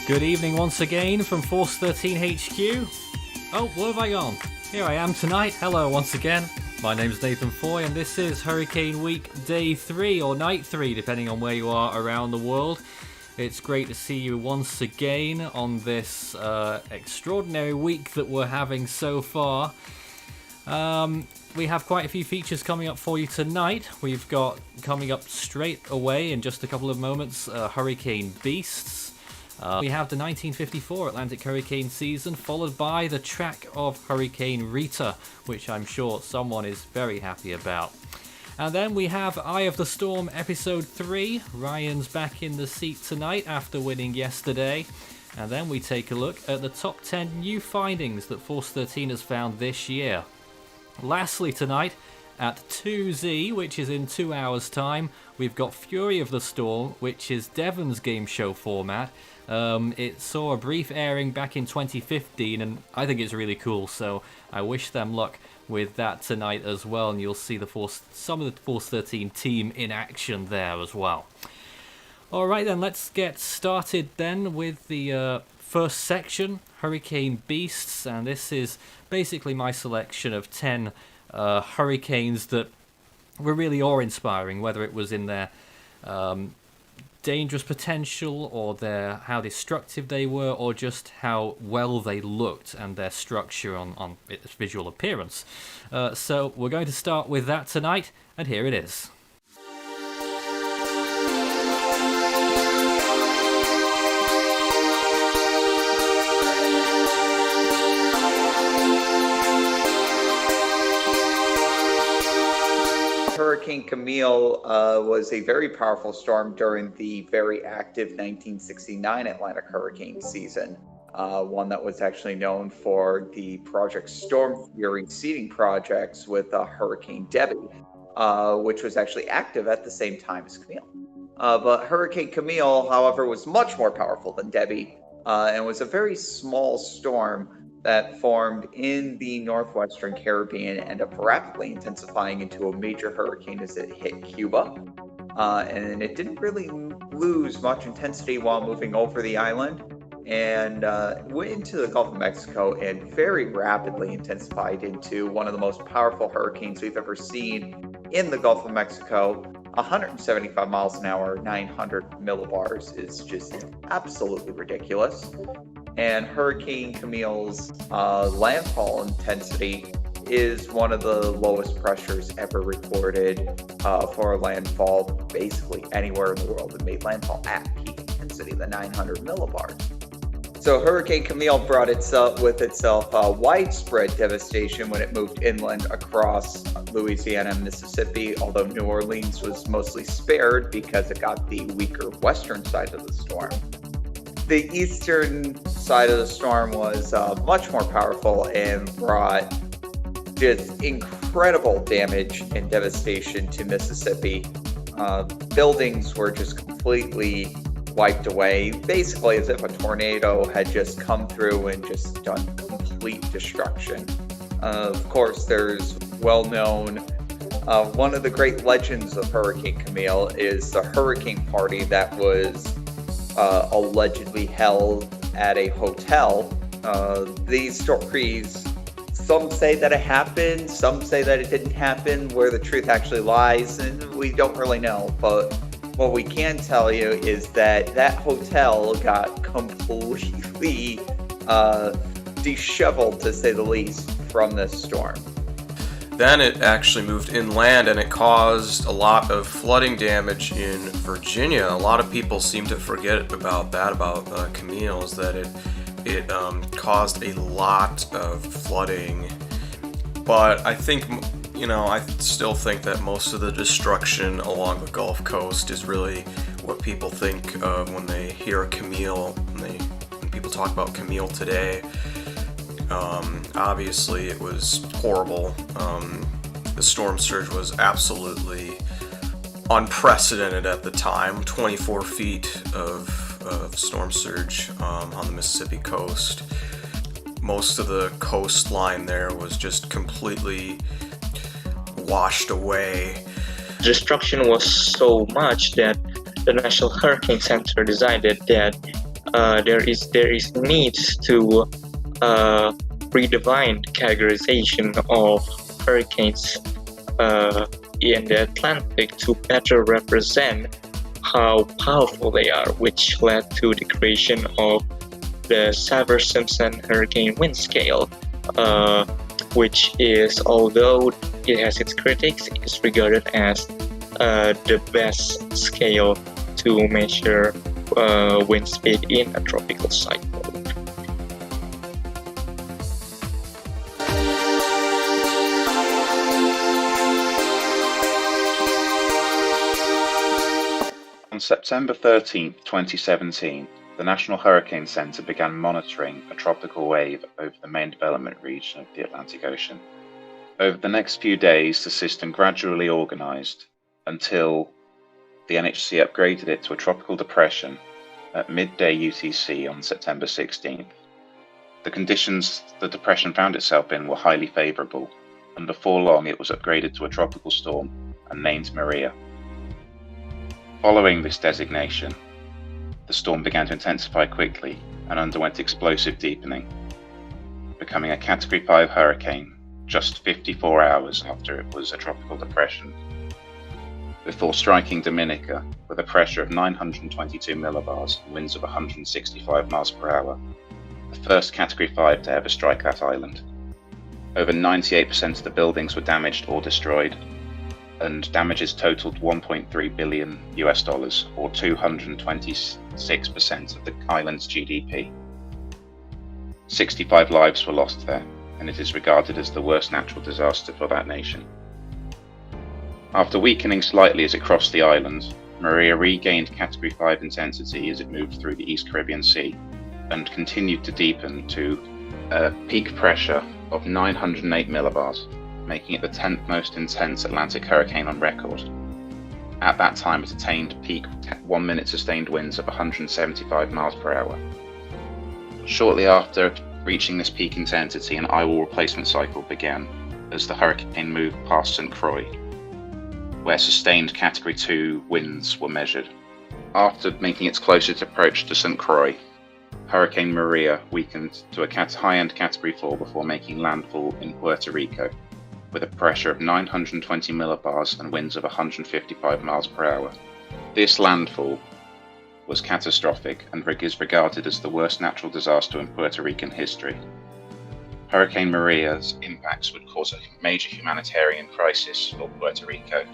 Good evening once again from Force 13 HQ. Oh, where have I gone? Here I am tonight. Hello once again. My name's Nathan Foy and this is Hurricane Week Day 3 or Night 3 depending on where you are around the world. It's great to see you once again on this extraordinary week that we're having so far. We have quite a few features coming up for you tonight. We've got coming up straight away in just a couple of moments Hurricane Beasts. We have the 1954 Atlantic hurricane season, followed by the track of Hurricane Rita, which I'm sure someone is very happy about. And then we have Eye of the Storm Episode 3. Ryan's back in the seat tonight after winning yesterday. And then we take a look at the top 10 new findings that Force 13 has found this year. Lastly tonight, at 2Z, which is in 2 hours' time, we've got Fury of the Storm, which is Devon's game show format. It saw a brief airing back in 2015, and I think it's really cool, so I wish them luck with that tonight as well, and you'll see some of the Force 13 team in action there as well. Alright then, let's get started then with the first section, Hurricane Beasts, and this is basically my selection of 10 hurricanes that were really awe-inspiring, whether it was in their dangerous potential or how destructive they were, or just how well they looked and their structure on its visual appearance. So we're going to start with that tonight, and here it is. Hurricane Camille was a very powerful storm during the very active 1969 Atlantic hurricane season, one that was actually known for the Project Storm Fury seeding projects with Hurricane Debbie, which was actually active at the same time as Camille. But Hurricane Camille, however, was much more powerful than Debbie and was a very small storm that formed in the northwestern Caribbean and ended up rapidly intensifying into a major hurricane as it hit Cuba. And it didn't really lose much intensity while moving over the island, and went into the Gulf of Mexico and very rapidly intensified into one of the most powerful hurricanes we've ever seen in the Gulf of Mexico. 175 miles an hour, 900 millibars is just absolutely ridiculous. And Hurricane Camille's landfall intensity is one of the lowest pressures ever recorded for a landfall basically anywhere in the world. It made landfall at peak intensity, the 900 millibars. So Hurricane Camille brought with itself widespread devastation when it moved inland across Louisiana and Mississippi, although New Orleans was mostly spared because it got the weaker western side of the storm. The eastern side of the storm was much more powerful and brought just incredible damage and devastation to Mississippi. Buildings were just completely wiped away, basically as if a tornado had just come through and just done complete destruction. Of course, there's well-known, one of the great legends of Hurricane Camille is the hurricane party that was allegedly held at a hotel. These stories, some say that it happened, some say that it didn't happen. Where the truth actually lies, and we don't really know. But what we can tell you is that hotel got completely disheveled, to say the least, from this storm. Then it actually moved inland and it caused a lot of flooding damage in Virginia. A lot of people seem to forget about Camille, is that it caused a lot of flooding. But I think, I still think that most of the destruction along the Gulf Coast is really what people think of when they hear Camille, when people talk about Camille today. Obviously, it was horrible. The storm surge was absolutely unprecedented at the time. 24 feet of storm surge on the Mississippi coast. Most of the coastline there was just completely washed away. Destruction was so much that the National Hurricane Center decided that there is needs to redefine categorization of hurricanes in the Atlantic to better represent how powerful they are, which led to the creation of the Saffir-Simpson hurricane wind scale, which is, although it has its critics, is regarded as the best scale to measure wind speed in a tropical cycle. On September 13, 2017, the National Hurricane Center began monitoring a tropical wave over the main development region of the Atlantic Ocean. Over the next few days, the system gradually organized until the NHC upgraded it to a tropical depression at midday UTC on September 16th. The conditions the depression found itself in were highly favorable, and before long it was upgraded to a tropical storm and named Maria. Following this designation, the storm began to intensify quickly and underwent explosive deepening, becoming a Category 5 hurricane just 54 hours after it was a tropical depression, before striking Dominica with a pressure of 922 millibars and winds of 165 miles per hour, the first Category 5 to ever strike that island. Over 98% of the buildings were damaged or destroyed, and damages totaled $1.3 billion or 226% of the island's GDP. 65 lives were lost there, and it is regarded as the worst natural disaster for that nation. After weakening slightly as it crossed the island, Maria regained Category 5 intensity as it moved through the East Caribbean Sea and continued to deepen to a peak pressure of 908 millibars, making it the 10th most intense Atlantic hurricane on record. At that time, it attained peak 1-minute sustained winds of 175 miles per hour. Shortly after reaching this peak intensity, an eyewall replacement cycle began as the hurricane moved past St. Croix, where sustained Category 2 winds were measured. After making its closest approach to St. Croix, Hurricane Maria weakened to a high-end Category 4 before making landfall in Puerto Rico, with a pressure of 920 millibars and winds of 155 miles per hour. This landfall was catastrophic and is regarded as the worst natural disaster in Puerto Rican history. Hurricane Maria's impacts would cause a major humanitarian crisis for Puerto Rico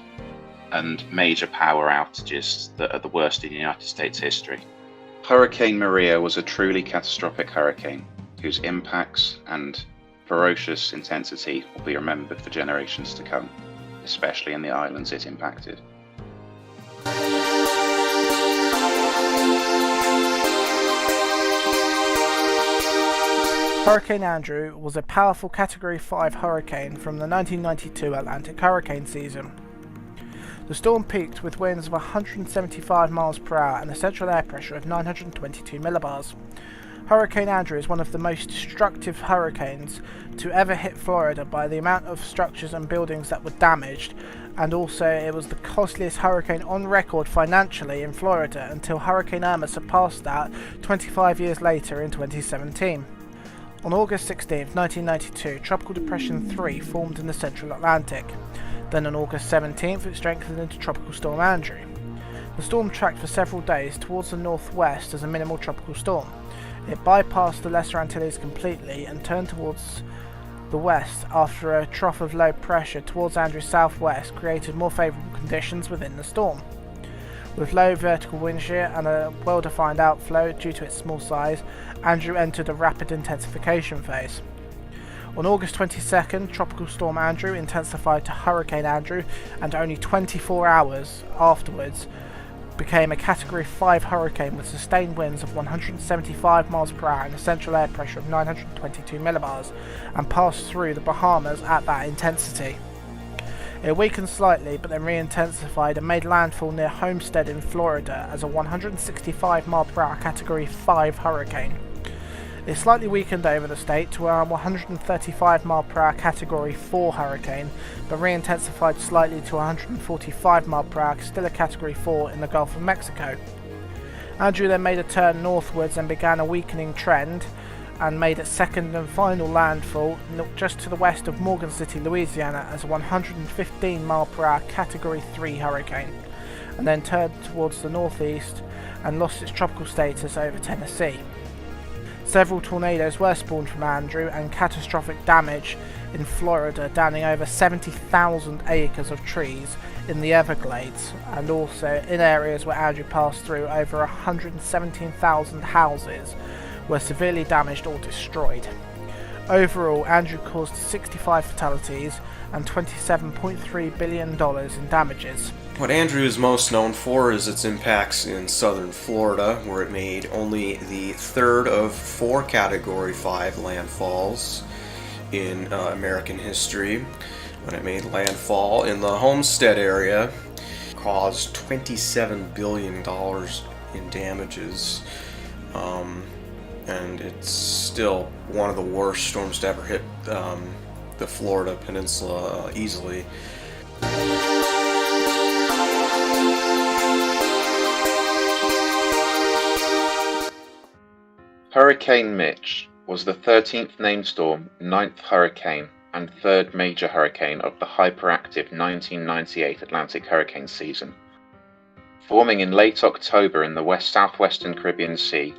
and major power outages that are the worst in United States history. Hurricane Maria was a truly catastrophic hurricane whose impacts and ferocious intensity will be remembered for generations to come, especially in the islands it impacted. Hurricane Andrew was a powerful Category 5 hurricane from the 1992 Atlantic hurricane season. The storm peaked with winds of 175 miles per hour and a central air pressure of 922 millibars. Hurricane Andrew is one of the most destructive hurricanes to ever hit Florida by the amount of structures and buildings that were damaged, and also it was the costliest hurricane on record financially in Florida until Hurricane Irma surpassed that 25 years later in 2017. On August 16, 1992, Tropical Depression 3 formed in the Central Atlantic. Then on August 17th, it strengthened into Tropical Storm Andrew. The storm tracked for several days towards the northwest as a minimal tropical storm. It bypassed the Lesser Antilles completely and turned towards the west after a trough of low pressure towards Andrew's southwest created more favourable conditions within the storm. With low vertical wind shear and a well-defined outflow due to its small size, Andrew entered a rapid intensification phase. On August 22nd, Tropical Storm Andrew intensified to Hurricane Andrew, and only 24 hours afterwards became a Category 5 hurricane with sustained winds of 175 miles per hour and a central air pressure of 922 millibars, and passed through the Bahamas at that intensity. It weakened slightly but then re-intensified and made landfall near Homestead in Florida as a 165 mile per hour Category 5 hurricane. It slightly weakened over the state to a 135 mile per hour Category 4 hurricane, but re-intensified slightly to 145 mile per hour, still a Category 4 in the Gulf of Mexico. Andrew then made a turn northwards and began a weakening trend, and made its second and final landfall just to the west of Morgan City, Louisiana, as a 115 mile per hour Category 3 hurricane, and then turned towards the northeast and lost its tropical status over Tennessee. Several tornadoes were spawned from Andrew, and catastrophic damage in Florida, downing over 70,000 acres of trees in the Everglades, and also in areas where Andrew passed through, over 117,000 houses were severely damaged or destroyed. Overall, Andrew caused 65 fatalities and $27.3 billion in damages. What Andrew is most known for is its impacts in southern Florida, where it made only the third of 4 Category 5 landfalls in American history. When it made landfall in the Homestead area, caused $27 billion in damages. And it's still one of the worst storms to ever hit the Florida peninsula easily. Hurricane Mitch was the 13th named storm, 9th hurricane, and 3rd major hurricane of the hyperactive 1998 Atlantic hurricane season. Forming in late October in the southwestern Caribbean Sea,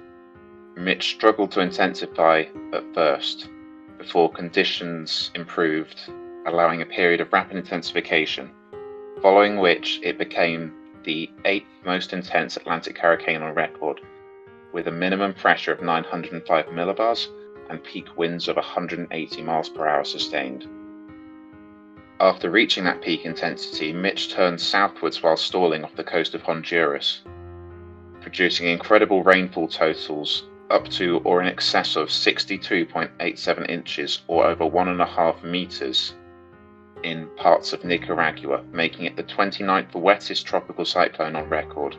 Mitch struggled to intensify at first, before conditions improved, allowing a period of rapid intensification, following which it became the 8th most intense Atlantic hurricane on record, with a minimum pressure of 905 millibars and peak winds of 180 miles per hour sustained. After reaching that peak intensity, Mitch turned southwards while stalling off the coast of Honduras, producing incredible rainfall totals up to or in excess of 62.87 inches or over 1.5 meters in parts of Nicaragua, making it the 29th wettest tropical cyclone on record.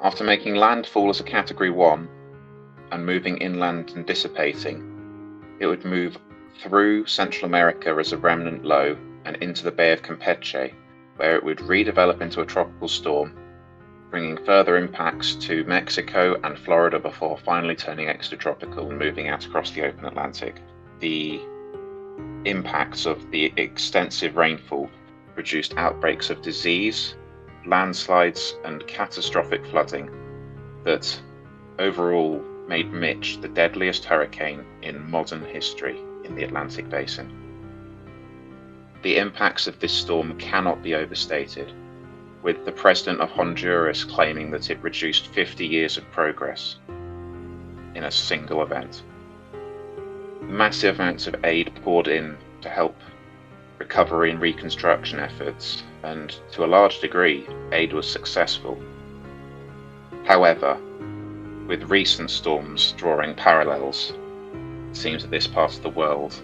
After making landfall as a Category 1 and moving inland and dissipating, it would move through Central America as a remnant low and into the Bay of Campeche, where it would redevelop into a tropical storm, bringing further impacts to Mexico and Florida before finally turning extratropical and moving out across the open Atlantic. The impacts of the extensive rainfall produced outbreaks of disease, landslides, and catastrophic flooding that overall made Mitch the deadliest hurricane in modern history in the Atlantic basin. The impacts of this storm cannot be overstated, with the president of Honduras claiming that it reduced 50 years of progress in a single event. Massive amounts of aid poured in to help recovery and reconstruction efforts, and to a large degree, aid was successful. However, with recent storms drawing parallels, it seems that this part of the world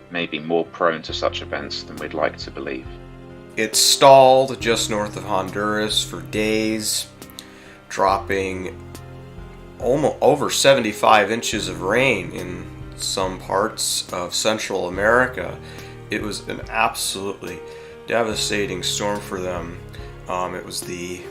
may be more prone to such events than we'd like to believe. It stalled just north of Honduras for days, dropping almost over 75 inches of rain in some parts of Central America. It was an absolutely devastating storm for them. It was the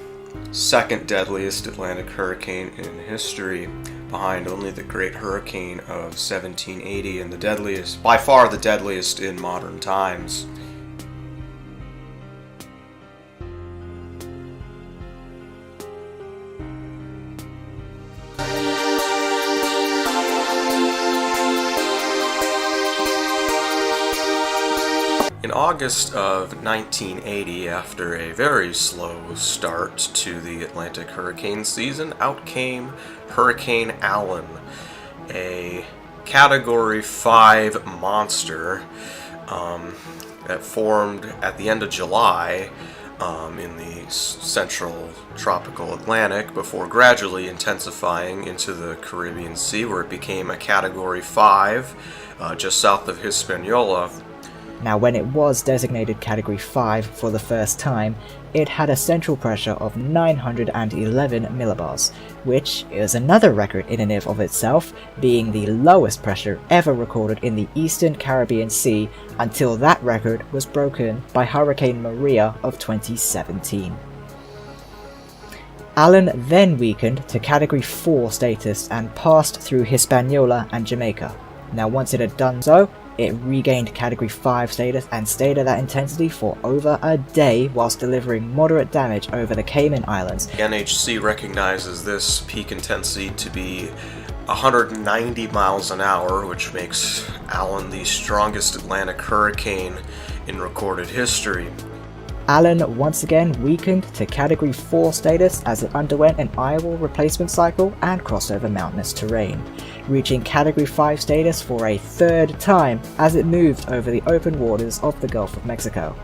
second deadliest Atlantic hurricane in history, behind only the Great Hurricane of 1780, and the deadliest, by far the deadliest in modern times. In August of 1980, after a very slow start to the Atlantic hurricane season, out came Hurricane Allen, a Category 5 monster that formed at the end of July in the central tropical Atlantic before gradually intensifying into the Caribbean Sea, where it became a Category 5 just south of Hispaniola. Now, when it was designated Category 5 for the first time, it had a central pressure of 911 millibars, which is another record in and of itself, being the lowest pressure ever recorded in the Eastern Caribbean Sea until that record was broken by Hurricane Maria of 2017. Allen then weakened to Category 4 status and passed through Hispaniola and Jamaica. Now once it had done so, it regained Category 5 status and stayed at that intensity for over a day whilst delivering moderate damage over the Cayman Islands. The NHC recognizes this peak intensity to be 190 miles an hour, which makes Allen the strongest Atlantic hurricane in recorded history. Allen once again weakened to Category 4 status as it underwent an eyewall replacement cycle and crossed over mountainous terrain, reaching Category 5 status for a third time as it moved over the open waters of the Gulf of Mexico,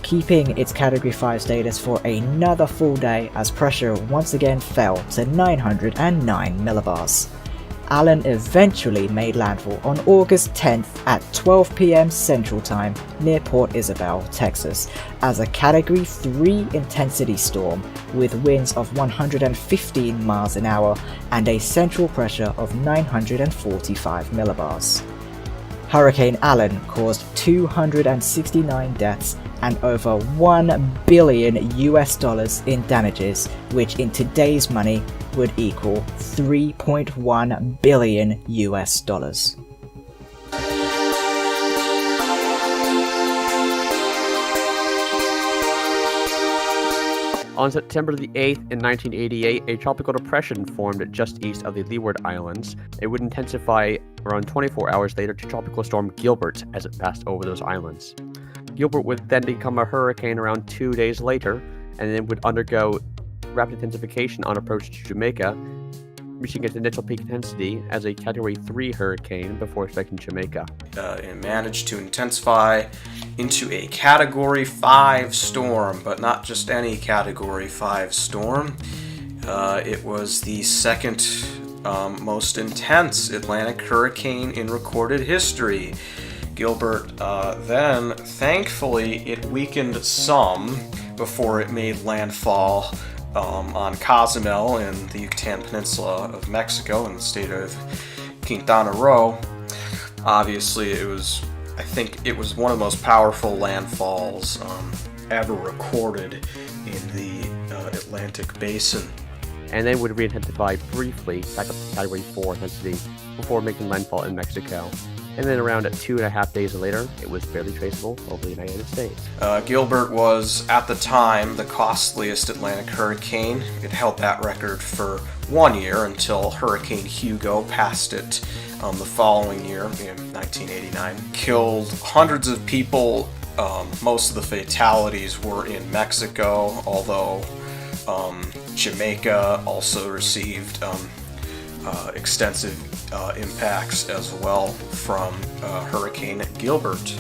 keeping its Category 5 status for another full day as pressure once again fell to 909 millibars. Allen eventually made landfall on August 10th at 12 p.m. Central Time near Port Isabel, Texas, as a Category 3 intensity storm with winds of 115 miles an hour and a central pressure of 945 millibars. Hurricane Allen caused 269 deaths and over $1 billion in damages, which in today's money would equal $3.1 billion. On September the 8th in 1988, a tropical depression formed just east of the Leeward Islands. It would intensify around 24 hours later to Tropical Storm Gilbert as it passed over those islands. Gilbert would then become a hurricane around 2 days later, and then would undergo rapid intensification on approach to Jamaica, reaching its initial peak intensity as a Category 3 hurricane before striking Jamaica. It managed to intensify into a Category 5 storm, but not just any Category 5 storm. It was the second most intense Atlantic hurricane in recorded history. Gilbert then, thankfully, it weakened some before it made landfall on Cozumel in the Yucatan Peninsula of Mexico in the state of Quintana Roo. Obviously, I think it was one of the most powerful landfalls ever recorded in the Atlantic Basin. And then would re-intensify briefly back up to Category 4 intensity before making landfall in Mexico. And then around 2.5 days later, it was barely traceable over the United States. Gilbert was, at the time, the costliest Atlantic hurricane. It held that record for 1 year until Hurricane Hugo passed it the following year, in 1989. Killed hundreds of people. Most of the fatalities were in Mexico, although Jamaica also received extensive impacts as well from Hurricane Gilbert.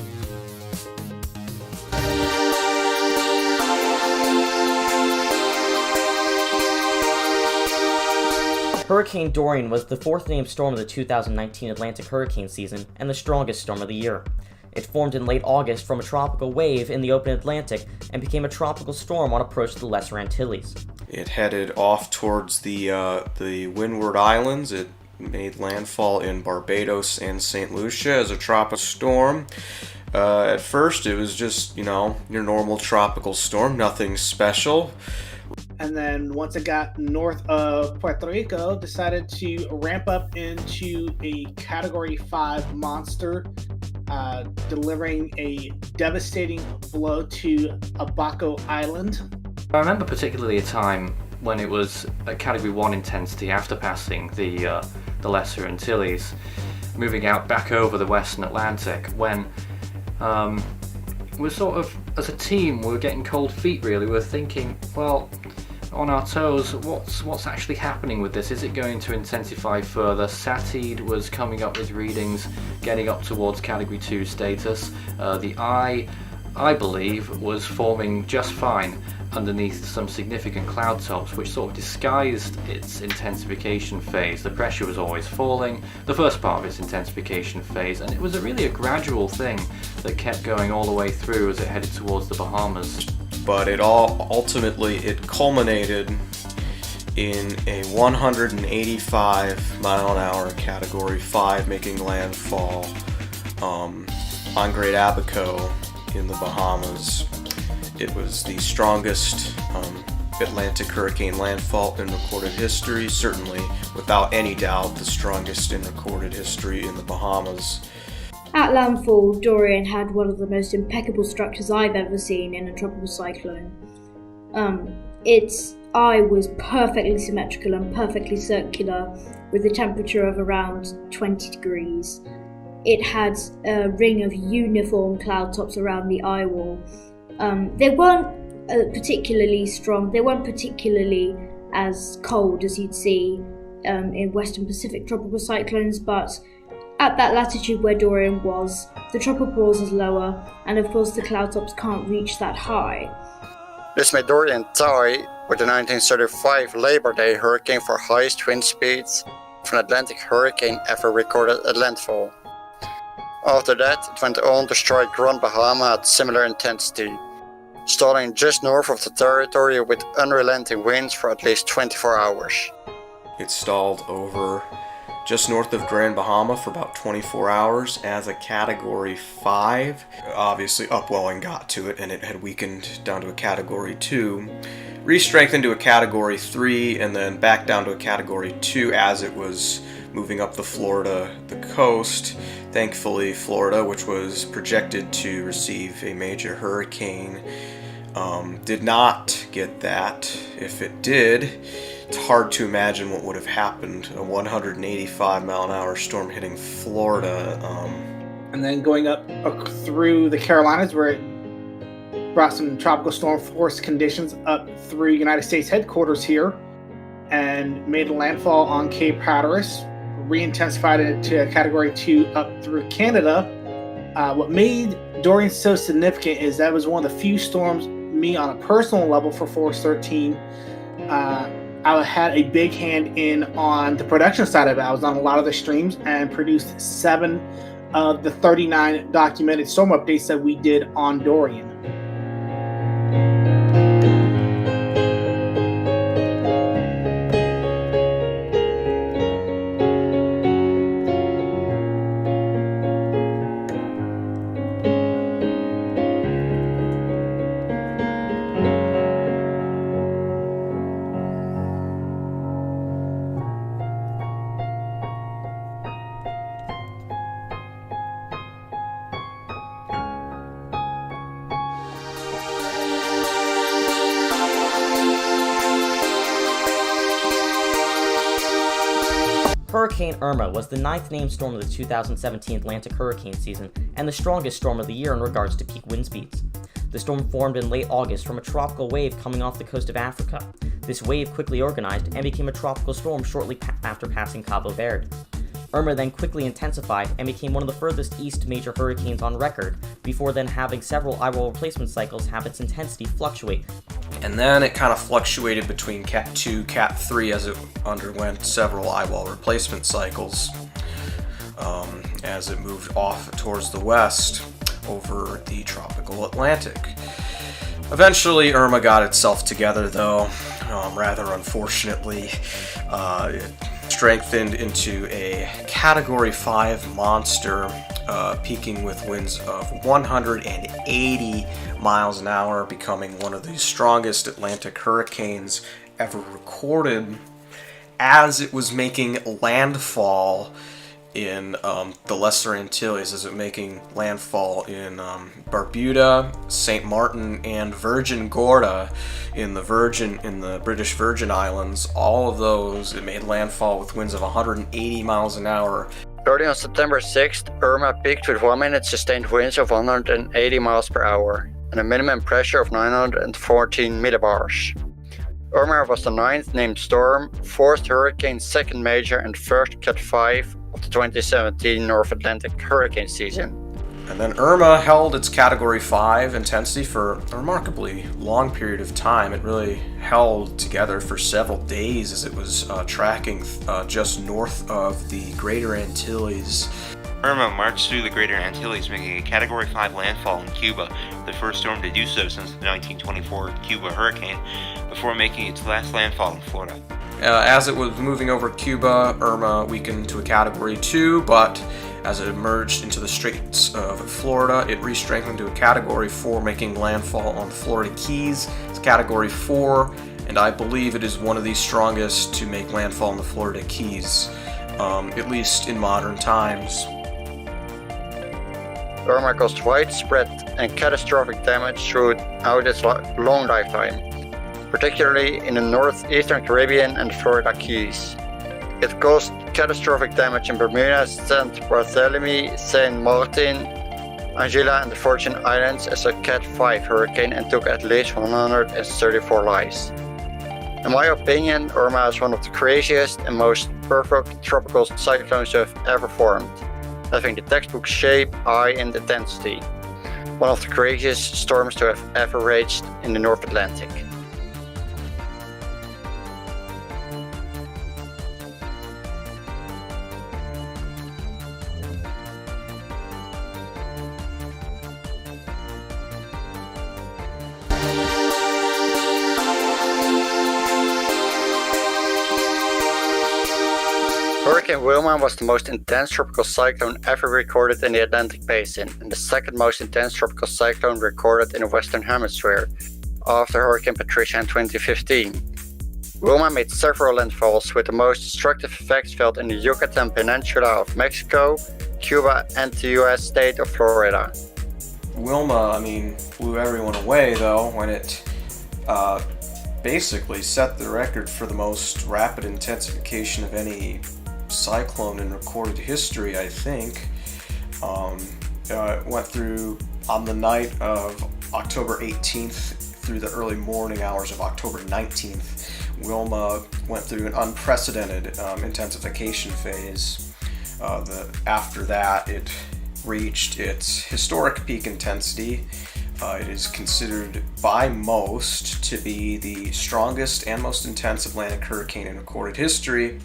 Hurricane Dorian was the fourth named storm of the 2019 Atlantic hurricane season and the strongest storm of the year. It formed in late August from a tropical wave in the open Atlantic and became a tropical storm on approach to the Lesser Antilles. It headed off towards the Windward Islands. It made landfall in Barbados and St. Lucia as a tropical storm. At first, it was just, your normal tropical storm, nothing special. And then once it got north of Puerto Rico, decided to ramp up into a Category 5 monster, delivering a devastating blow to Abaco Island. I remember particularly a time when it was at Category 1 intensity after passing the Lesser Antilles, moving out back over the Western Atlantic, when we're sort of, as a team, we were getting cold feet really. We were thinking, well, on our toes, what's actually happening with this? Is it going to intensify further? SATID was coming up with readings getting up towards Category 2 status. The eye, I believe, was forming just fine underneath some significant cloud tops, which sort of disguised its intensification phase. The pressure was always falling, the first part of its intensification phase, and it was really a gradual thing that kept going all the way through as it headed towards the Bahamas. But it ultimately culminated in a 185 mile an hour Category 5, making landfall on Great Abaco in the Bahamas. It was the strongest Atlantic hurricane landfall in recorded history, certainly without any doubt the strongest in recorded history in the Bahamas. At landfall, Dorian had one of the most impeccable structures I've ever seen in a tropical cyclone. Its eye was perfectly symmetrical and perfectly circular, with a temperature of around 20 degrees. It had a ring of uniform cloud tops around the eye wall. They weren't particularly strong, they weren't particularly as cold as you'd see in Western Pacific tropical cyclones, but at that latitude where Dorian was, the tropopause is lower, and of course the cloud tops can't reach that high. This made Dorian tie with the 1935 Labor Day hurricane for highest wind speeds of an Atlantic hurricane ever recorded at landfall. After that, it went on to strike Grand Bahama at similar intensity, stalling just north of the territory with unrelenting winds for at least 24 hours. It stalled over just north of Grand Bahama for about 24 hours as a Category 5. Obviously, upwelling got to it and it had weakened down to a Category 2, re-strengthened to a Category 3, and then back down to a Category 2 as it was moving up the coast. Thankfully, Florida, which was projected to receive a major hurricane, did not get that. If it did, it's hard to imagine what would have happened. A 185 mile an hour storm hitting Florida. And then going up through the Carolinas, where it brought some tropical storm force conditions up through United States headquarters here and made a landfall on Cape Hatteras, re-intensified it to a Category 2 up through Canada. What made Dorian so significant is that it was one of the few storms, me on a personal level for Force 13, I had a big hand in on the production side of it. I was on a lot of the streams and produced 7 of the 39 documented storm updates that we did on Dorian. Hurricane Irma was the 9th named storm of the 2017 Atlantic hurricane season and the strongest storm of the year in regards to peak wind speeds. The storm formed in late August from a tropical wave coming off the coast of Africa. This wave quickly organized and became a tropical storm shortly after passing Cabo Verde. Irma then quickly intensified and became one of the furthest east major hurricanes on record, before then having several eyewall replacement cycles have its intensity fluctuate. And then it kind of fluctuated between Cat 2, Cat 3 as it underwent several eyewall replacement cycles as it moved off towards the west over the tropical Atlantic. Eventually, Irma got itself together, though, rather unfortunately. It strengthened into a Category 5 monster, peaking with winds of 180 miles an hour, becoming one of the strongest Atlantic hurricanes ever recorded as it was making landfall in the Lesser Antilles, as it making landfall in Barbuda, St. Martin, and Virgin Gorda in the British Virgin Islands. All of those, it made landfall with winds of 180 miles an hour. Starting on September 6th, Irma peaked with 1-minute sustained winds of 180 miles per hour and a minimum pressure of 914 millibars. Irma was the 9th named storm, 4th hurricane, 2nd major, and 1st Cat 5 of the 2017 North Atlantic hurricane season. And then Irma held its Category 5 intensity for a remarkably long period of time. It really held together for several days as it was tracking just north of the Greater Antilles. Irma marched through the Greater Antilles, making a Category 5 landfall in Cuba, the first storm to do so since the 1924 Cuba hurricane, before making its last landfall in Florida. As it was moving over Cuba, Irma weakened to a Category 2, but as it emerged into the Straits of Florida, it re-strengthened to a Category 4, making landfall on the Florida Keys. It's Category 4, and I believe it is one of the strongest to make landfall in the Florida Keys, at least in modern times. Irma caused widespread and catastrophic damage throughout its long lifetime, particularly in the northeastern Caribbean and the Florida Keys. It caused catastrophic damage in Bermuda, St. Barthélemy, Saint Martin, Anguilla, and the Fortune Islands as a Cat 5 hurricane and took at least 134 lives. In my opinion, Irma is one of the craziest and most perfect tropical cyclones to have ever formed, having the textbook shape, eye, and intensity. One of the craziest storms to have ever raged in the North Atlantic. Hurricane Wilma was the most intense tropical cyclone ever recorded in the Atlantic Basin and the second most intense tropical cyclone recorded in the Western Hemisphere, after Hurricane Patricia in 2015. Wilma made several landfalls, with the most destructive effects felt in the Yucatan Peninsula of Mexico, Cuba, and the US state of Florida. Wilma, blew everyone away though when it basically set the record for the most rapid intensification of any cyclone in recorded history, I think. It went through on the night of October 18th through the early morning hours of October 19th. Wilma went through an unprecedented intensification phase. After that, it reached its historic peak intensity. It is considered by most to be the strongest and most intense Atlantic hurricane in recorded history,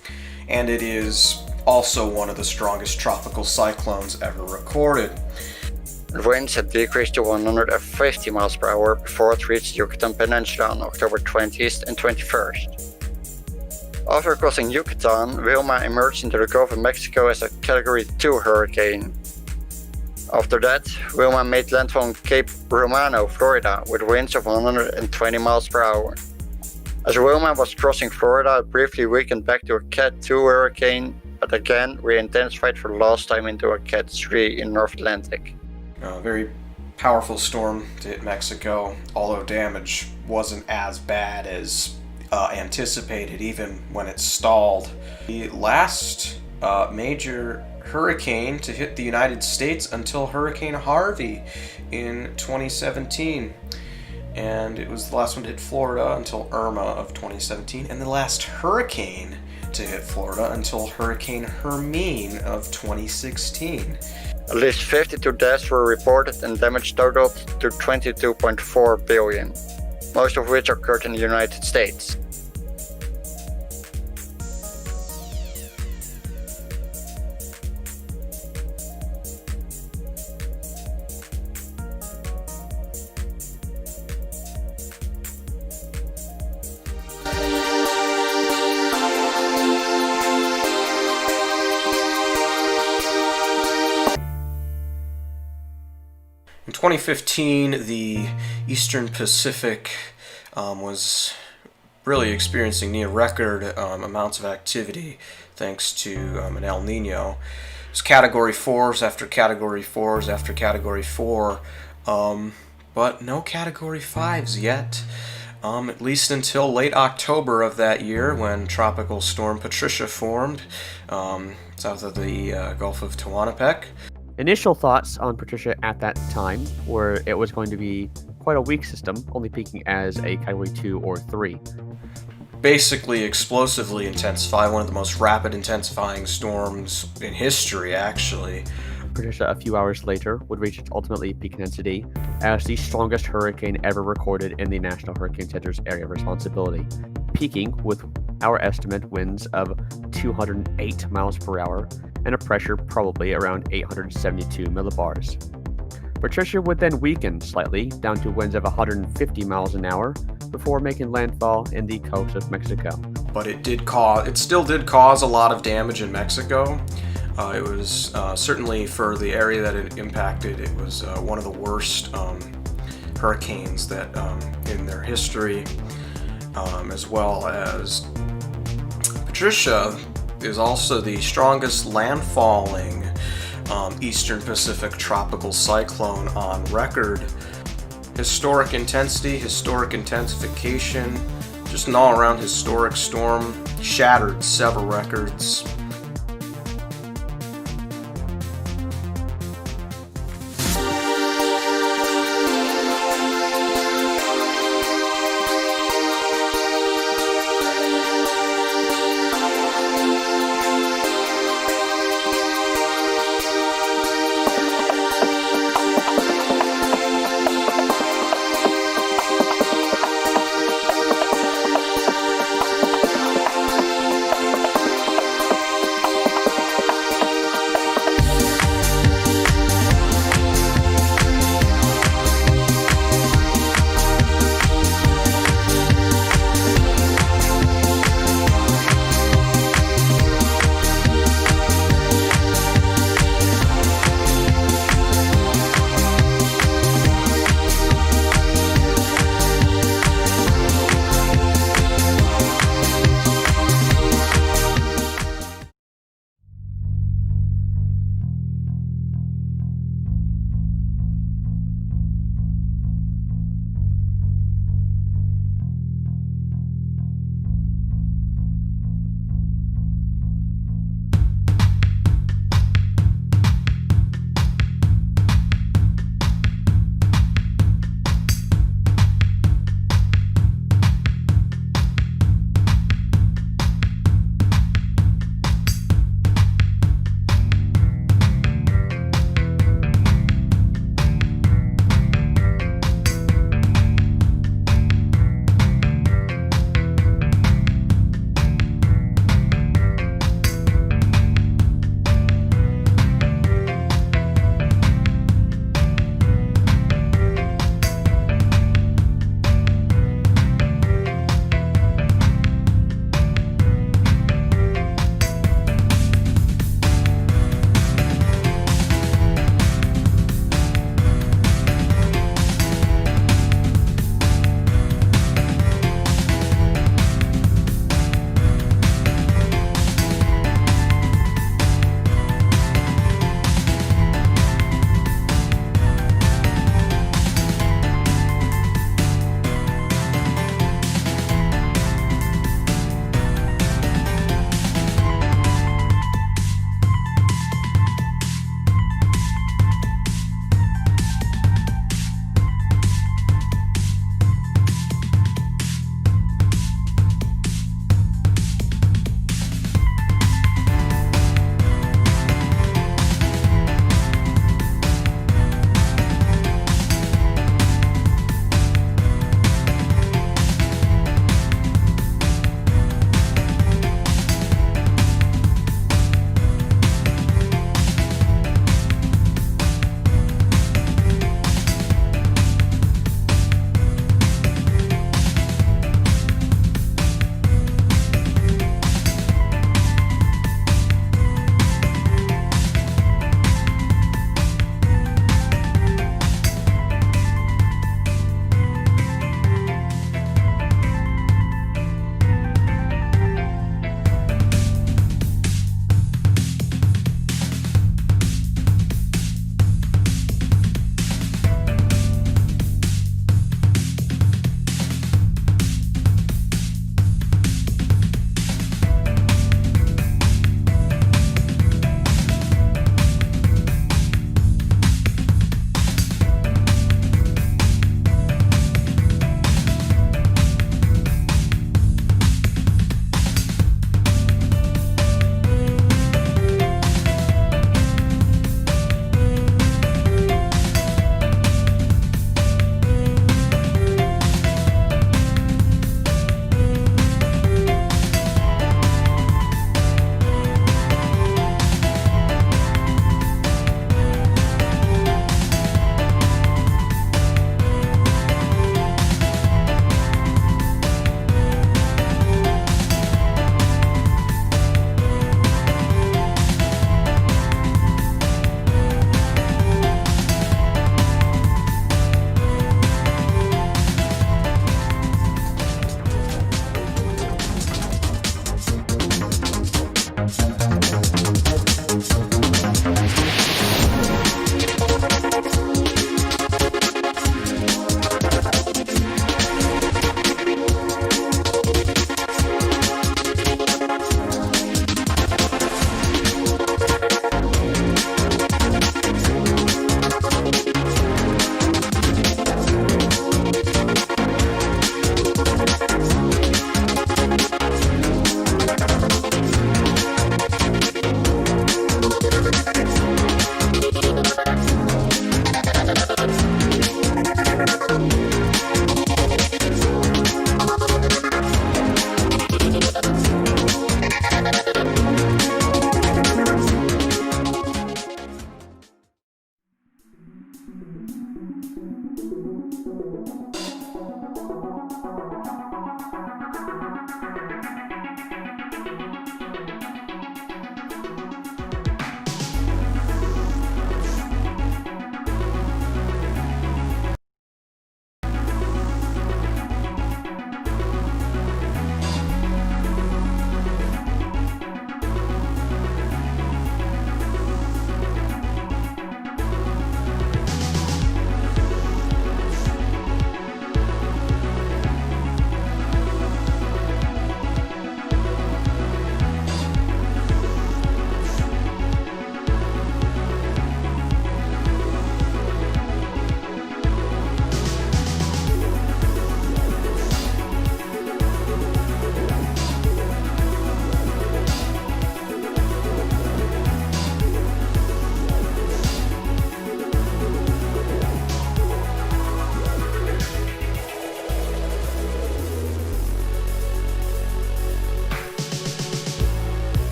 and it is also one of the strongest tropical cyclones ever recorded. Winds had decreased to 150 miles per hour before it reached the Yucatan Peninsula on October 20th and 21st. After crossing Yucatan, Wilma emerged into the Gulf of Mexico as a Category 2 hurricane. After that, Wilma made landfall in Cape Romano, Florida, with winds of 120 miles per hour. As Wilma was crossing Florida, it briefly weakened back to a Cat 2 hurricane, but again re-intensified for the last time into a Cat 3 in North Atlantic. A very powerful storm to hit Mexico, although damage wasn't as bad as anticipated even when it stalled. The last major hurricane to hit the United States until Hurricane Harvey in 2017. And it was the last one to hit Florida until Irma of 2017, and the last hurricane to hit Florida until Hurricane Hermine of 2016. At least 52 deaths were reported and damage totaled to $22.4 billion, most of which occurred in the United States. In 2015, the Eastern Pacific was really experiencing near record amounts of activity thanks to an El Nino. It was Category 4s after Category 4s after Category 4, but no Category 5s yet, at least until late October of that year when Tropical Storm Patricia formed south of the Gulf of Tehuantepec. Initial thoughts on Patricia at that time were it was going to be quite a weak system, only peaking as a Category 2 or 3. Basically explosively intensify, one of the most rapid intensifying storms in history, actually. Patricia, a few hours later, would reach its ultimately peak intensity as the strongest hurricane ever recorded in the National Hurricane Center's area of responsibility, peaking with our estimate winds of 208 miles per hour and a pressure probably around 872 millibars. Patricia would then weaken slightly down to winds of 150 miles an hour before making landfall in the coast of Mexico. But it still did cause a lot of damage in Mexico. It was certainly, for the area that it impacted, it was one of the worst hurricanes that in their history. as well as Patricia is also the strongest landfalling Eastern Pacific tropical cyclone on record. Historic intensity, historic intensification, just an all-around historic storm, shattered several records.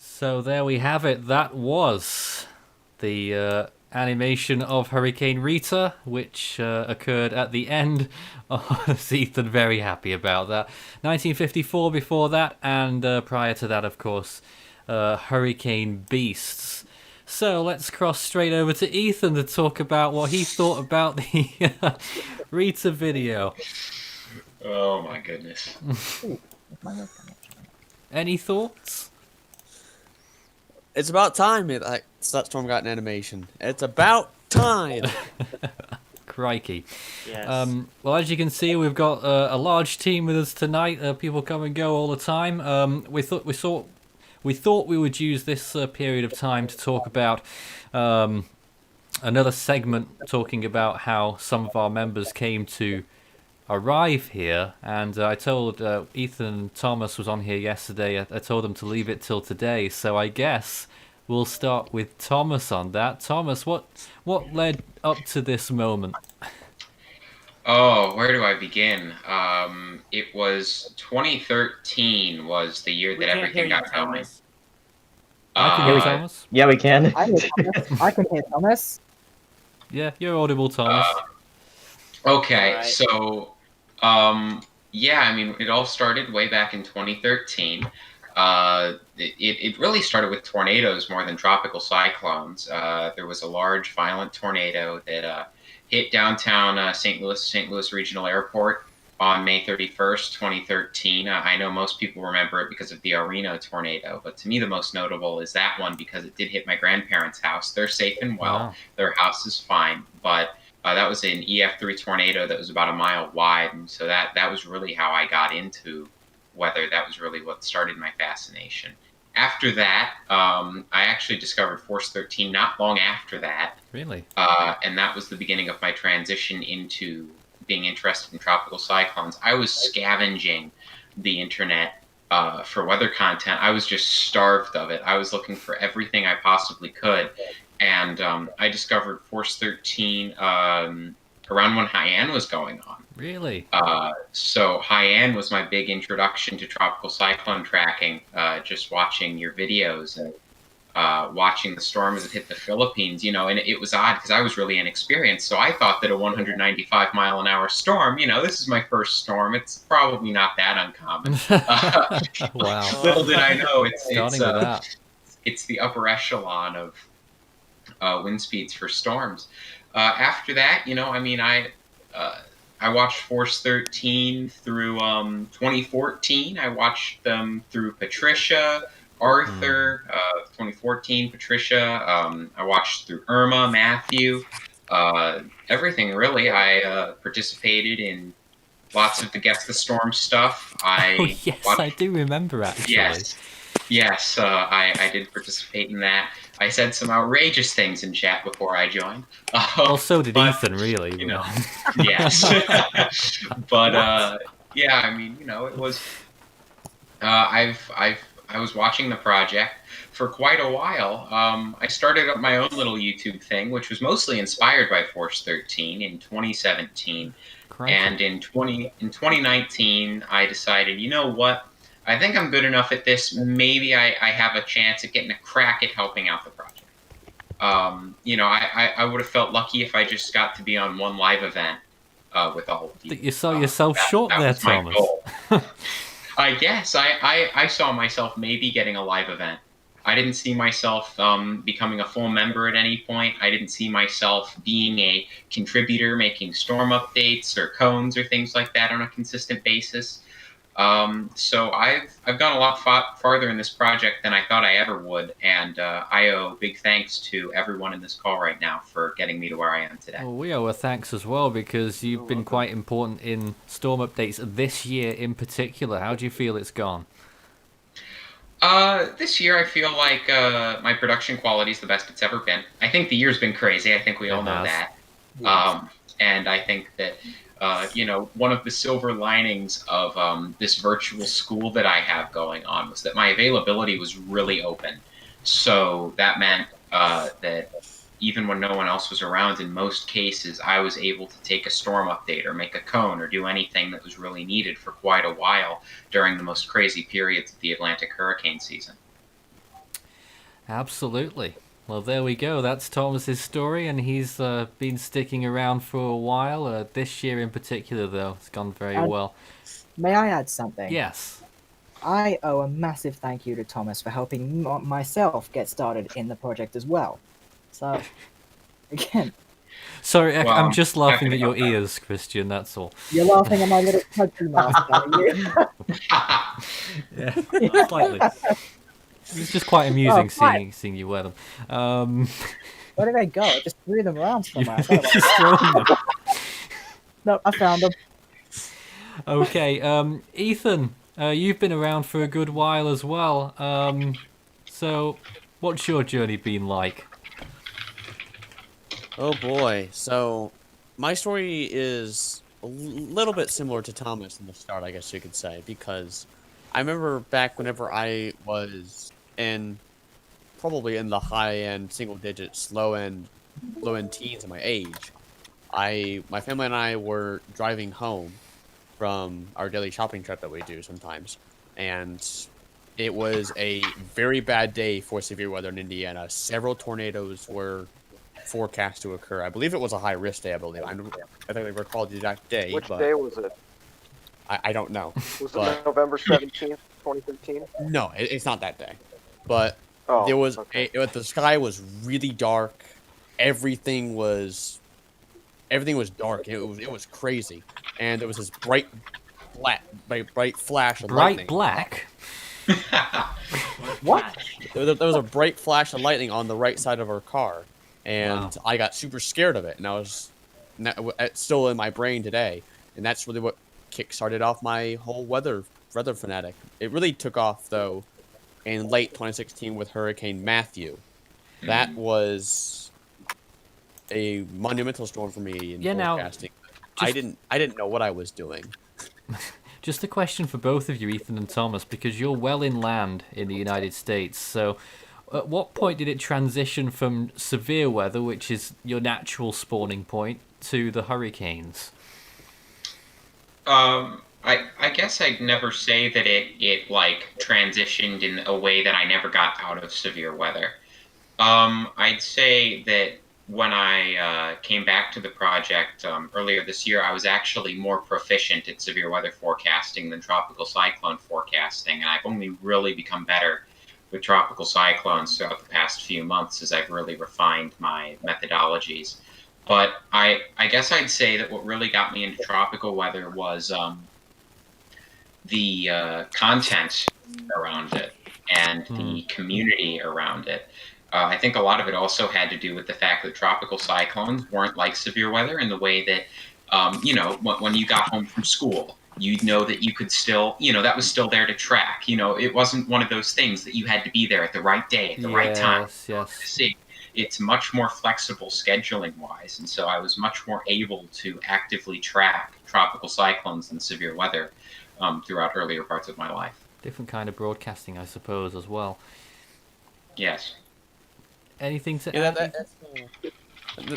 So there we have it. That was the animation of Hurricane Rita, which occurred at the end. Oh, Ethan very happy about that. 1954 before that, and prior to that, of course, Hurricane Beasts. So let's cross straight over to Ethan to talk about what he thought about the Rita video. Oh my goodness. Any thoughts? It's about time that Storm got an animation. It's about time. Crikey. Yes. Well, as you can see, we've got a large team with us tonight. People come and go all the time. We thought we would use this period of time to talk about another segment, talking about how some of our members came to arrive here. And I told Ethan Thomas was on here yesterday. I told him to leave it till today. So I guess we'll start with Thomas on that. Thomas, what led up to this moment? Oh, where do I begin? It was 2013 was the year that everything got going. I can hear Thomas. Yeah, we can. I can hear Thomas. Yeah, you're audible, Thomas. Okay, Right. so yeah, I mean, it all started way back in 2013. It really started with tornadoes more than tropical cyclones. There was a large, violent tornado that hit downtown St. Louis Regional Airport on May 31st, 2013. I know most people remember it because of the Reno tornado, but to me, the most notable is that one because it did hit my grandparents' house. They're safe and well. Wow. Their house is fine, but that was an EF3 tornado that was about a mile wide, and so that was really how I got into weather. That was really what started my fascination. After that, I actually discovered Force 13 not long after that. Really? And that was the beginning of my transition into being interested in tropical cyclones. I was scavenging the internet for weather content. I was just starved of it. I was looking for everything I possibly could. And I discovered Force 13 around when Haiyan was going on. Really? So Haiyan was my big introduction to tropical cyclone tracking, just watching your videos and watching the storm as it hit the Philippines, and it was odd because I was really inexperienced. So I thought that a 195 mile an hour storm, this is my first storm. It's probably not that uncommon. Wow. Little did I know it's the upper echelon of wind speeds for storms. After that, I watched Force 13 through 2014. I watched them through Patricia, Arthur, 2014, Patricia. I watched through Irma, Matthew, everything really. I participated in lots of the Guess the Storm stuff. Oh, yes, I do remember actually. Yes, I did participate in that. I said some outrageous things in chat before I joined. Well, so did Ethan, really. Yes. But yeah, I mean, it was. I was watching the project for quite a while. I started up my own little YouTube thing, which was mostly inspired by Force 13 in 2017. Crikey. And in 2019, I decided, you know what? I think I'm good enough at this. Maybe I have a chance at getting a crack at helping out the project. I would have felt lucky if I just got to be on one live event with all of you. You saw yourself short there, Thomas. I guess I saw myself maybe getting a live event. I didn't see myself becoming a full member at any point. I didn't see myself being a contributor, making storm updates or cones or things like that on a consistent basis. So I've gone a lot farther in this project than I thought I ever would, and I owe big thanks to everyone in this call right now for getting me to where I am today. Well, we owe a thanks as well because you've been quite important in storm updates this year in particular. How do you feel it's gone? This year I feel like my production quality is the best it's ever been. I think the year's been crazy. I think we all know that. Yes. And I think that one of the silver linings of this virtual school that I have going on was that my availability was really open. So that meant that even when no one else was around, in most cases, I was able to take a storm update or make a cone or do anything that was really needed for quite a while during the most crazy periods of the Atlantic hurricane season. Absolutely. Well, there we go. That's Thomas's story, and he's been sticking around for a while. This year in particular, though, it's gone very well. May I add something? Yes. I owe a massive thank you to Thomas for helping myself get started in the project as well. So, again... Sorry, I'm just laughing at your ears, Christian, that's all. You're laughing at my little country mask, are you? Yeah, slightly. It's just quite amusing seeing you wear them. Where did they go? I just threw them around somewhere. Just throwing them. No, I found them. Okay, Ethan, you've been around for a good while as well. So, what's your journey been like? Oh boy, so my story is a little bit similar to Thomas in the start, I guess you could say, because I remember back whenever I was probably in the high-end single digits, low-end teens at my age, my family and I were driving home from our daily shopping trip that we do sometimes, and it was a very bad day for severe weather in Indiana. Several tornadoes were forecast to occur. I believe it was a high risk day. I believe. I think I recall the exact day. Which but day was it? I don't know. Was but, it November 17th, 2013? No, it's not that day. But Oh, there was okay. the sky was really dark. Everything was dark. It was crazy, and there was this bright flash of lightning. Bright black. What? There was a bright flash of lightning on the right side of our car, and Wow. I got super scared of it. And it's still in my brain today, and that's really what kick-started off my whole weather fanatic. It really took off though in late 2016 with Hurricane Matthew. That was a monumental storm for me in forecasting. I didn't know what I was doing. Just a question for both of you, Ethan and Thomas, because you're well inland in the United States. So at what point did it transition from severe weather, which is your natural spawning point, to the hurricanes? I guess I'd never say that it like transitioned in a way that I never got out of severe weather. I'd say that when I came back to the project earlier this year, I was actually more proficient at severe weather forecasting than tropical cyclone forecasting, and I've only really become better with tropical cyclones throughout the past few months as I've really refined my methodologies. But I guess I'd say that what really got me into tropical weather was the content around it and the community around it. I think a lot of it also had to do with the fact that tropical cyclones weren't like severe weather in the way that, when you got home from school, you'd know that you could still, that was still there to track. It wasn't one of those things that you had to be there at the right day, at the right time to see. It's much more flexible scheduling-wise, and so I was much more able to actively track tropical cyclones than severe weather throughout earlier parts of my life. Different kind of broadcasting, I suppose, as well. Yes. Anything to add?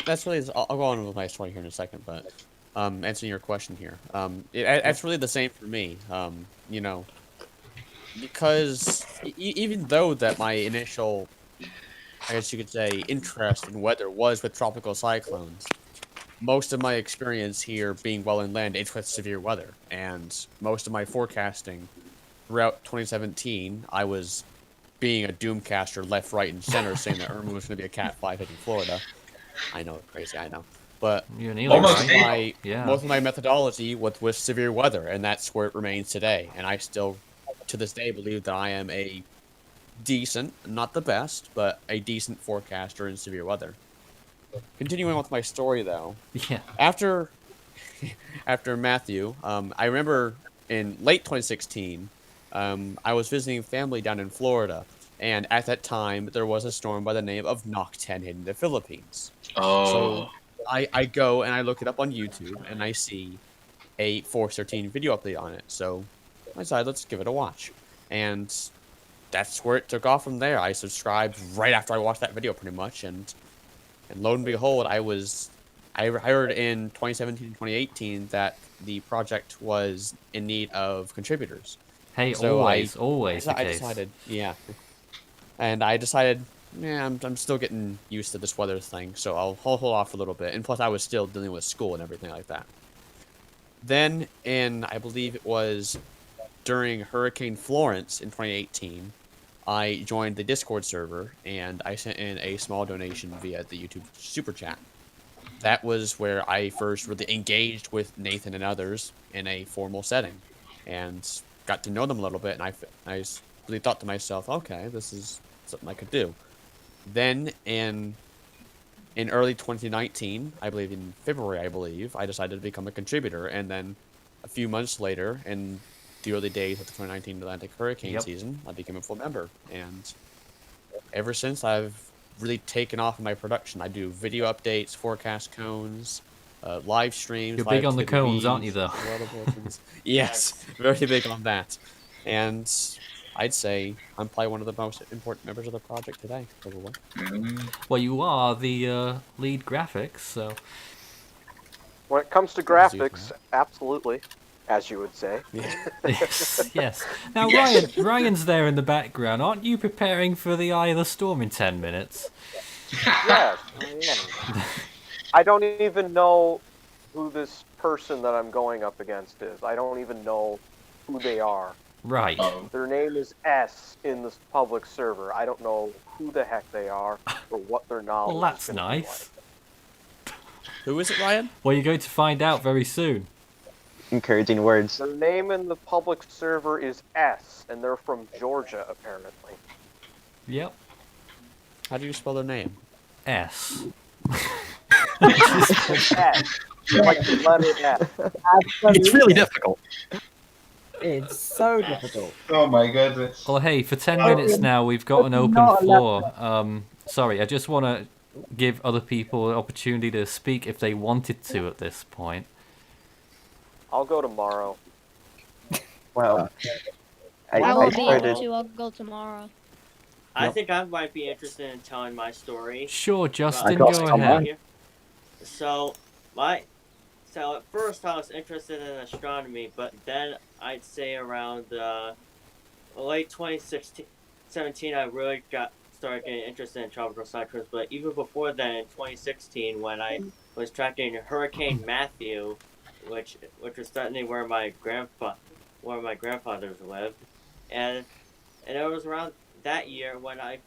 That's really. I'll go on with my story here in a second, but answering your question here, that's really the same for me. Because even though that my initial, I guess you could say, interest in weather was with tropical cyclones, most of my experience here being well inland is with severe weather, and most of my forecasting throughout 2017, I was being a doomcaster left, right, and center, saying that Irma was going to be a Cat 5 hitting Florida. I know, crazy, I know. But most of my methodology was with severe weather, and that's where it remains today. And I still, to this day, believe that I am a decent, not the best, but a decent forecaster in severe weather. Continuing with my story, though. Yeah. After Matthew, I remember in late 2016, I was visiting family down in Florida, and at that time, there was a storm by the name of Knock 10 hitting the Philippines. Oh. So I go and I look it up on YouTube, and I see a Force 13 video update on it. So I decided, let's give it a watch. And that's where it took off from there. I subscribed right after I watched that video, pretty much, and lo and behold, I heard in 2017 and 2018 that the project was in need of contributors. Hey, so always the I case. decided, yeah. And I decided, I'm still getting used to this weather thing, so I'll hold off a little bit. And plus, I was still dealing with school and everything like that. Then, I believe it was during Hurricane Florence in 2018, I joined the Discord server, and I sent in a small donation via the YouTube Super Chat. That was where I first really engaged with Nathan and others in a formal setting, and got to know them a little bit, and I really thought to myself, okay, this is something I could do. Then, in early 2019, I believe in February, I decided to become a contributor, and then a few months later, in the early days of the 2019 Atlantic hurricane season, I became a full member, and ever since I've really taken off in my production. I do video updates, forecast cones, live streams. You're big on the cones, aren't you, though? Yes, very big on that. And I'd say I'm probably one of the most important members of the project today, probably. Well, you are the lead graphics, so... When it comes to graphics, absolutely, as you would say. Yes. Now, Ryan's there in the background. Aren't you preparing for the eye of the storm in 10 minutes? Yes, I am. I don't even know who this person that I'm going up against is. I don't even know who they are. Right. Their name is S in this public server. I don't know who the heck they are or what their knowledge Well, that's is gonna be nice. Who is it, Ryan? Well, you're going to find out very soon. Encouraging words. Their name in the public server is S, and they're from Georgia, apparently. Yep. How do you spell their name? S. S. Like the letter S. It's really difficult. It's so difficult. Oh my goodness. Well, hey, for 10 minutes now, we've got an open floor. Sorry, I just want to give other people an opportunity to speak if they wanted to at this point. I'll go tomorrow. Well, I won't be able started. to. I'll go tomorrow. I Yep. think I might be interested in telling my story. Sure, Justin, But- go ahead. So at first I was interested in astronomy, but then I'd say around late 2017 I really started getting interested in tropical cyclones. But even before then, in 2016, when I was tracking Hurricane Matthew, which was threatening where my grandfathers lived, and it was around that year when I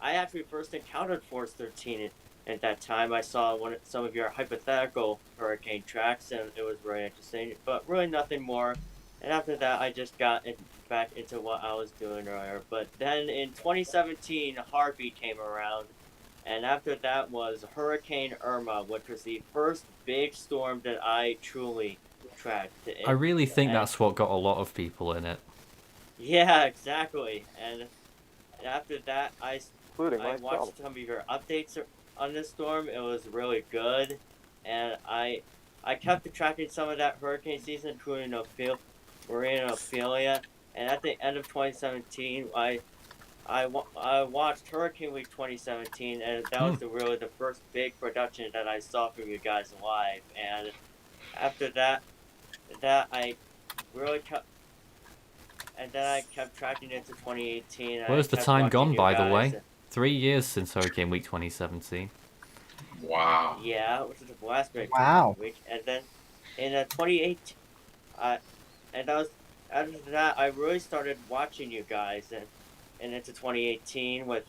actually first encountered Force 13. At that time, I saw some of your hypothetical hurricane tracks, and it was very interesting, but really nothing more. And after that, I just got back into what I was doing earlier. But then in 2017, Harvey came around, and after that was Hurricane Irma, which was the first big storm that I truly tracked. I really think that's what got a lot of people in it. Yeah, exactly. And after that, I myself. watched some of your updates on this storm. It was really good, and I kept tracking some of that hurricane season, including Marine Ophelia. And at the end of 2017, I watched Hurricane Week 2017, and that was really the first big production that I saw from you guys live. And after that I really kept. And then I kept tracking it to 2018. Where's the kept time watching gone, you by the guys. way? 3 years since Hurricane Week 2017. Wow. Yeah, which is the last big Wow. week. And then in 2018, and that was after that I really started watching you guys, and into 2018 with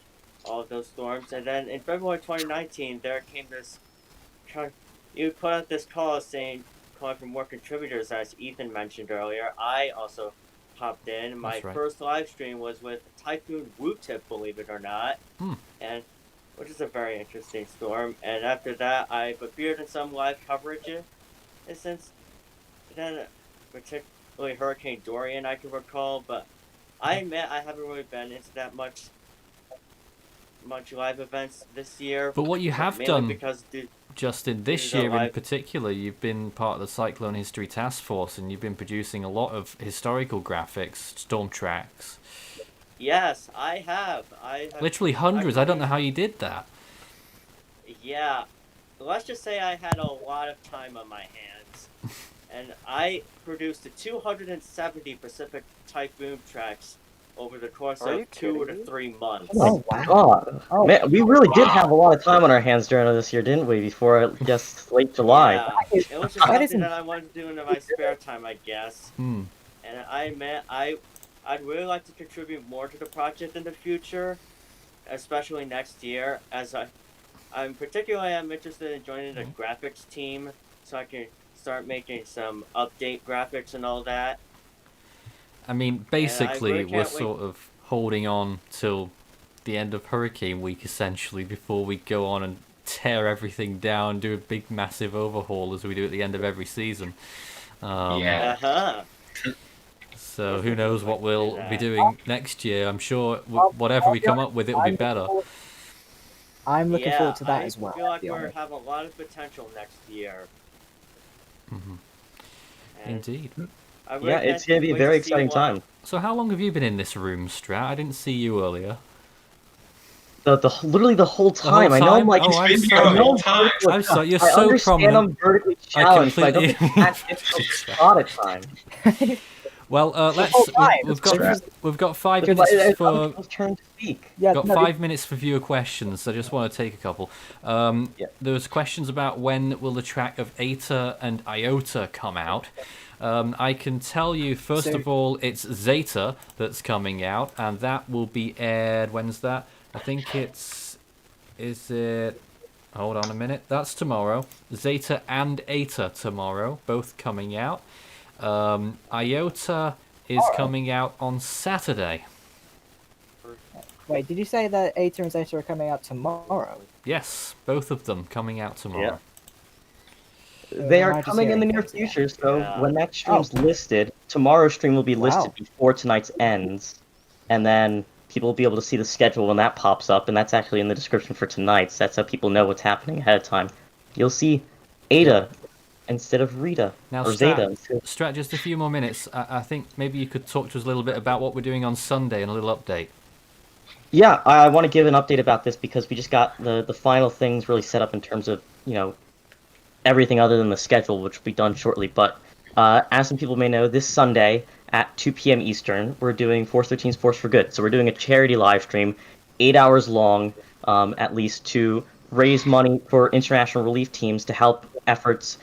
all of those storms. And then in February 2019, there came this. You put out this calling for more contributors, as Ethan mentioned earlier. I also popped in. My That's right. first live stream was with Typhoon Wu-Tip, believe it or not, and which is a very interesting storm. And after that, I've appeared in some live coverage, and since then, particularly Hurricane Dorian, I can recall. But I admit I haven't really been into that much live events this year. But what you have mainly done, because Justin, this the year in live- particular, you've been part of the Cyclone History Task Force, and you've been producing a lot of historical graphics, storm tracks. Yes, I have. Literally hundreds. I don't know how you did that. Yeah, let's just say I had a lot of time on my hands, and I produced 270 Pacific Typhoon tracks over the course Are you of 2 to kidding me? 3 months. Oh my god. Man, we really did have a lot of time on our hands during this year, didn't we? Before just late July. Yeah, it was just something that I wanted to do in my spare time, I guess. And I admit, I'd really like to contribute more to the project in the future, especially next year, as I'm interested in joining the graphics team, so I can start making some update graphics and all that. I mean, basically, really we're can't wait. sort of holding on till the end of Hurricane Week, essentially, before we go on and tear everything down, do a big, massive overhaul as we do at the end of every season. So who knows what we'll be doing next year. I'm sure whatever we come up with, it'll be better. I'm looking forward to that I as well. feel like to be we honest. have a lot of potential next year. Indeed. I really Yeah, it's can't going to be a wait very to see exciting what- time. So how long have you been in this room, Strat? I didn't see you earlier. Literally the whole time. I know I'm like, Oh, I'm I sorry. know I'm sorry. You're I so understand prominent. I'm vertically I challenged, but I don't completely- think that's a lot of time. Well, we've got 5 minutes for turn to speak. Got 5 minutes for viewer questions. So I just want to take a couple. There's questions about when will the track of Eta and Iota come out. I can tell you first of all, it's Zeta that's coming out, and that will be aired. When's that? I think it's. Is it? Hold on a minute. That's tomorrow. Zeta and Eta tomorrow, both coming out. Iota is coming out on Saturday. Wait, did you say that Eta and Zeta are coming out tomorrow? Yes, both of them coming out tomorrow. They are coming in the near future, so when that stream's listed, tomorrow's stream will be listed before tonight's ends, and then people will be able to see the schedule when that pops up, and that's actually in the description for tonight's. That's how people know what's happening ahead of time. You'll see Ada instead of Rita, now, or Strat, Zeta. Strat, just a few more minutes. I think maybe you could talk to us a little bit about what we're doing on Sunday and a little update. Yeah, I want to give an update about this because we just got the final things really set up in terms of, everything other than the schedule, which will be done shortly. But as some people may know, this Sunday at 2 p.m. Eastern, we're doing Force 13's Force for Good. So we're doing a charity live stream, 8 hours long, at least, to raise money for international relief teams to help efforts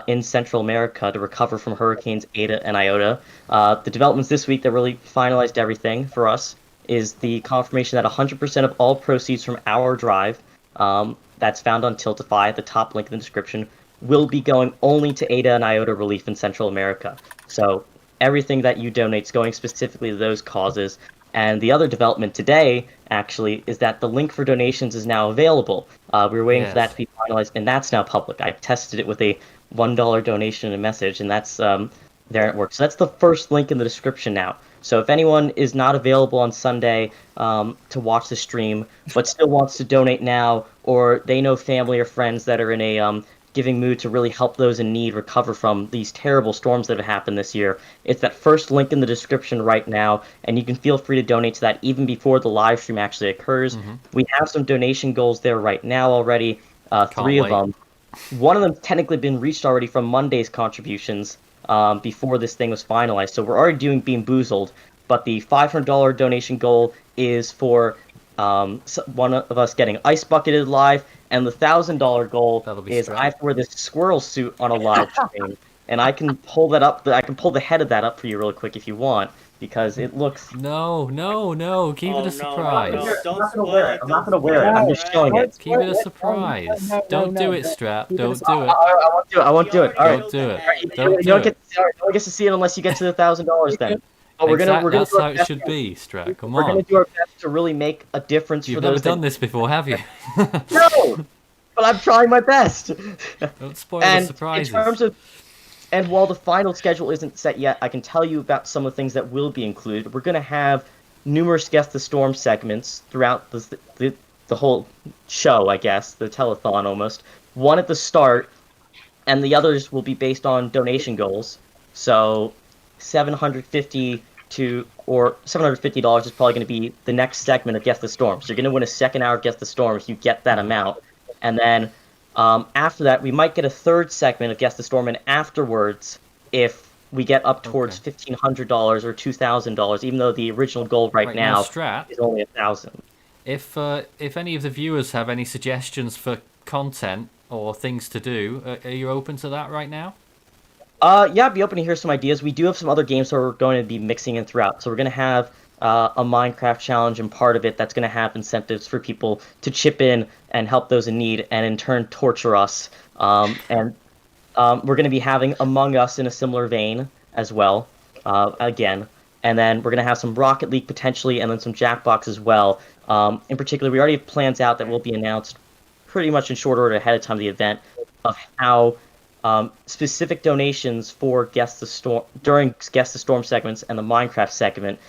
in Central America to recover from Hurricanes Eta and Iota. The developments this week that really finalized everything for us is the confirmation that 100% of all proceeds from our drive, that's found on Tiltify at the top link in the description, will be going only to Eta and Iota relief in Central America. So everything that you donate is going specifically to those causes. And the other development today, actually, is that the link for donations is now available. We were waiting for that to be finalized, and that's now public. I tested it with a $1 donation and message, and that's there it works. So that's the first link in the description now. So if anyone is not available on Sunday to watch the stream, but still wants to donate now, or they know family or friends that are in a giving mood to really help those in need recover from these terrible storms that have happened this year, it's that first link in the description right now, and you can feel free to donate to that even before the live stream actually occurs. We have some donation goals there right now already, 3 of them. One of them technically been reached already from Monday's contributions before this thing was finalized, so we're already doing Bean Boozled, but the $500 donation goal is for one of us getting ice bucketed live, and the $1,000 goal is I have to wear this squirrel suit on a live stream, and I can pull that up. I can pull the head of that up for you real quick if you want, because it looks. No, keep it a surprise. I'm not gonna wear it. I'm just showing it. Keep it a surprise. Don't do it, Strap. Don't do it. I won't do it. All right. Don't do it. No one gets to see it unless you get to the $1,000 then. But we're gonna that's how it should be, Strat. Come on. We're gonna do our best to really make a difference You've for never those. done this before, have you? No, but I'm trying my best. Don't spoil the surprises. In terms of, and while the final schedule isn't set yet, I can tell you about some of the things that will be included. We're gonna have numerous Guess the Storm segments throughout the whole show, I guess, the telethon almost. One at the start, and the others will be based on donation goals. So, $750 is probably going to be the next segment of Guess the Storm. So you're going to win a second hour of Guess the Storm if you get that amount. And then after that, we might get a third segment of Guess the Storm, and afterwards, if we get up towards $1,500 or $2,000, even though the original goal right now Strat, is only $1,000. If any of the viewers have any suggestions for content or things to do, are you open to that right now? Yeah, I'd be open to hear some ideas. We do have some other games that we're going to be mixing in throughout. So we're going to have a Minecraft challenge, and part of it that's going to have incentives for people to chip in and help those in need, and in turn torture us. And we're going to be having Among Us in a similar vein as well, again. And then we're going to have some Rocket League potentially, and then some Jackbox as well. In particular, we already have plans out that will be announced pretty much in short order ahead of time of the event of how specific donations for Guess the Storm during Guess the Storm segments and the Minecraft segment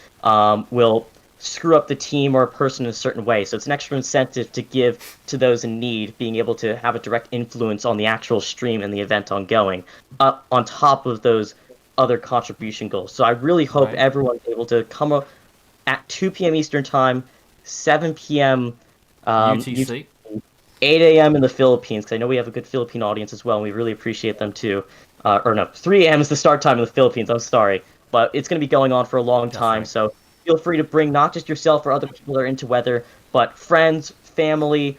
will screw up the team or a person in a certain way. So it's an extra incentive to give to those in need, being able to have a direct influence on the actual stream and the event ongoing, on top of those other contribution goals. So I really hope everyone's able to come up at 2 p.m. Eastern Time, 7 p.m. UTC. 8 a.m. in the Philippines, because I know we have a good Philippine audience as well, and we really appreciate them too. 3 a.m. is the start time in the Philippines, I'm sorry. but it's going to be going on for a long time. So feel free to bring not just yourself or other people that are into weather, but friends, family,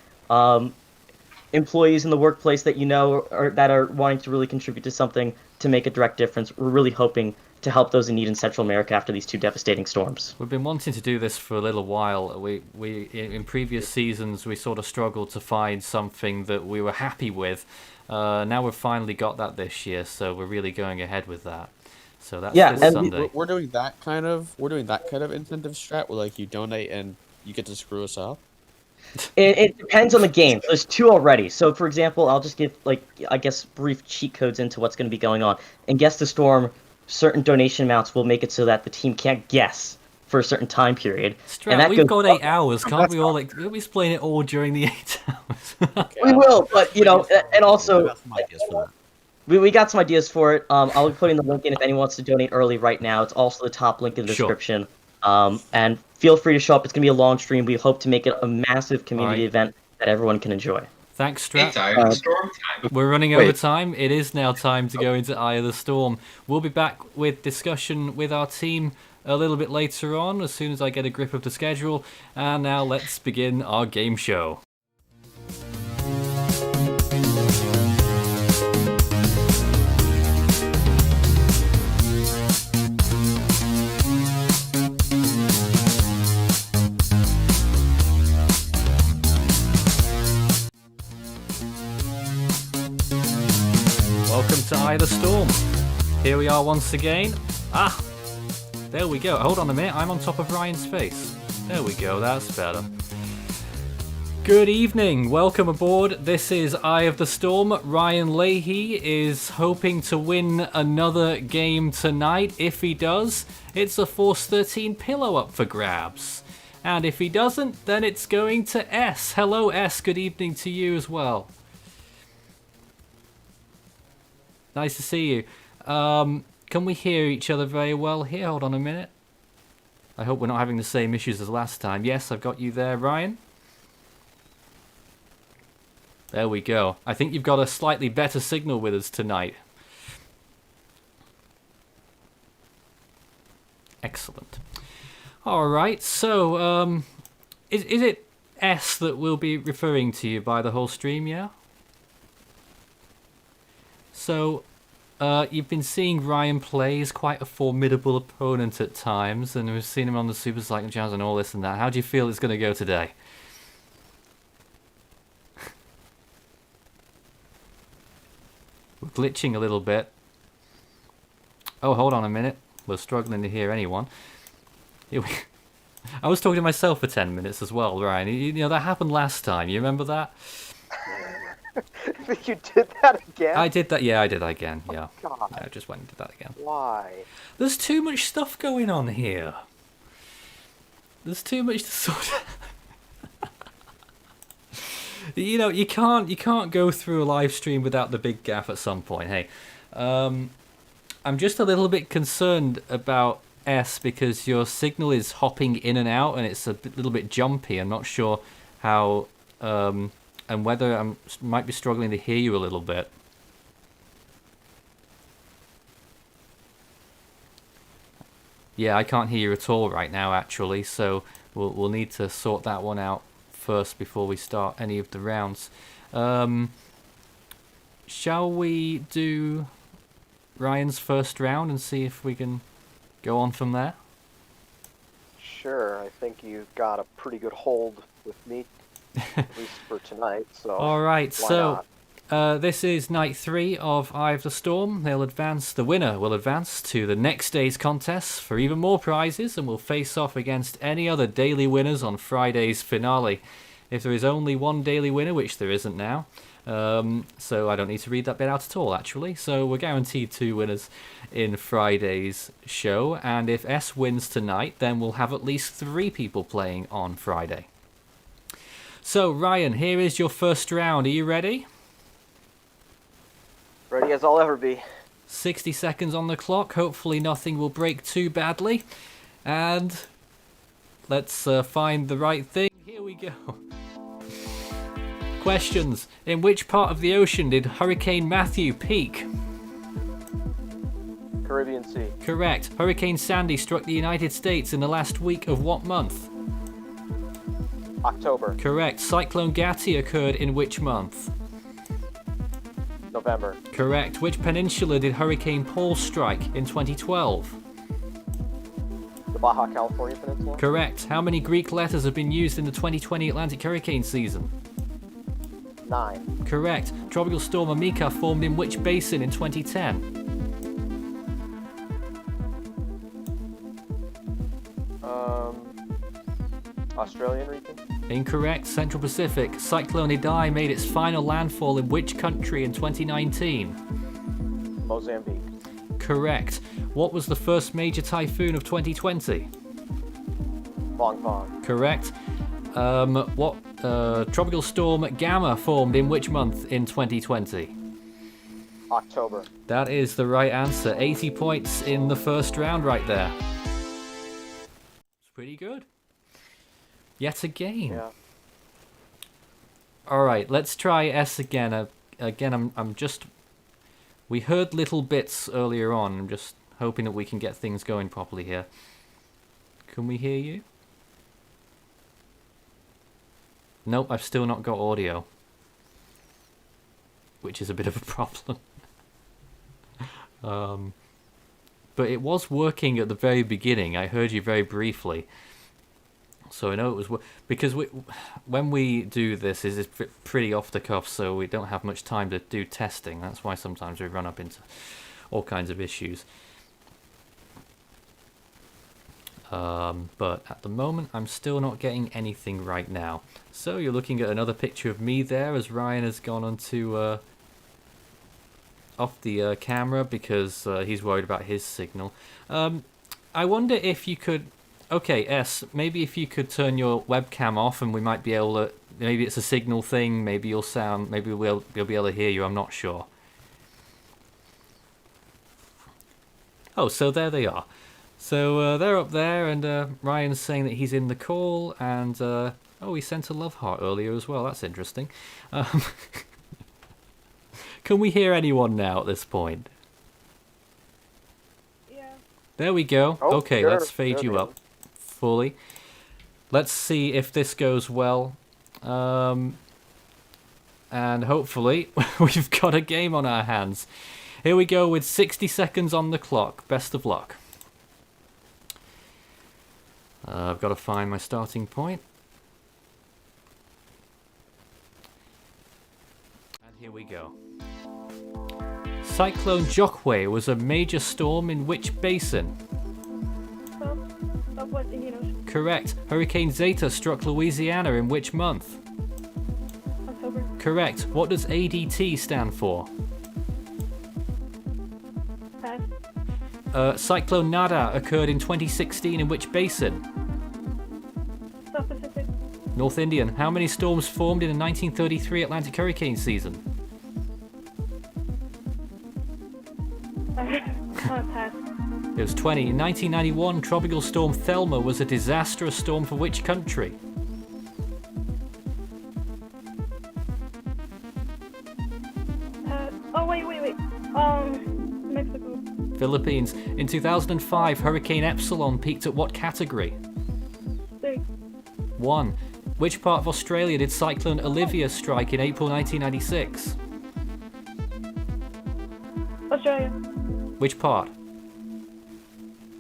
employees in the workplace that you know or that are wanting to really contribute to something to make a direct difference. We're really hoping to help those in need in Central America after these 2 devastating storms. We've been wanting to do this for a little while. We in previous seasons we sort of struggled to find something that we were happy with. Now we've finally got that this year, so we're really going ahead with that. So that's this Sunday. We're doing that kind of incentive strat where like you donate and you get to screw us up. It depends on the game. There's 2 already. So, for example, I'll just give, like, I guess, brief cheat codes into what's going to be going on. In Guess the Storm, certain donation amounts will make it so that the team can't guess for a certain time period. Strat, we've got 8 hours. Can't we all explain it all during the 8 hours? We will, but, you know, and also... We got some ideas for it. I'll be putting the link in if anyone wants to donate early right now. It's also the top link in the description. And feel free to show up. It's going to be a long stream. We hope to make it a massive community event that everyone can enjoy. Thanks, Strat. It's Eye of the Storm time. We're running over time. It is now time to go into Eye of the Storm. We'll be back with discussion with our team a little bit later on, as soon as I get a grip of the schedule. And now let's begin our game show. Welcome to Eye of the Storm. Here we are once again. There we go. Hold on a minute, I'm on top of Ryan's face. There we go, that's better. Good evening, welcome aboard. This is Eye of the Storm. Ryan Leahy is hoping to win another game tonight. If he does, it's a Force 13 pillow up for grabs. And if he doesn't, then it's going to S. Hello S, good evening to you as well. Nice to see you. Can we hear each other very well here? Hold on a minute. I hope we're not having the same issues as last time. Yes, I've got you there, Ryan. There we go. I think you've got a slightly better signal with us tonight. Excellent. Alright, so, is it S that we'll be referring to you by the whole stream, yeah? So, you've been seeing Ryan play. He's quite a formidable opponent at times, and we've seen him on the Super Cycling Challenge and all this and that. How do you feel it's going to go today? We're glitching a little bit. Oh, hold on a minute. We're struggling to hear anyone. I was talking to myself for 10 minutes as well, Ryan. You know, that happened last time. You remember that? You did that again? I did that. Yeah, I did that again. Yeah. Oh, God. I just went and did that again. Why? There's too much stuff going on here. There's too much to sort out. You know, you can't go through a live stream without the big gaff at some point. Hey, I'm just a little bit concerned about S because your signal is hopping in and out and it's a little bit jumpy. I'm not sure how and whether I might be struggling to hear you a little bit. Yeah, I can't hear you at all right now, actually, so we'll need to sort that one out first before we start any of the rounds. Shall we do Ryan's first round and see if we can go on from there? Sure, I think you've got a pretty good hold with me, at least for tonight. So. Alright, why so not? this is night 3 of Eye of the Storm. The winner will advance to the next day's contest for even more prizes and will face off against any other daily winners on Friday's finale. If there is only one daily winner, which there isn't now, so I don't need to read that bit out at all, actually. So we're guaranteed 2 winners in Friday's show, and if S wins tonight, then we'll have at least 3 people playing on Friday. So, Ryan, here is your first round. Are you ready? Ready as I'll ever be. 60 seconds on the clock. Hopefully nothing will break too badly. And let's find the right thing. Here we go. Questions. In which part of the ocean did Hurricane Matthew peak? Caribbean Sea. Correct. Hurricane Sandy struck the United States in the last week of what month? October. Correct. Cyclone Gatti occurred in which month? November. Correct. Which peninsula did Hurricane Paul strike in 2012? The Baja California Peninsula. Correct. How many Greek letters have been used in the 2020 Atlantic hurricane season? 9. Correct. Tropical storm Amika formed in which basin in 2010? Australian region. Incorrect. Central Pacific. Cyclone Idai made its final landfall in which country in 2019? Mozambique. Correct. What was the first major typhoon of 2020? Bong Bong. Correct. What tropical storm Gamma formed in which month in 2020? October. That is the right answer. 80 points in the first round right there. It's pretty good. Yet again. Yeah. All right, let's try S again. I'm just... We heard little bits earlier on. I'm just hoping that we can get things going properly here. Can we hear you? Nope, I've still not got audio. Which is a bit of a problem. But it was working at the very beginning. I heard you very briefly. So I know it was... Because when we do this, it's pretty off the cuff, so we don't have much time to do testing. That's why sometimes we run up into all kinds of issues. But at the moment, I'm still not getting anything right now. So you're looking at another picture of me there as Ryan has gone onto off the camera because he's worried about his signal. I wonder if you could... Okay, S, maybe if you could turn your webcam off and we might be able to... Maybe it's a signal thing, maybe you'll sound... Maybe we'll be able to hear you, I'm not sure. Oh, so there they are. So they're up there, and Ryan's saying that he's in the call, and oh, he sent a love heart earlier as well. That's interesting. Can we hear anyone now at this point? Yeah. There we go. Oh, okay, sure, let's fade sure, you man. up fully. Let's see if this goes well. And hopefully we've got a game on our hands. Here we go with 60 seconds on the clock. Best of luck. I've got to find my starting point. And here we go. Cyclone Jockway was a major storm in which basin? Southwest Indian Ocean. Correct. Hurricane Zeta struck Louisiana in which month? October. Correct. What does ADT stand for? Pass. Cyclone Nada occurred in 2016 in which basin? South Pacific. North Indian. How many storms formed in the 1933 Atlantic hurricane season? Pass. It was 20. In 1991, Tropical Storm Thelma was a disastrous storm for which country? Oh, wait. Mexico. Philippines. In 2005, Hurricane Epsilon peaked at what category? 6. 1. Which part of Australia did Cyclone Olivia strike in April 1996? Australia. Which part?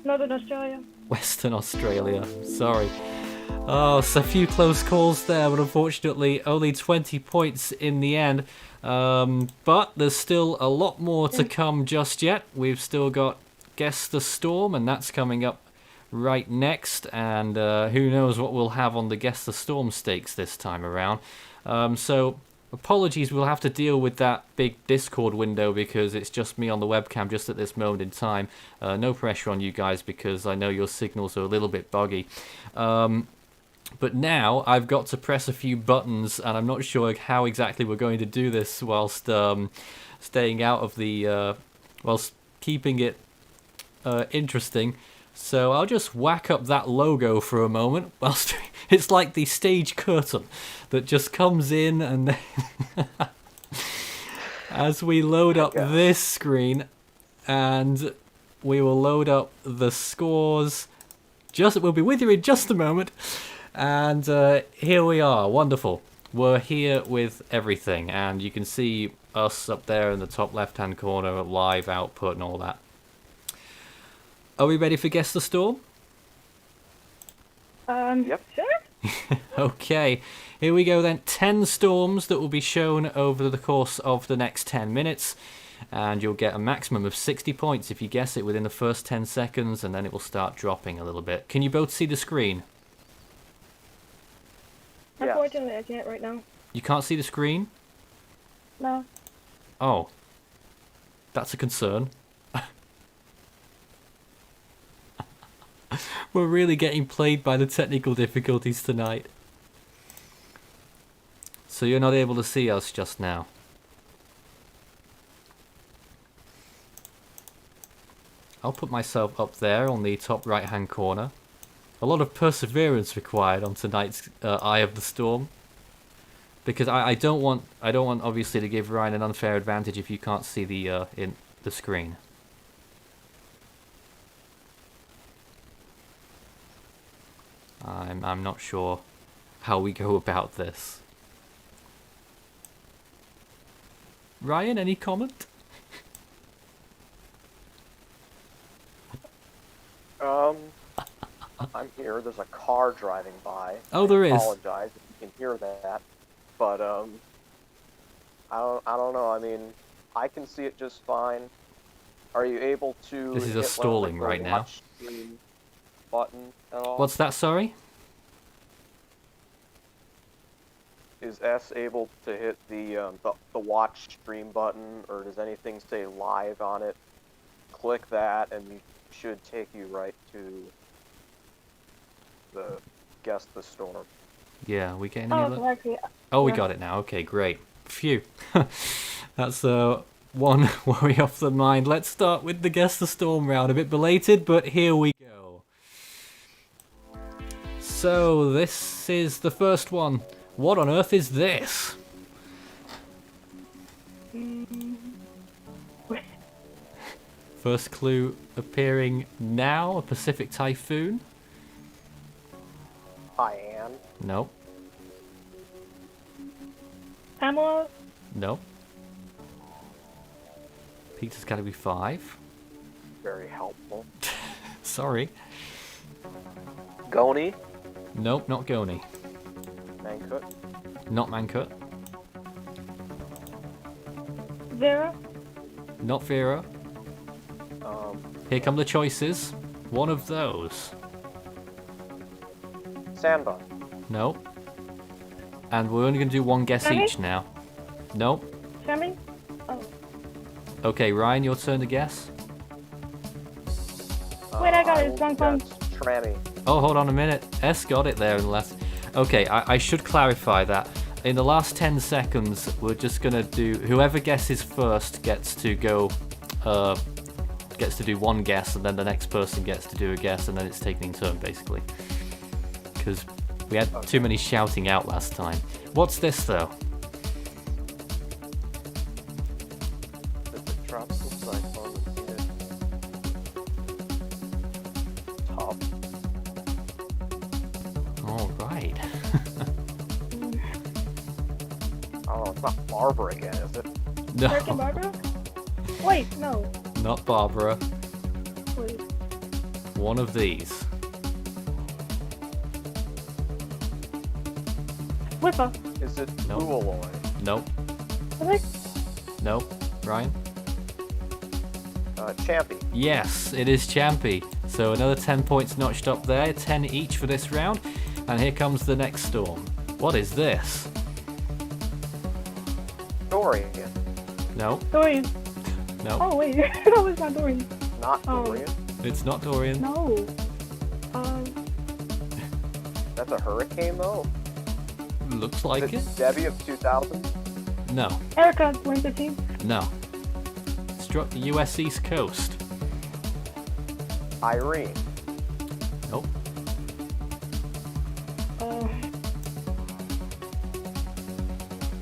Northern Australia. Western Australia. Sorry. Oh, so a few close calls there, but unfortunately only 20 points in the end. But there's still a lot more to come just yet. We've still got Guess the Storm, and that's coming up right next. And who knows what we'll have on the Guess the Storm stakes this time around. So apologies, we'll have to deal with that big Discord window because it's just me on the webcam just at this moment in time. No pressure on you guys because I know your signals are a little bit buggy. But now I've got to press a few buttons, and I'm not sure how exactly we're going to do this whilst staying out of the... whilst keeping it interesting. So I'll just whack up that logo for a moment. Whilst it's like the stage curtain that just comes in, and then as we load up this screen, and we will load up the scores. We'll be with you in just a moment. And here we are. Wonderful. We're here with everything, and you can see us up there in the top left-hand corner, live output and all that. Are we ready for Guess the Storm? Yep. Sure. Okay, here we go then. 10 storms that will be shown over the course of the next 10 minutes. And you'll get a maximum of 60 points if you guess it within the first 10 seconds, and then it will start dropping a little bit. Can you both see the screen? Unfortunately, I can't right now. You can't see the screen? No. Oh. That's a concern. We're really getting played by the technical difficulties tonight. So you're not able to see us just now. I'll put myself up there on the top right hand corner. A lot of perseverance required on tonight's Eye of the Storm. Because I don't want obviously to give Ryan an unfair advantage if you can't see the screen. I'm not sure how we go about this. Ryan, any comment? I'm here. There's a car driving by. Oh, there is. I apologize if you can hear that, but I don't know. I mean, I can see it just fine. Are you able to? This is a stalling right now. Button at all? What's that? Sorry. Is S able to hit the watch stream button, or does anything say live on it? Click that, and you should take you right to the Guess the Storm. Yeah, we getting Oh, any so actually, Oh, we yeah. got it now. Okay, great. Phew. That's one worry off the mind. Let's start with the Guess the Storm round. A bit belated, but here we go. So, this is the first one. What on earth is this? First clue appearing now. A Pacific typhoon? Cyan. Nope. Pamela? Nope. Peter's category 5. Very helpful. Sorry. Goni. Nope, not Goni. Mankut. Not Mankut. Vera? Not Vera. Here come the choices. One of those. Sandbun. Nope. And we're only going to do one guess Sammy? each now. Nope. Sammy? Oh. Okay, Ryan, your turn to guess. Wait, I got it. It's wrong phone. Trammy. Oh, hold on a minute. S got it there in the last... Okay, I should clarify that. In the last 10 seconds, we're just going to do... Whoever guesses first gets to go... gets to do one guess, and then the next person gets to do a guess, and then it's taken in turn, basically. Because we had too many shouting out last time. What's this, though? It's a tropical cyclone. Top. Alright. Oh, it's not Barbara again, is it? No. Hurricane Barbara? Wait, no. Not Barbara. Wait. One of these. Whipper. Is it Nope. Uoloy? Nope. What? Nope. Ryan? Champy. Yes, it is Champy. So another 10 points notched up there, 10 each for this round. And here comes the next storm. What is this? Dorian. No, Dorian. no, Oh, wait. That was not Dorian. Not Oh. Dorian. it's not Dorian. No. That's a hurricane, though. Looks like Is it. it Debbie of 2000? No, Erica, 2015. no. Struck the US East Coast. Irene. Nope.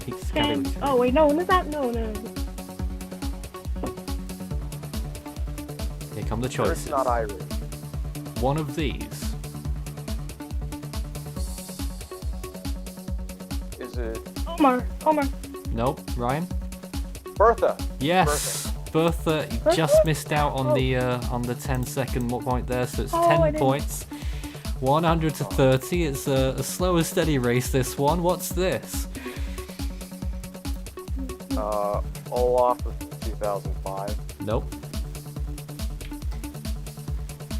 Pete's And, category. oh, wait, no, no, that, no, no. Here come the Sure choices. it's not Irene. One of these. Is it Homer. Nope. Ryan? Bertha? Yes. Bertha, you Bertha? just missed out on the 10-second point there, so it's Oh, 10 I didn't- points. 100 to 30. It's a slow and steady race, this one. What's this? Olaf of 2005. Nope.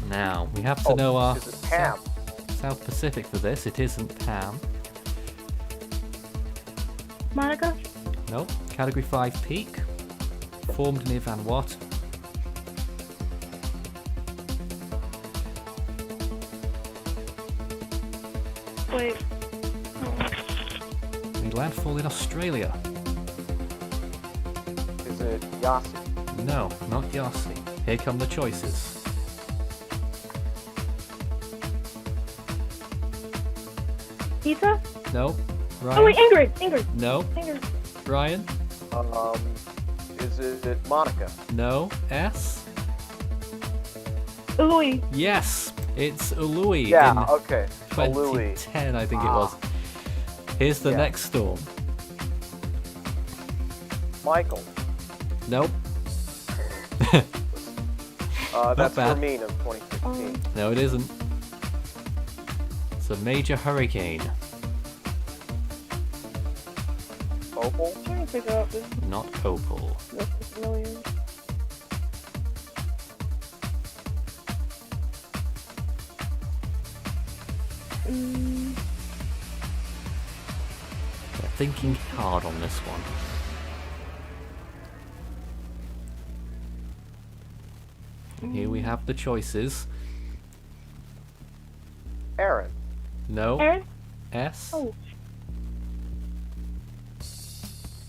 Now, we have to know our Is it Pam? South Pacific for this. It isn't Pam. Monica. Nope. Category 5 Peak. Formed near Van Watt. Wait. Made landfall in Australia. Is it Yassi? No, not Yossi. Here come the choices. Rita. Nope. Ryan? Oh wait, Ingrid. No. Ingrid. Ryan? Is it Monica? No. S? Louis. Yes, it's Ului Yeah, in okay. 2010, I think it was. Here's the next storm. Michael. Nope. That's bad. Fermin of 2016. No, it isn't. It's a major hurricane. Opal? I'm trying to figure out this. Not Opal. This is familiar. They're thinking hard on this one. And here we have the choices. Aaron. No. Aaron? S. Oh.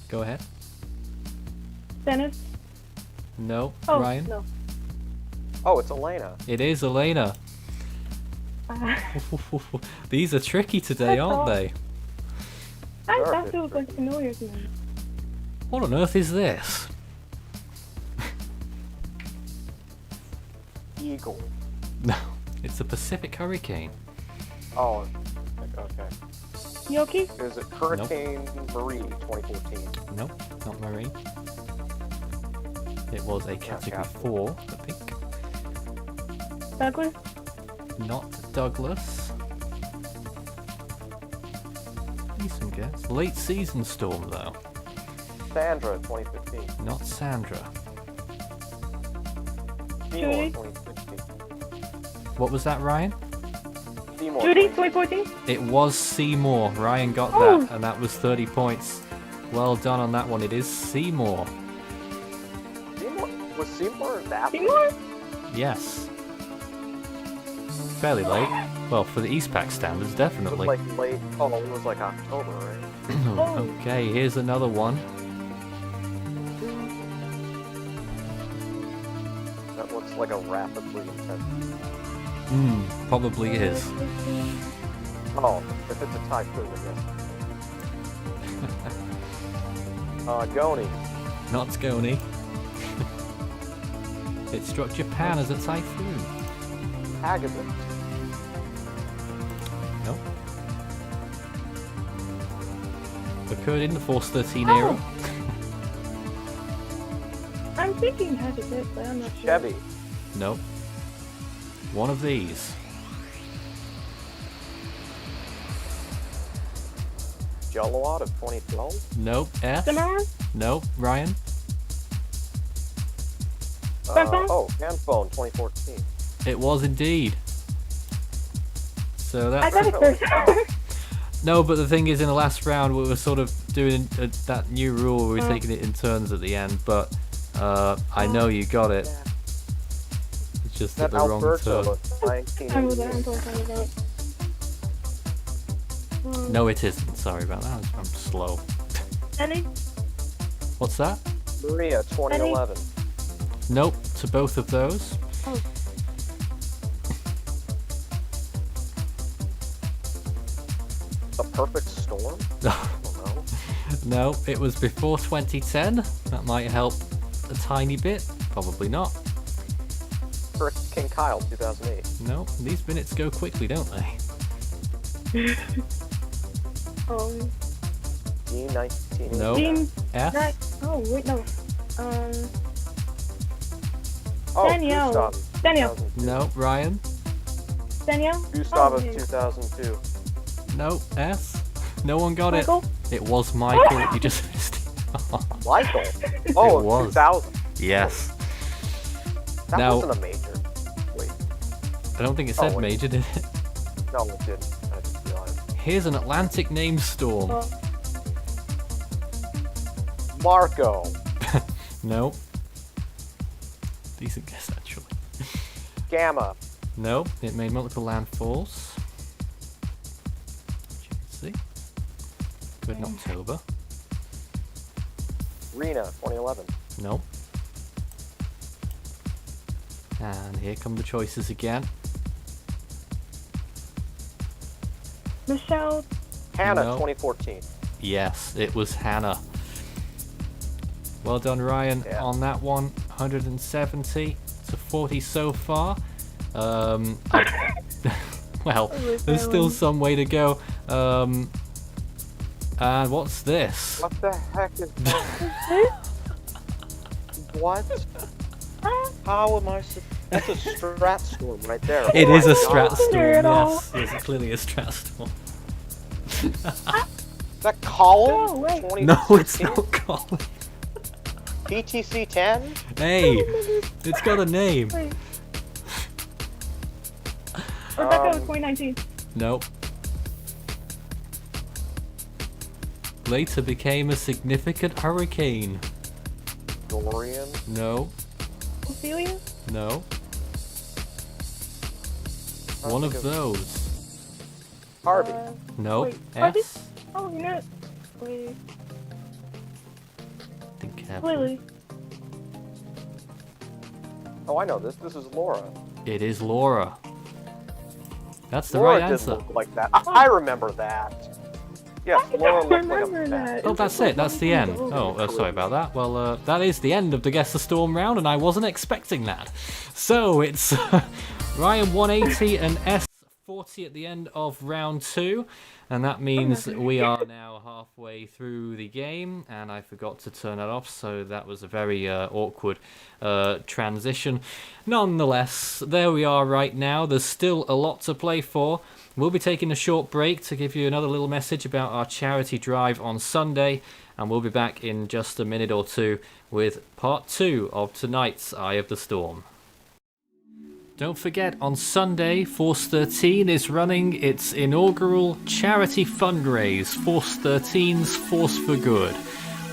Go ahead. Dennis. No. Oh, Ryan. no. Oh, it's Elena. It is Elena. These are tricky today, That's aren't all. they? That feels like familiar to me. What on earth is this? Eagle. No, it's a Pacific hurricane. Oh, okay. Yoki? Is it Hurricane Marie 2014? Nope, not Marie. It was a category 4, I think. Douglas? Not Douglas. Decent guess. Late season storm, though. Sandra 2015. Not Sandra. Seymour Judy? 2016. What was that, Ryan? Seymour Judy, 2014? It was Seymour. Ryan got Oh. that, and that was 30 points. Well done on that one. It is Seymour. Seymour? Was Seymour that? Seymour? Yes. Fairly late. Well, for the Eastpak standards, It was definitely. like late. Oh, it was like October, right? Okay, here's another one. That looks like a rapidly intense. Probably is. Oh, if it's a typhoon, I guess. Goni. Not Scony. It struck Japan as a typhoon. Hagabis. Nope. Occurred in the Force 13 era. I'm thinking Hagabis, but I'm not sure. Chevy. Nope. One of these. Jelloat of 2012. Nope. S. Samara? Nope. Ryan. Handphone 2014. It was indeed. So that. I got it first. No, but the thing is, in the last round, we were sort of doing that new rule where we were Oh. taking it in turns at the end, but I know you got it. It's just at That the wrong Alberto turn. of 1988. I was talking about. No, it isn't. Sorry about that. I'm slow. Any? What's that? Maria 2011. Nope, to both of those. Oh. The Perfect Storm? No, it was before 2010. That might help a tiny bit. Probably not. Kyle, 2008. No, these minutes go quickly, don't they? D, 19. No. F. Oh, wait, no. Oh, Danielle. Gustav. Danielle. No. Ryan. Danielle. Gustav of yeah. 2002. No. S. No one got Michael? it. It was Michael. You just missed it. Michael? Oh, It was. 2000. Yes. That Now- wasn't a major. Wait. I don't think it Oh, said wait. major, did it? No, it didn't. I just realized. Here's an Atlantic name storm. Marco. No. Decent guess, actually. Gamma. No, it made multiple landfalls. As you can see. Good in October. Rena, 2011. No. And here come the choices again. Michelle. Hannah, No. 2014. Yes, it was Hannah. Well done, Ryan, on that one. 170 to 40 so far. Well, there's still some way to go. And what's this? What the heck is that? What? How am I? That's a strat storm right there. It Oh is my a strat God. storm, yes. It's clearly a strat storm. Is that Colin? Oh, wait. 2016? No, it's not Colin. PTC 10? Hey, it's got a name. Wait. Rebecca was Um, 2019. Nope. Later became a significant hurricane. Dorian? No, Ophelia? no. One of those. Harvey. No. Wait, S. Harvey? Oh, you know it. Wait. Think carefully. Lily. Oh, I know this. This is Laura. It is Laura. That's the Laura right did answer. look like that. I remember that. Yes, Laura looked like a remember that. Oh, that's it. That's the end. Oh, sorry about that. Well, that is the end of the Guess the Storm round, and I wasn't expecting that. So it's Ryan 180 and S 40 at the end of round 2, and that means we are now halfway through the game, and I forgot to turn that off, so that was a very awkward transition. Nonetheless, there we are right now. There's still a lot to play for. We'll be taking a short break to give you another little message about our charity drive on Sunday, and we'll be back in just a minute or two with part 2 of tonight's Eye of the Storm. Don't forget, on Sunday, Force 13 is running its inaugural charity fundraise, Force 13's Force for Good,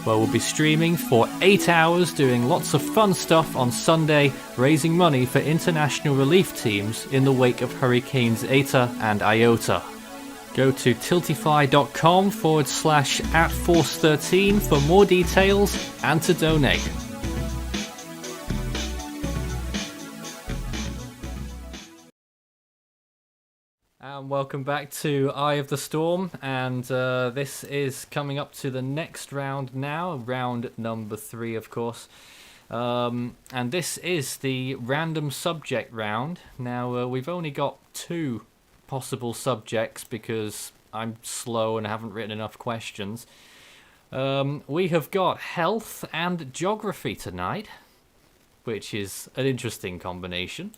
where we'll be streaming for 8 hours doing lots of fun stuff on Sunday, raising money for international relief teams in the wake of Hurricanes Eta and Iota. Go to tiltify.com/@Force13 for more details and to donate. And welcome back to Eye of the Storm, and this is coming up to the next round now, round number 3 of course. And this is the random subject round. Now we've only got 2 possible subjects because I'm slow and haven't written enough questions. We have got health and geography tonight, which is an interesting combination.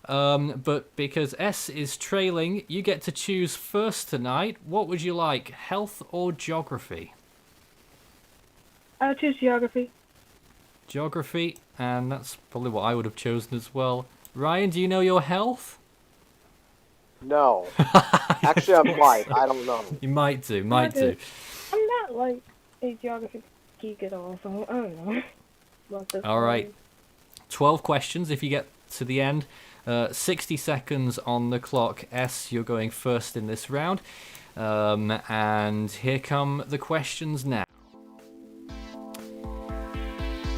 But because S is trailing, you get to choose first tonight. What would you like, health or geography? I'll choose geography. Geography, and that's probably what I would have chosen as well. Ryan, do you know your health? No. Actually, I might. I don't know. You might do, might do. I'm not like a geography geek at all, so I don't know. About this All right. 12 questions if you get to the end. 60 seconds on the clock. S, you're going first in this round. And here come the questions now.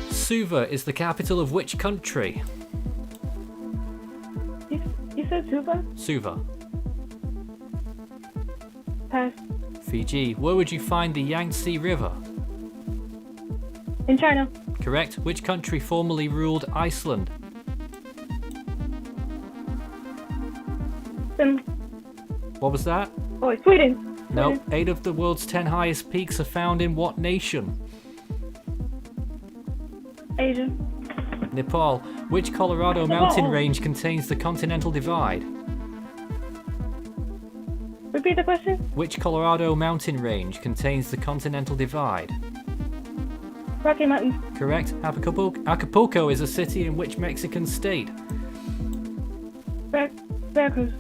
Suva is the capital of which country? You said Suva? Suva. Pass. Fiji. Where would you find the Yangtze River? In China. Correct. Which country formerly ruled Iceland? Finland. What was that? Oh, it's Sweden. No. 8 of the world's 10 highest peaks are found in what nation? Asia. Nepal. Which Colorado mountain range contains the Continental Divide? Repeat the question. Which Colorado mountain range contains the Continental Divide? Rocky Mountains. Correct. Acapulco is a city in which Mexican state? Veracruz.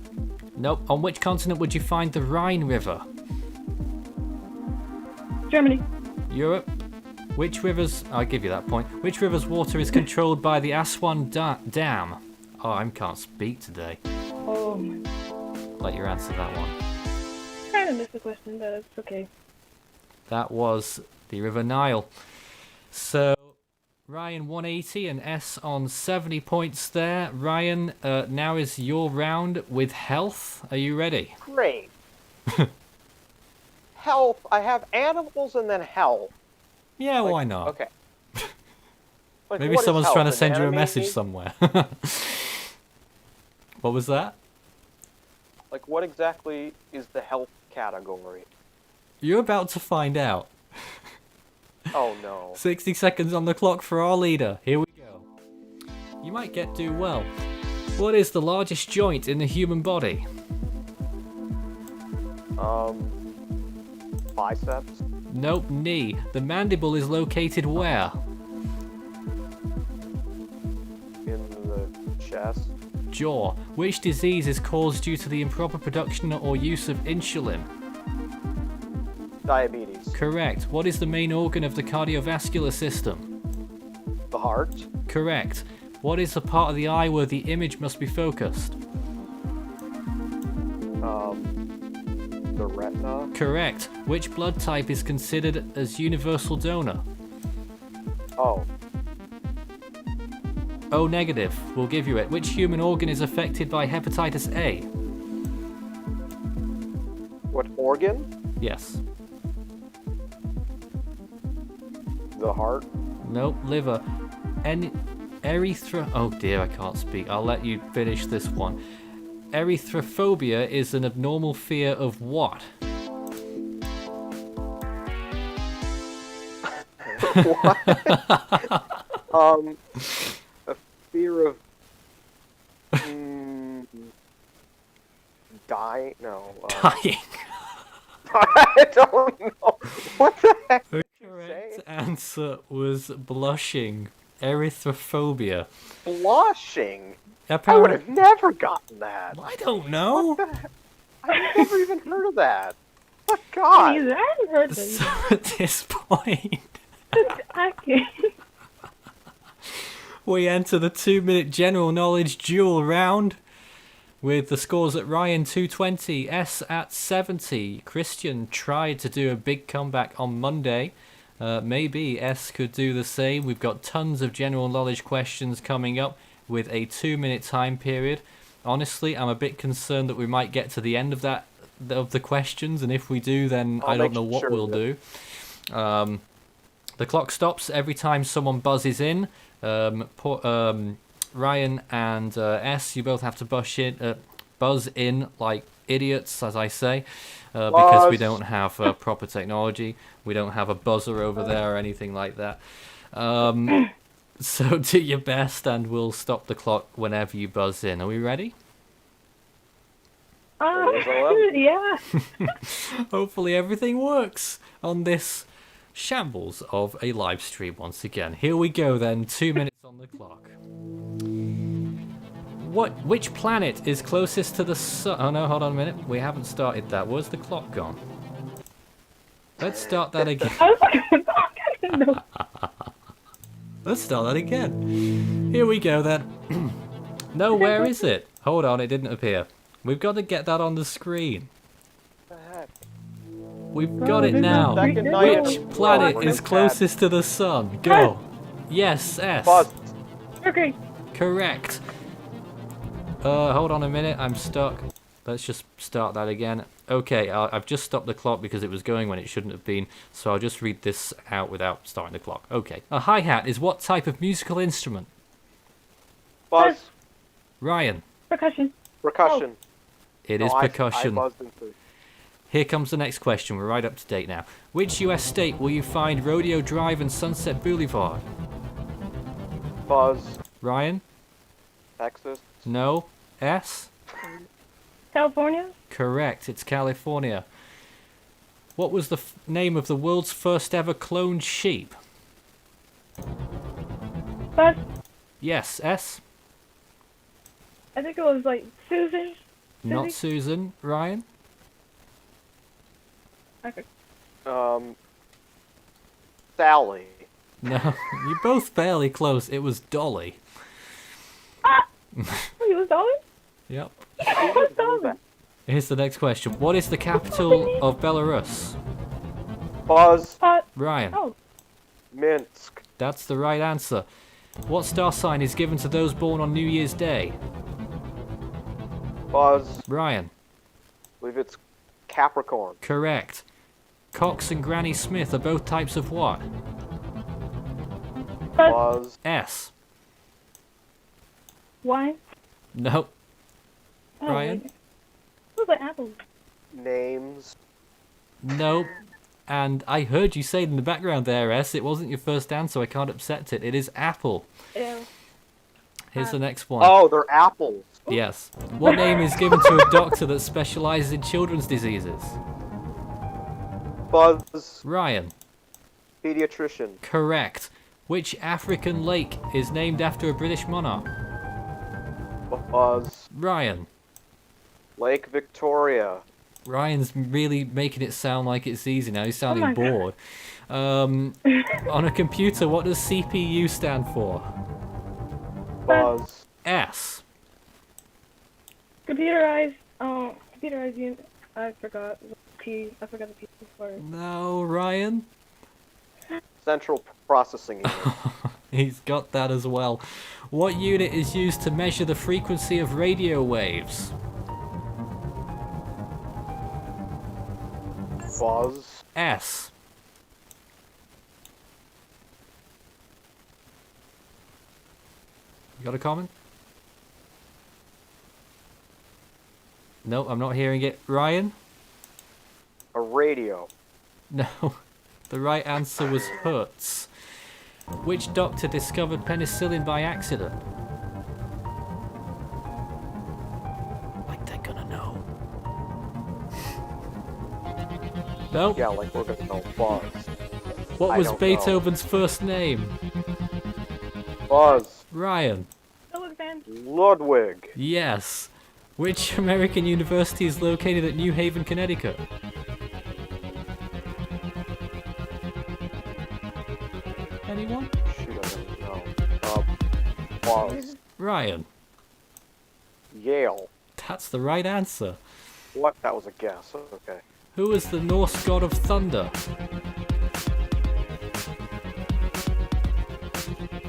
Nope. On which continent would you find the Rhine River? Germany. Europe. Which rivers... I'll give you that point. Which river's water is controlled by the Aswan Dam? Oh, I can't speak today. Oh my. Let you answer that one. Kind of missed the question, but it's okay. That was the River Nile. So, Ryan 180 and S on 70 points there. Ryan, now is your round with health. Are you ready? Great. Health. I have animals and then health. Yeah, why not? Okay. Like, Maybe what is someone's health? trying to An send you a enemy? message somewhere. What was that? Like, what exactly is the health category? You're about to find out. Oh no. 60 seconds on the clock for our leader. Here we go. You might do well. What is the largest joint in the human body? Biceps. Nope, knee. The mandible is located where? In the chest. Jaw. Which disease is caused due to the improper production or use of insulin? Diabetes. Correct. What is the main organ of the cardiovascular system? The heart. Correct. What is the part of the eye where the image must be focused? The retina. Correct. Which blood type is considered as universal donor? Oh. O negative. We'll give you it. Which human organ is affected by hepatitis A? What organ? Yes. The heart. Nope. Liver. Oh dear, I can't speak. I'll let you finish this one. Erythrophobia is an abnormal fear of what? What? A fear of dying? No. Dying. I don't know. What the heck? The correct answer was blushing. Erythrophobia. Blushing? I Apparently, would have never gotten that. I don't know. What the heck? I've never even heard of that. Oh, God. I haven't heard So at this point, we enter the 2-minute general knowledge duel round with the scores at Ryan 220, S at 70. Christian tried to do a big comeback on Monday. Maybe S could do the same. We've got tons of general knowledge questions coming up with a 2-minute time period. Honestly, I'm a bit concerned that we might get to the end of the questions, and if we do, then I don't know what we'll do. The clock stops every time someone buzzes in. Ryan and S, you both have to buzz in like idiots, as I say, because we don't have proper technology. We don't have a buzzer over there or anything like that. So do your best, and we'll stop the clock whenever you buzz in. Are we ready? Yeah. Hopefully everything works on this shambles of a live stream once again. Here we go then, 2 minutes on the clock. Which planet is closest to the sun? Oh no, hold on a minute. We haven't started that. Where's the clock gone? Let's start that again. Let's start that again. Here we go then. No, where is it? Hold on, it didn't appear. We've got to get that on the screen. We've got it now. Which planet is closest to the sun? Go. Yes, S. Okay. Correct. Hold on a minute, I'm stuck. Let's just start that again. Okay, I've just stopped the clock because it was going when it shouldn't have been, so I'll just read this out without starting the clock. Okay. A hi-hat is what type of musical instrument? Buzz. Ryan. Percussion. Percussion. It is percussion. I buzzed into. Here comes the next question. We're right up to date now. Which U.S. state will you find Rodeo Drive and Sunset Boulevard? Buzz. Ryan? Texas. No. S? California? Correct. It's California. What was the name of the world's first ever cloned sheep? Buzz. Yes. S? I think it was like Susan. Not Susan. Ryan? Okay. Sally. No. You're both fairly close. It was Dolly. Oh, it was Dolly? Yep. It was Dolly. Here's the next question. What is the capital of Belarus? Buzz. Ryan. Oh. Minsk. That's the right answer. What star sign is given to those born on New Year's Day? Buzz. Ryan. I believe it's Capricorn. Correct. Cox and Granny Smith are both types of what? Buzz. S. Wine? Nope. Oh, Ryan? It was like apples. Names. Nope. And I heard you say it in the background there, S. It wasn't your first answer. I can't upset it. It is apple. Ew. Here's the next one. Oh, they're apples. Yes. What name is given to a doctor that specializes in children's diseases? Buzz. Ryan. Pediatrician. Correct. Which African lake is named after a British monarch? Buzz. Ryan. Lake Victoria. Ryan's really making it sound like it's easy now. He's sounding my God. bored. On a computer, what does CPU stand for? Buzz. S. Computerized unit. I forgot the P. I forgot the P for it. No, Ryan. Central Processing Unit. He's got that as well. What unit is used to measure the frequency of radio waves? Buzz. S. You got a comment? No, I'm not hearing it. Ryan? A radio. No. The right answer was Hertz. Which doctor discovered penicillin by accident? Like they're gonna know. Nope. Yeah, like we're gonna know Buzz. What I was don't Beethoven's first name? Buzz. Ryan. Ludwig. Yes. Which American university is located at New Haven, Connecticut? Anyone? Shoot, I don't know. Buzz. Ryan. Yale. That's the right answer. What? That was a guess. Okay. Who is the Norse god of thunder?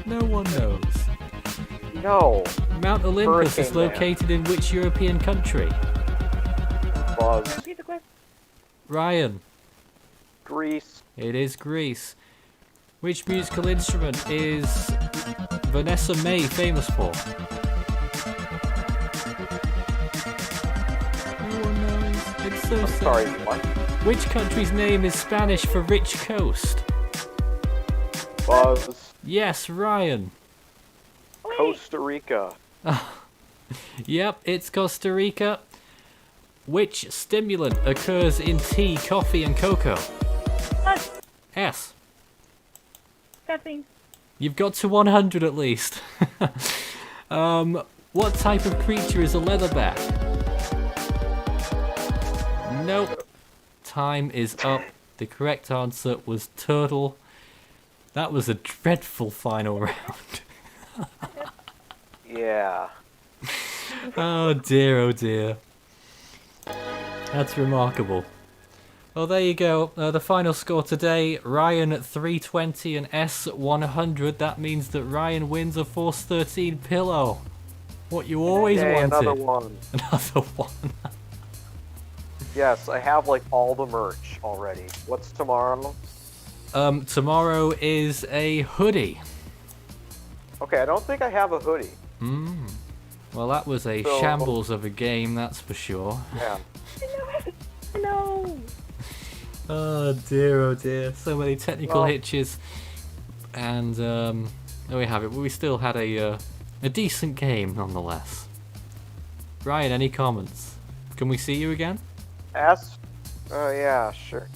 No one knows. No. Mount Olympus is Hurricane Man. located in which European country? Buzz. Ryan. Greece. It is Greece. Which musical instrument is Vanessa Mae famous for? No one knows. It's so sad. Sorry, what? Which country's name is Spanish for rich coast? Buzz. Yes, Ryan. Costa Rica. Yep, it's Costa Rica. Which stimulant occurs in tea, coffee, and cocoa? S. Caffeine. You've got to 100 at least. What type of creature is a leatherback? Nope. Time is up. The correct answer was turtle. That was a dreadful final round. Yeah. Oh dear, oh dear. That's remarkable. Well, there you go. The final score today, Ryan at 320 and S at 100. That means that Ryan wins a Force 13 pillow. What you always Yay, wanted. another one. Another one. Yes, I have like all the merch already. What's tomorrow? Tomorrow is a hoodie. Okay, I don't think I have a hoodie. Well, that was a shambles of a game, that's for sure. Yeah. No. Oh dear. So many technical hitches. And there we have it. We still had a decent game nonetheless. Ryan, any comments? Can we see you again? S? Yeah, sure.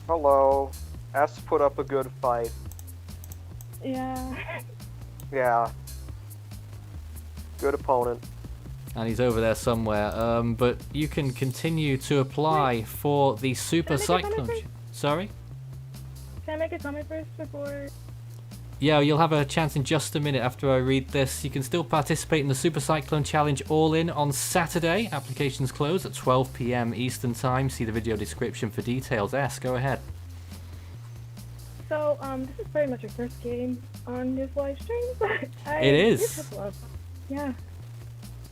Hello. S put up a good fight. Yeah. Yeah. Good opponent. And he's over there somewhere. But you can continue to apply for the Super Cyclone. Sorry? Can I make a comment first before? Yeah, you'll have a chance in just a minute after I read this. You can still participate in the Super Cyclone Challenge All-In on Saturday. Applications close at 12 PM Eastern Time. See the video description for details. Go ahead. So, this is pretty much your first game on this live stream. It is. Yeah.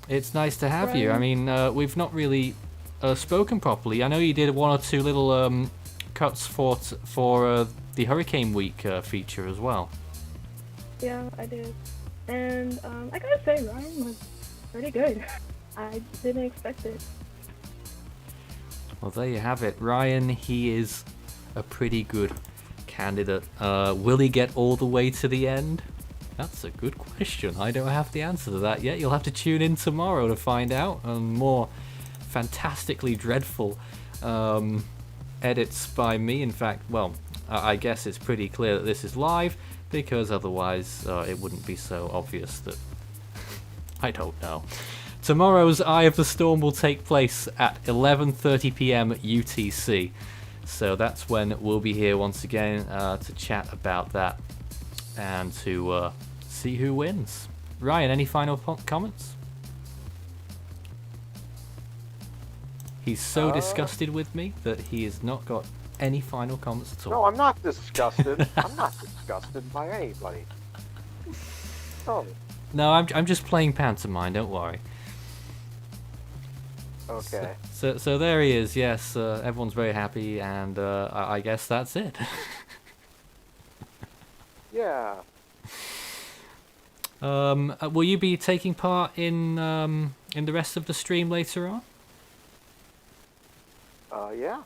It's nice to have you. I mean, we've not really spoken properly. I know you did one or two little cuts for the Hurricane Week feature as well. Yeah, I did. And I gotta say, Ryan was pretty good. I didn't expect it. Well, there you have it. Ryan, he is a pretty good candidate. Will he get all the way to the end? That's a good question. I don't have the answer to that yet. You'll have to tune in tomorrow to find out. And more fantastically dreadful edits by me. In fact, well, I guess it's pretty clear that this is live, because otherwise it wouldn't be so obvious that... I don't know. Tomorrow's Eye of the Storm will take place at 11:30 PM UTC. So that's when we'll be here once again to chat about that and to see who wins. Ryan, any final comments? He's so disgusted with me that he has not got any final comments at all. No, I'm not disgusted. I'm not disgusted by anybody. Oh. No, I'm just playing pantomime, don't worry. Okay. So there he is, yes, everyone's very happy, and I guess that's it. Yeah. Will you be taking part in the rest of the stream later on? Yeah.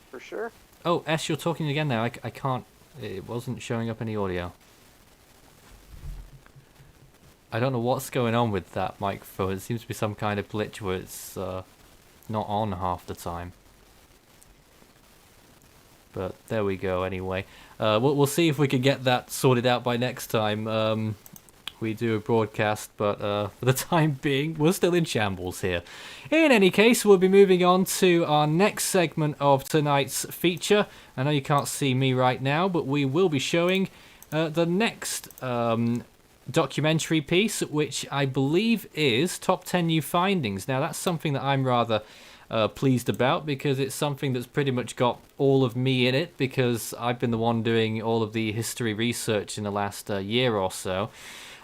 For sure. Oh, S, you're talking again now. I can't... It wasn't showing up any audio. I don't know what's going on with that microphone. It seems to be some kind of glitch where it's not on half the time. But there we go anyway. We'll see if we can get that sorted out by next time we do a broadcast, but for the time being, we're still in shambles here. In any case, we'll be moving on to our next segment of tonight's feature. I know you can't see me right now, but we will be showing the next documentary piece, which I believe is Top 10 New Findings. Now, that's something that I'm rather pleased about, because it's something that's pretty much got all of me in it, because I've been the one doing all of the history research in the last year or so.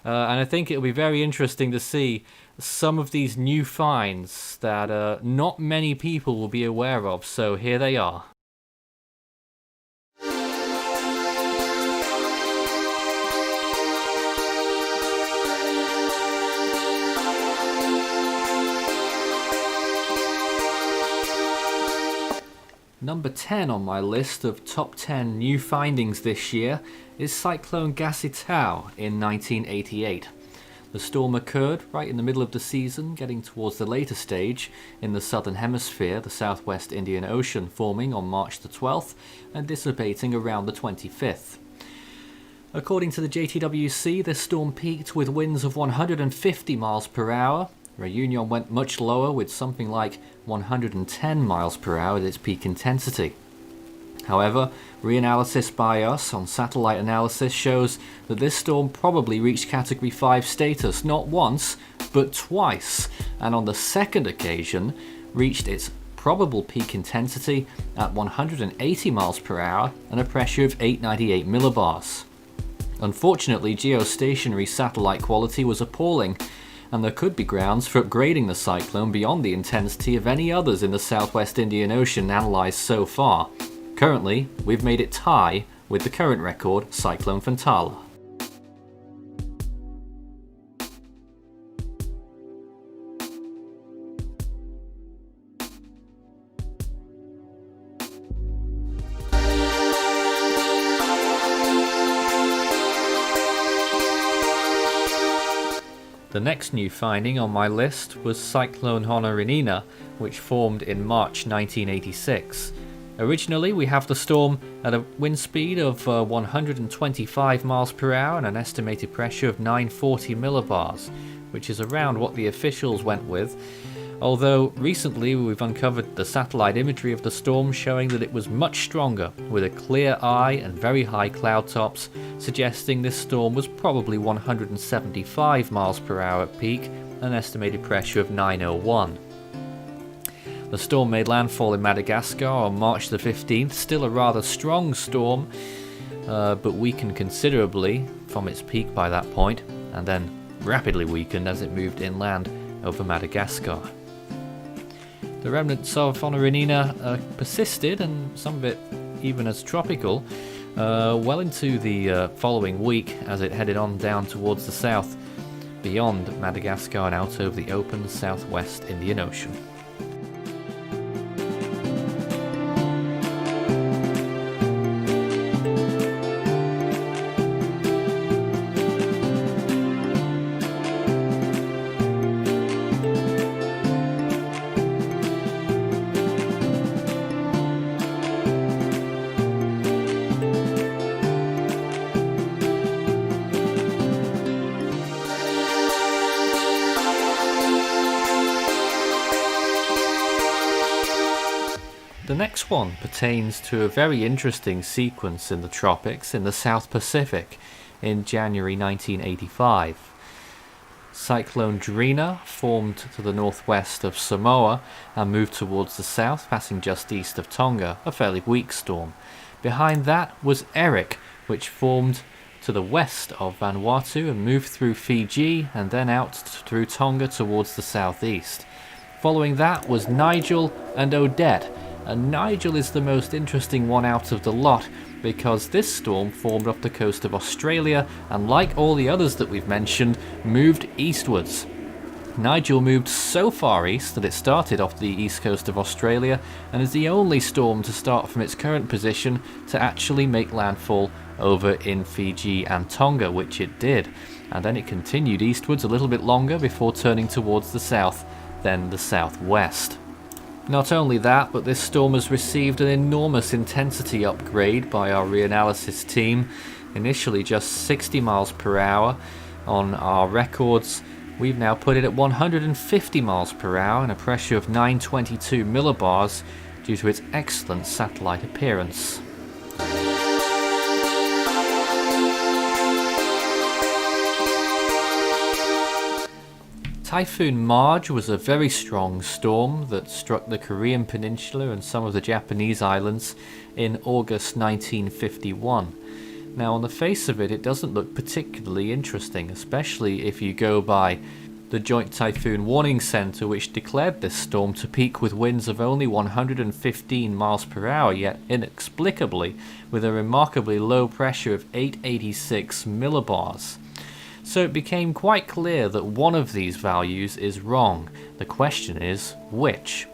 And I think it'll be very interesting to see some of these new finds that not many people will be aware of. So here they are. Number 10 on my list of top 10 new findings this year is Cyclone Gassitao in 1988. The storm occurred right in the middle of the season, getting towards the later stage in the southern hemisphere, the southwest Indian Ocean, forming on March the 12th and dissipating around the 25th. According to the JTWC, this storm peaked with winds of 150 miles per hour. Réunion went much lower with something like 110 miles per hour at its peak intensity. However, reanalysis by us on satellite analysis shows that this storm probably reached Category 5 status not once, but twice, and on the second occasion reached its probable peak intensity at 180 miles per hour and a pressure of 898 millibars. Unfortunately, geostationary satellite quality was appalling, and there could be grounds for upgrading the cyclone beyond the intensity of any others in the southwest Indian Ocean analysed so far. Currently, we've made it tie with the current record, Cyclone Fantala. The next new finding on my list was Cyclone Honorinina, which formed in March 1986. Originally, we have the storm at a wind speed of 125 miles per hour and an estimated pressure of 940 millibars, which is around what the officials went with. Although recently we've uncovered the satellite imagery of the storm showing that it was much stronger, with a clear eye and very high cloud tops, suggesting this storm was probably 175 miles per hour at peak, an estimated pressure of 901. The storm made landfall in Madagascar on March the 15th, still a rather strong storm, but weakened considerably from its peak by that point, and then rapidly weakened as it moved inland over Madagascar. The remnants of Honorinina persisted, and some of it even as tropical, well into the following week as it headed on down towards the south, beyond Madagascar and out over the open southwest Indian Ocean. The next one pertains to a very interesting sequence in the tropics in the South Pacific in January 1985. Cyclone Rita formed to the northwest of Samoa and moved towards the south, passing just east of Tonga, a fairly weak storm. Behind that was Eric, which formed to the west of Vanuatu and moved through Fiji and then out through Tonga towards the southeast. Following that was Nigel and Odette, and Nigel is the most interesting one out of the lot because this storm formed off the coast of Australia and, like all the others that we've mentioned, moved eastwards. Nigel moved so far east that it started off the east coast of Australia and is the only storm to start from its current position to actually make landfall over in Fiji and Tonga, which it did, and then it continued eastwards a little bit longer before turning towards the south, then the southwest. Not only that, but this storm has received an enormous intensity upgrade by our reanalysis team. Initially just 60 miles per hour on our records, we've now put it at 150 miles per hour and a pressure of 922 millibars due to its excellent satellite appearance. Typhoon Marge was a very strong storm that struck the Korean peninsula and some of the Japanese islands in August 1951. Now, on the face of it, it doesn't look particularly interesting, especially if you go by the Joint Typhoon Warning Center, which declared this storm to peak with winds of only 115 miles per hour, yet inexplicably with a remarkably low pressure of 886 millibars. So it became quite clear that one of these values is wrong. The question is, which?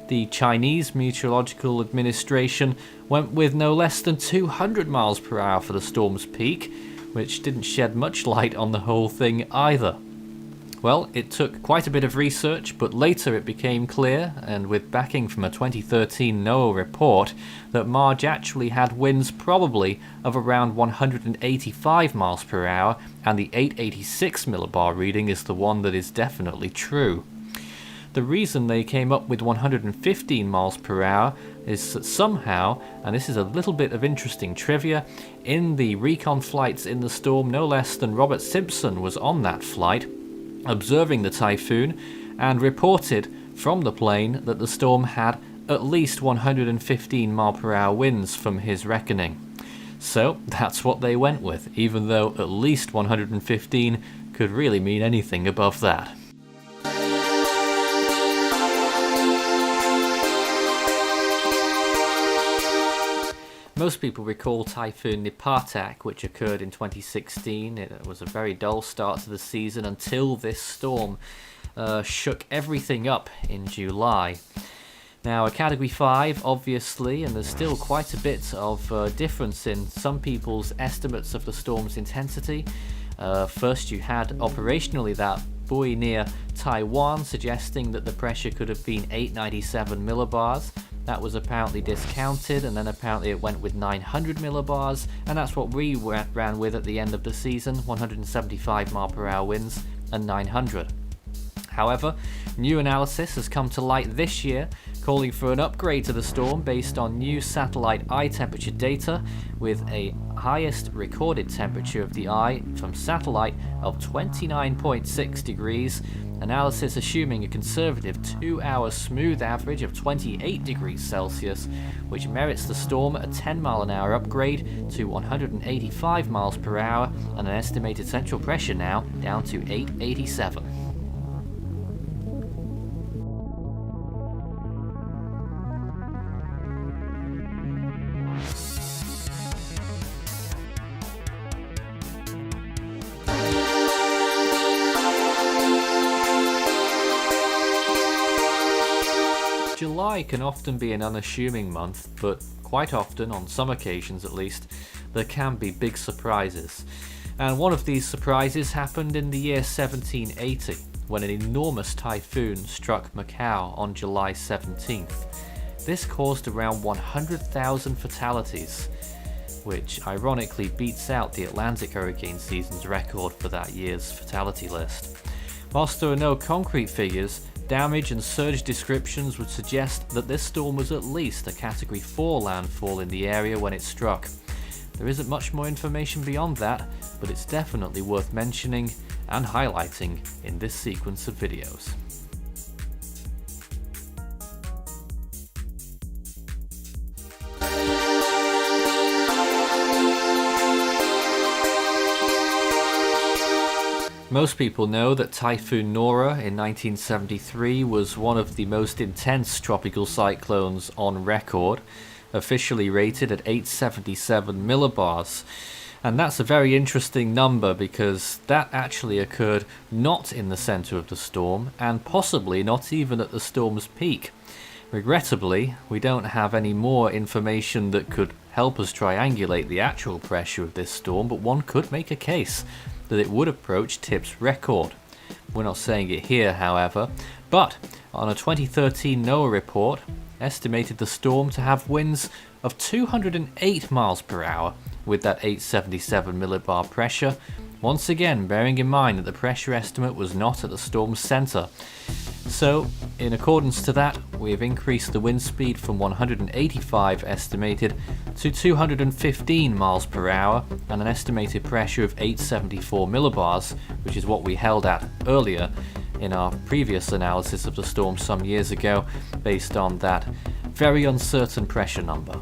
The Chinese Meteorological Administration went with no less than 200 miles per hour for the storm's peak, which didn't shed much light on the whole thing either. Well, it took quite a bit of research, but later it became clear, and with backing from a 2013 NOAA report, that Marge actually had winds probably of around 185 miles per hour, and the 886 millibar reading is the one that is definitely true. The reason they came up with 115 miles per hour is that somehow, and this is a little bit of interesting trivia, in the recon flights in the storm, no less than Robert Simpson was on that flight, observing the typhoon, and reported from the plane that the storm had at least 115 mile per hour winds from his reckoning. So that's what they went with, even though at least 115 could really mean anything above that. Most people recall Typhoon Nipatak, which occurred in 2016. It was a very dull start to the season until this storm shook everything up in July. Now, a Category 5, obviously, and there's still quite a bit of difference in some people's estimates of the storm's intensity. First you had operationally that buoy near Taiwan, suggesting that the pressure could have been 897 millibars. That was apparently discounted, and then apparently it went with 900 millibars, and that's what we ran with at the end of the season, 175 mile per hour winds and 900. However, new analysis has come to light this year, calling for an upgrade to the storm based on new satellite eye temperature data, with a highest recorded temperature of the eye from satellite of 29.6 degrees, analysis assuming a conservative 2-hour smooth average of 28 degrees Celsius, which merits the storm a 10 mile an hour upgrade to 185 miles per hour, and an estimated central pressure now down to 887. July can often be an unassuming month, but quite often, on some occasions at least, there can be big surprises. And one of these surprises happened in the year 1780, when an enormous typhoon struck Macau on July 17th. This caused around 100,000 fatalities, which ironically beats out the Atlantic hurricane season's record for that year's fatality list. Whilst there are no concrete figures, damage and surge descriptions would suggest that this storm was at least a Category 4 landfall in the area when it struck. There isn't much more information beyond that, but it's definitely worth mentioning and highlighting in this sequence of videos. Most people know that Typhoon Nora in 1973 was one of the most intense tropical cyclones on record, officially rated at 877 millibars. And that's a very interesting number because that actually occurred not in the center of the storm, and possibly not even at the storm's peak. Regrettably, we don't have any more information that could help us triangulate the actual pressure of this storm, but one could make a case that it would approach Tip's record. We're not saying it here, however, but on a 2013 NOAA report, estimated the storm to have winds of 208 miles per hour with that 877 millibar pressure, once again bearing in mind that the pressure estimate was not at the storm's center. So, in accordance to that, we have increased the wind speed from 185 estimated to 215 miles per hour and an estimated pressure of 874 millibars, which is what we held at earlier in our previous analysis of the storm some years ago, based on that very uncertain pressure number.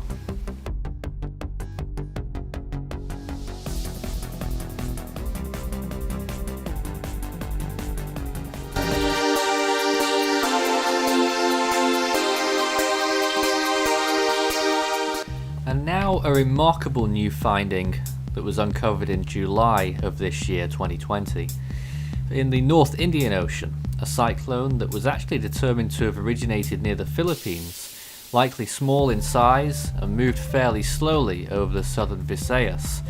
And now a remarkable new finding that was uncovered in July of this year, 2020. In the North Indian Ocean, a cyclone that was actually determined to have originated near the Philippines, likely small in size and moved fairly slowly over the southern Visayas.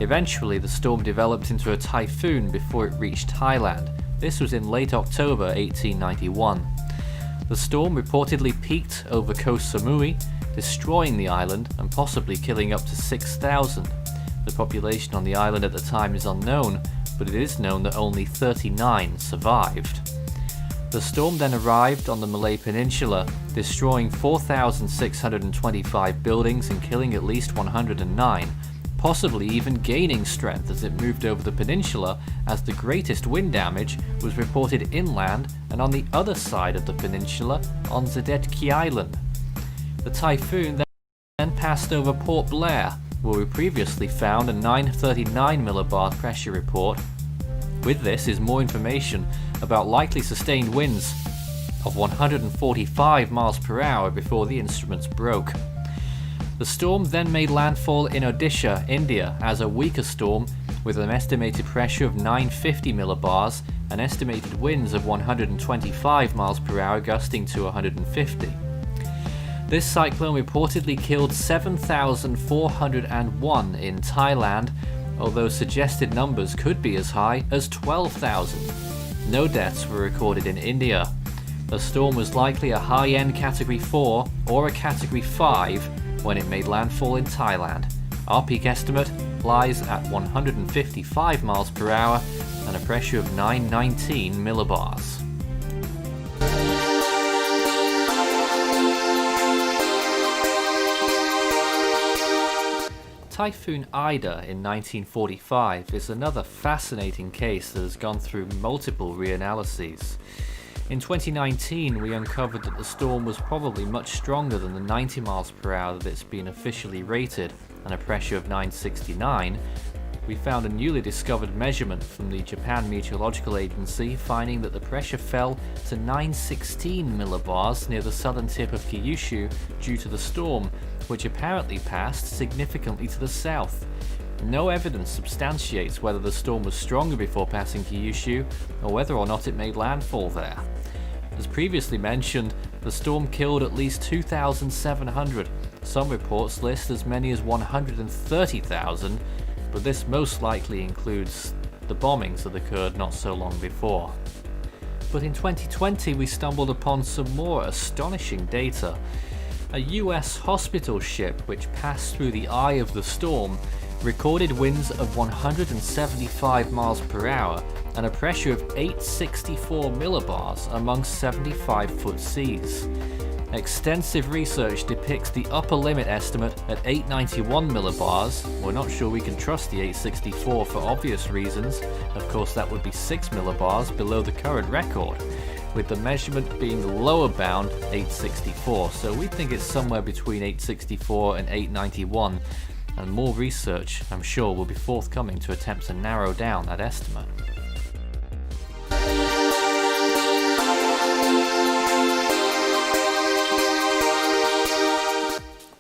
Eventually, the storm developed into a typhoon before it reached Thailand. This was in late October 1891. The storm reportedly peaked over Koh Samui, destroying the island and possibly killing up to 6,000. The population on the island at the time is unknown, but it is known that only 39 survived. The storm then arrived on the Malay Peninsula, destroying 4,625 buildings and killing at least 109, possibly even gaining strength as it moved over the peninsula, as the greatest wind damage was reported inland and on the other side of the peninsula on Zedetki Island. The typhoon then passed over Port Blair, where we previously found a 939 millibar pressure report. With this is more information about likely sustained winds of 145 miles per hour before the instruments broke. The storm then made landfall in Odisha, India, as a weaker storm with an estimated pressure of 950 millibars and estimated winds of 125 miles per hour gusting to 150. This cyclone reportedly killed 7,401 in Thailand, although suggested numbers could be as high as 12,000. No deaths were recorded in India. The storm was likely a high-end Category 4 or a Category 5 when it made landfall in Thailand. Our peak estimate lies at 155 miles per hour and a pressure of 919 millibars. Typhoon Ida in 1945 is another fascinating case that has gone through multiple reanalyses. In 2019, we uncovered that the storm was probably much stronger than the 90 miles per hour that it's been officially rated, and a pressure of 969. We found a newly discovered measurement from the Japan Meteorological Agency finding that the pressure fell to 916 millibars near the southern tip of Kyushu due to the storm, which apparently passed significantly to the south. No evidence substantiates whether the storm was stronger before passing Kyushu or whether or not it made landfall there. As previously mentioned, the storm killed at least 2,700. Some reports list as many as 130,000, but this most likely includes the bombings that occurred not so long before. But in 2020 we stumbled upon some more astonishing data. A US hospital ship which passed through the eye of the storm recorded winds of 175 miles per hour and a pressure of 864 millibars among 75-foot seas. Extensive research depicts the upper limit estimate at 891 millibars. We're not sure we can trust the 864 for obvious reasons. Of course, that would be 6 millibars below the current record, with the measurement being the lower bound 864. So we think it's somewhere between 864 and 891, and more research, I'm sure, will be forthcoming to attempt to narrow down that estimate.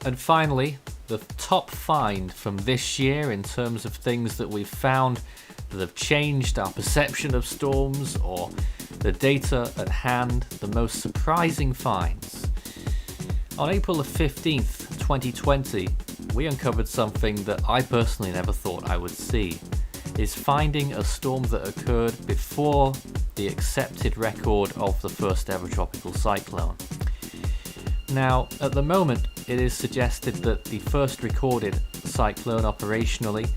And finally, the top find from this year in terms of things that we've found that have changed our perception of storms or the data at hand, the most surprising finds. On April the 15th, 2020, we uncovered something that I personally never thought I would see, is finding a storm that occurred before the accepted record of the first ever tropical cyclone. Now, at the moment, it is suggested that the first recorded cyclone operationally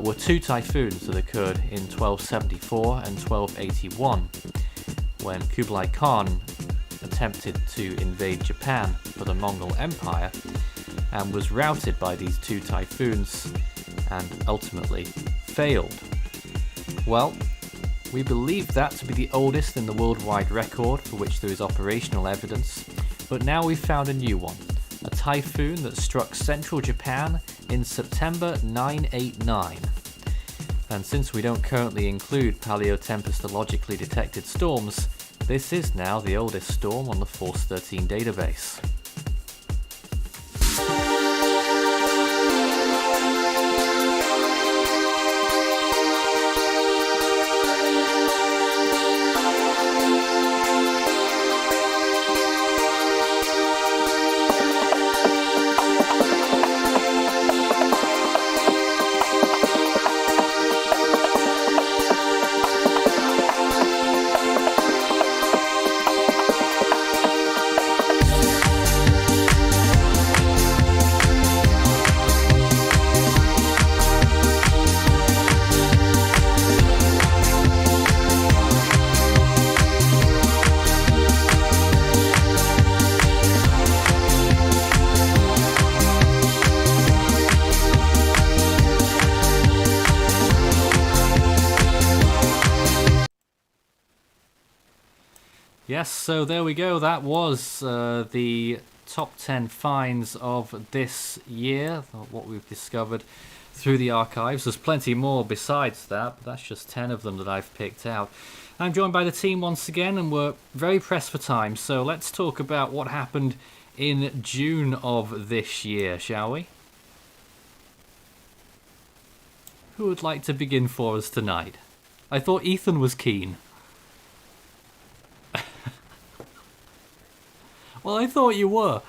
were two typhoons that occurred in 1274 and 1281, when Kublai Khan attempted to invade Japan for the Mongol Empire and was routed by these two typhoons and ultimately failed. Well, we believe that to be the oldest in the worldwide record for which there is operational evidence, but now we've found a new one, a typhoon that struck central Japan in September 989. And since we don't currently include paleotempestologically detected storms, this is now the oldest storm on the Force 13 database. Yes, so there we go. That was the top 10 finds of this year, what we've discovered through the archives. There's plenty more besides that, but that's just 10 of them that I've picked out. I'm joined by the team once again, and we're very pressed for time, so let's talk about what happened in June of this year, shall we? Who would like to begin for us tonight? I thought Ethan was keen. Well, I thought you were.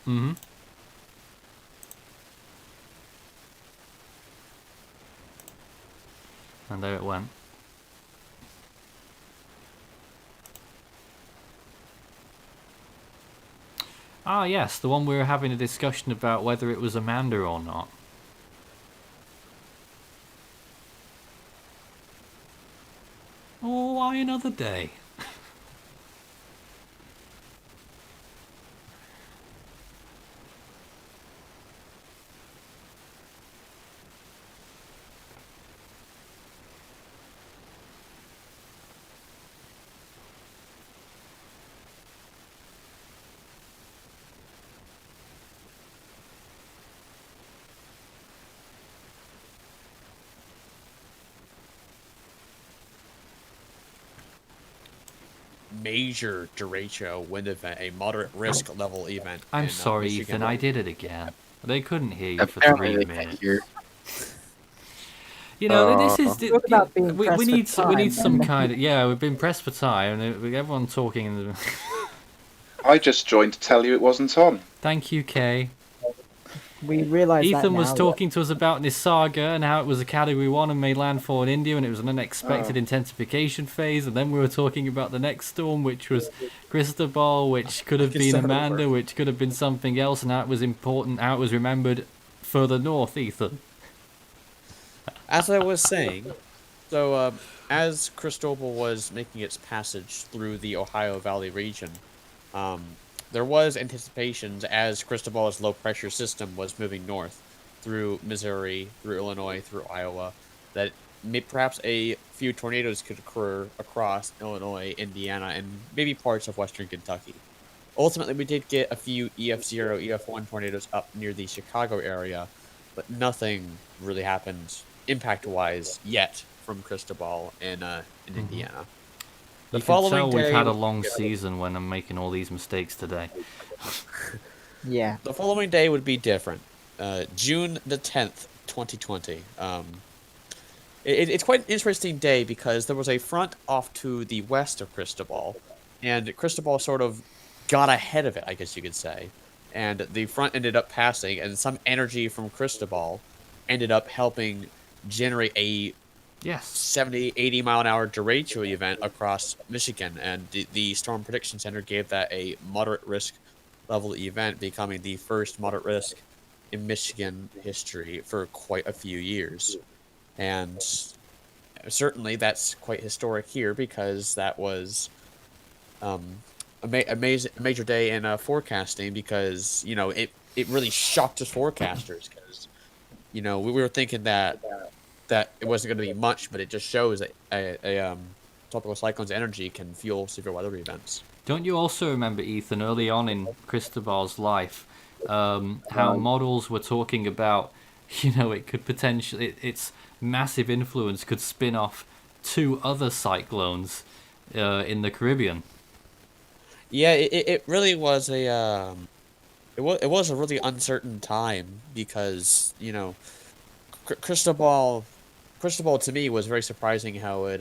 Mm-hmm. And there it went. Ah, yes, the one we were having a discussion about whether it was Amanda or not. Oh, why another day? Major derecho wind event, a moderate risk level event. I'm in, sorry, Michigan. Ethan, I did it again. They couldn't hear you for Apparently 3 they can't minutes. hear. You know, this is Talk about being we pressed for need we need time, some then. kind of we've been pressed for time and everyone talking in the I just joined to tell you it wasn't on. Thank you, Kay. We realise that Ethan now. was talking to us about Nisaga and how it was a Category 1 and made landfall in India and it was an unexpected intensification phase, and then we were talking about the next storm, which was Cristobal, which could have been Amanda, which could have been something else, and how it was important, how it was remembered further north, Ethan. As I was saying, so as Cristobal was making its passage through the Ohio Valley region, there was anticipations as Cristobal's low-pressure system was moving north through Missouri, through Illinois, through Iowa, that perhaps a few tornadoes could occur across Illinois, Indiana, and maybe parts of western Kentucky. Ultimately, we did get a few EF0, EF1 tornadoes up near the Chicago area, but nothing really happened impact-wise yet from Cristobal in Indiana. The You can following tell we've day, had a long season when I'm making all these mistakes today. Yeah. The following day would be different. June the 10th, 2020. It's quite an interesting day because there was a front off to the west of Cristobal, and Cristobal sort of got ahead of it, I guess you could say. And the front ended up passing, and some energy from Cristobal ended up helping generate a 70, 80 mile an hour derecho event across Michigan, and the Storm Prediction Center gave that a moderate risk level event, becoming the first moderate risk in Michigan history for quite a few years. And certainly that's quite historic here because that was a major day in forecasting, because it really shocked us forecasters, because we were thinking that it wasn't going to be much, but it just shows that a tropical cyclone's energy can fuel severe weather events. Don't you also remember, Ethan, early on in Cristobal's life, how models were talking about, it could potentially, its massive influence could spin off 2 other cyclones in the Caribbean? Yeah, it really was it was a really uncertain time, because Cristobal to me was very surprising how it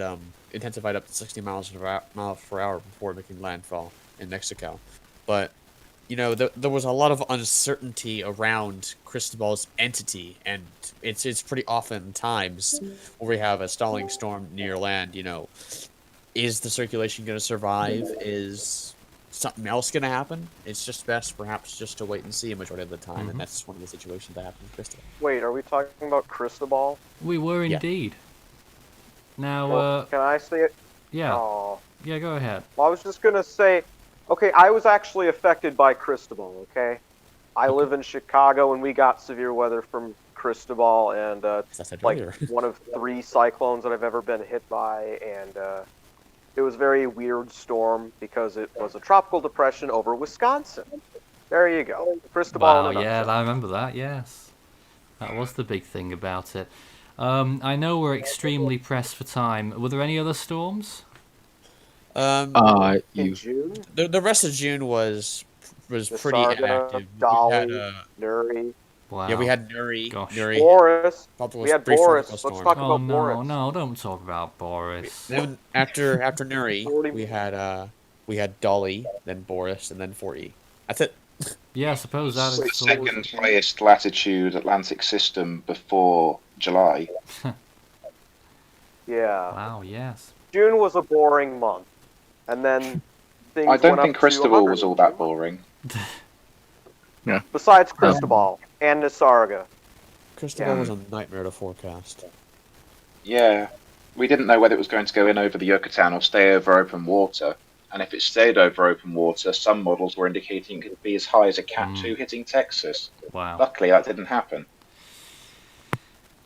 intensified up to 60 miles per hour before making landfall in Mexico. But there was a lot of uncertainty around Cristobal's entity, and it's pretty often times where we have a stalling storm near land. Is the circulation going to survive? Is something else going to happen? It's just best perhaps just to wait and see a majority of the time, and that's one of the situations that happened with Cristobal. Wait, are we talking about Cristobal? We were indeed. Now, Well, can I say it? yeah. Oh. Yeah, go ahead. Well, I was just gonna say, okay, I was actually affected by Cristobal, okay? I live in Chicago, and we got severe weather from Cristobal, and like one of 3 cyclones that I've ever been hit by, and it was a very weird storm because it was a tropical depression over Wisconsin. There you go. Cristobal Wow, in a yeah, nutshell. I remember that, yes. That was the big thing about it. I know we're extremely pressed for time. Were there any other storms? In June? The rest of June was pretty Nisaga, inactive. Dolly, We had, Nuri. Wow. Yeah, we had Nuri. Gosh. Nuri. Boris. Tropical We had brief Boris. tropical Let's storm. talk Oh, about no, Boris. no, don't talk about Boris. Then after Nuri, we had Dolly, then Boris, and then 4E. That's it. Yeah, I suppose that is second highest latitude Atlantic system before July. Yeah. Wow, yes. June was a boring month, and then things I don't went think up to Cristobal 100. was all that boring. Yeah. Besides Cristobal and Nisarga. Cristobal was a nightmare to forecast. Yeah. We didn't know whether it was going to go in over the Yucatan or stay over open water. And if it stayed over open water, some models were indicating it could be as high as a Cat 2 hitting Texas. Wow. Luckily, that didn't happen.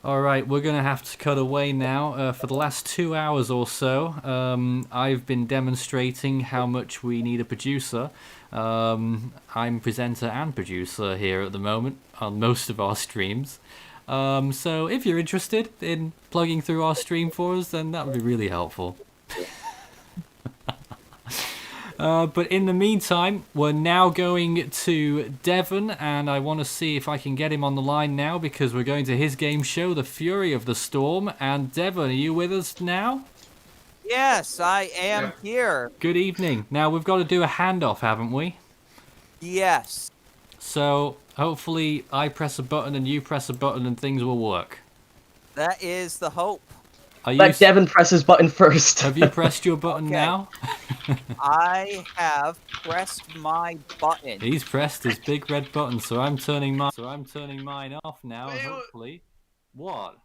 All right, we're going to have to cut away now. For the last 2 hours or so, I've been demonstrating how much we need a producer. I'm presenter and producer here at the moment on most of our streams. So if you're interested in plugging through our stream for us, then that would be really helpful. But in the meantime, we're now going to Devon, and I want to see if I can get him on the line now because we're going to his game show, The Fury of the Storm. And Devon, are you with us now? Yes, I am here. Good evening. Now, we've got to do a handoff, haven't we? Yes. So, hopefully, I press a button and you press a button and things will work. That is the hope. Let Devon press his button first. Have you pressed your button now? I have pressed my button. He's pressed his big red button, so I'm turning mine off now. Hopefully, what?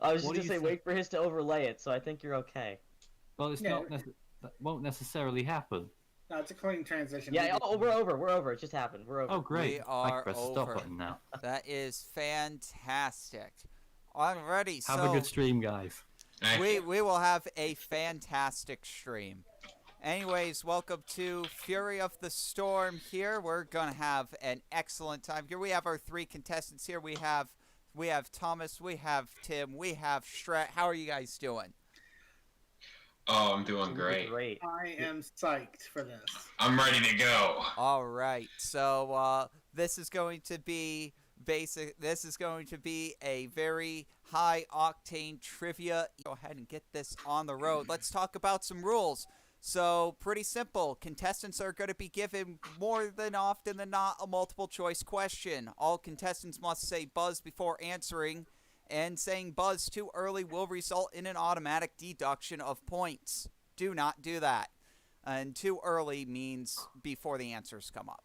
I was just gonna say, wait for his to overlay it. So I think you're okay. Well, it's not. That won't necessarily happen. No, it's a clean transition. Yeah, we're over. It just happened. We're over. Oh, great! We are I press the stop button now. That is fantastic. I'm ready. Have a good stream, guys. We will have a fantastic stream. Anyways, welcome to Fury of the Storm here. We're going to have an excellent time here. We have our 3 contestants here. We have Thomas, we have Tim, we have Strat. How are you guys doing? Oh, I'm doing great. I am psyched for this. I'm ready to go. All right. So, this is going to be this is going to be a very high octane trivia. Go ahead and get this on the road. Let's talk about some rules. So, pretty simple. Contestants are going to be given more than often than not a multiple choice question. All contestants must say buzz before answering, and saying buzz too early will result in an automatic deduction of points. Do not do that. And too early means before the answers come up.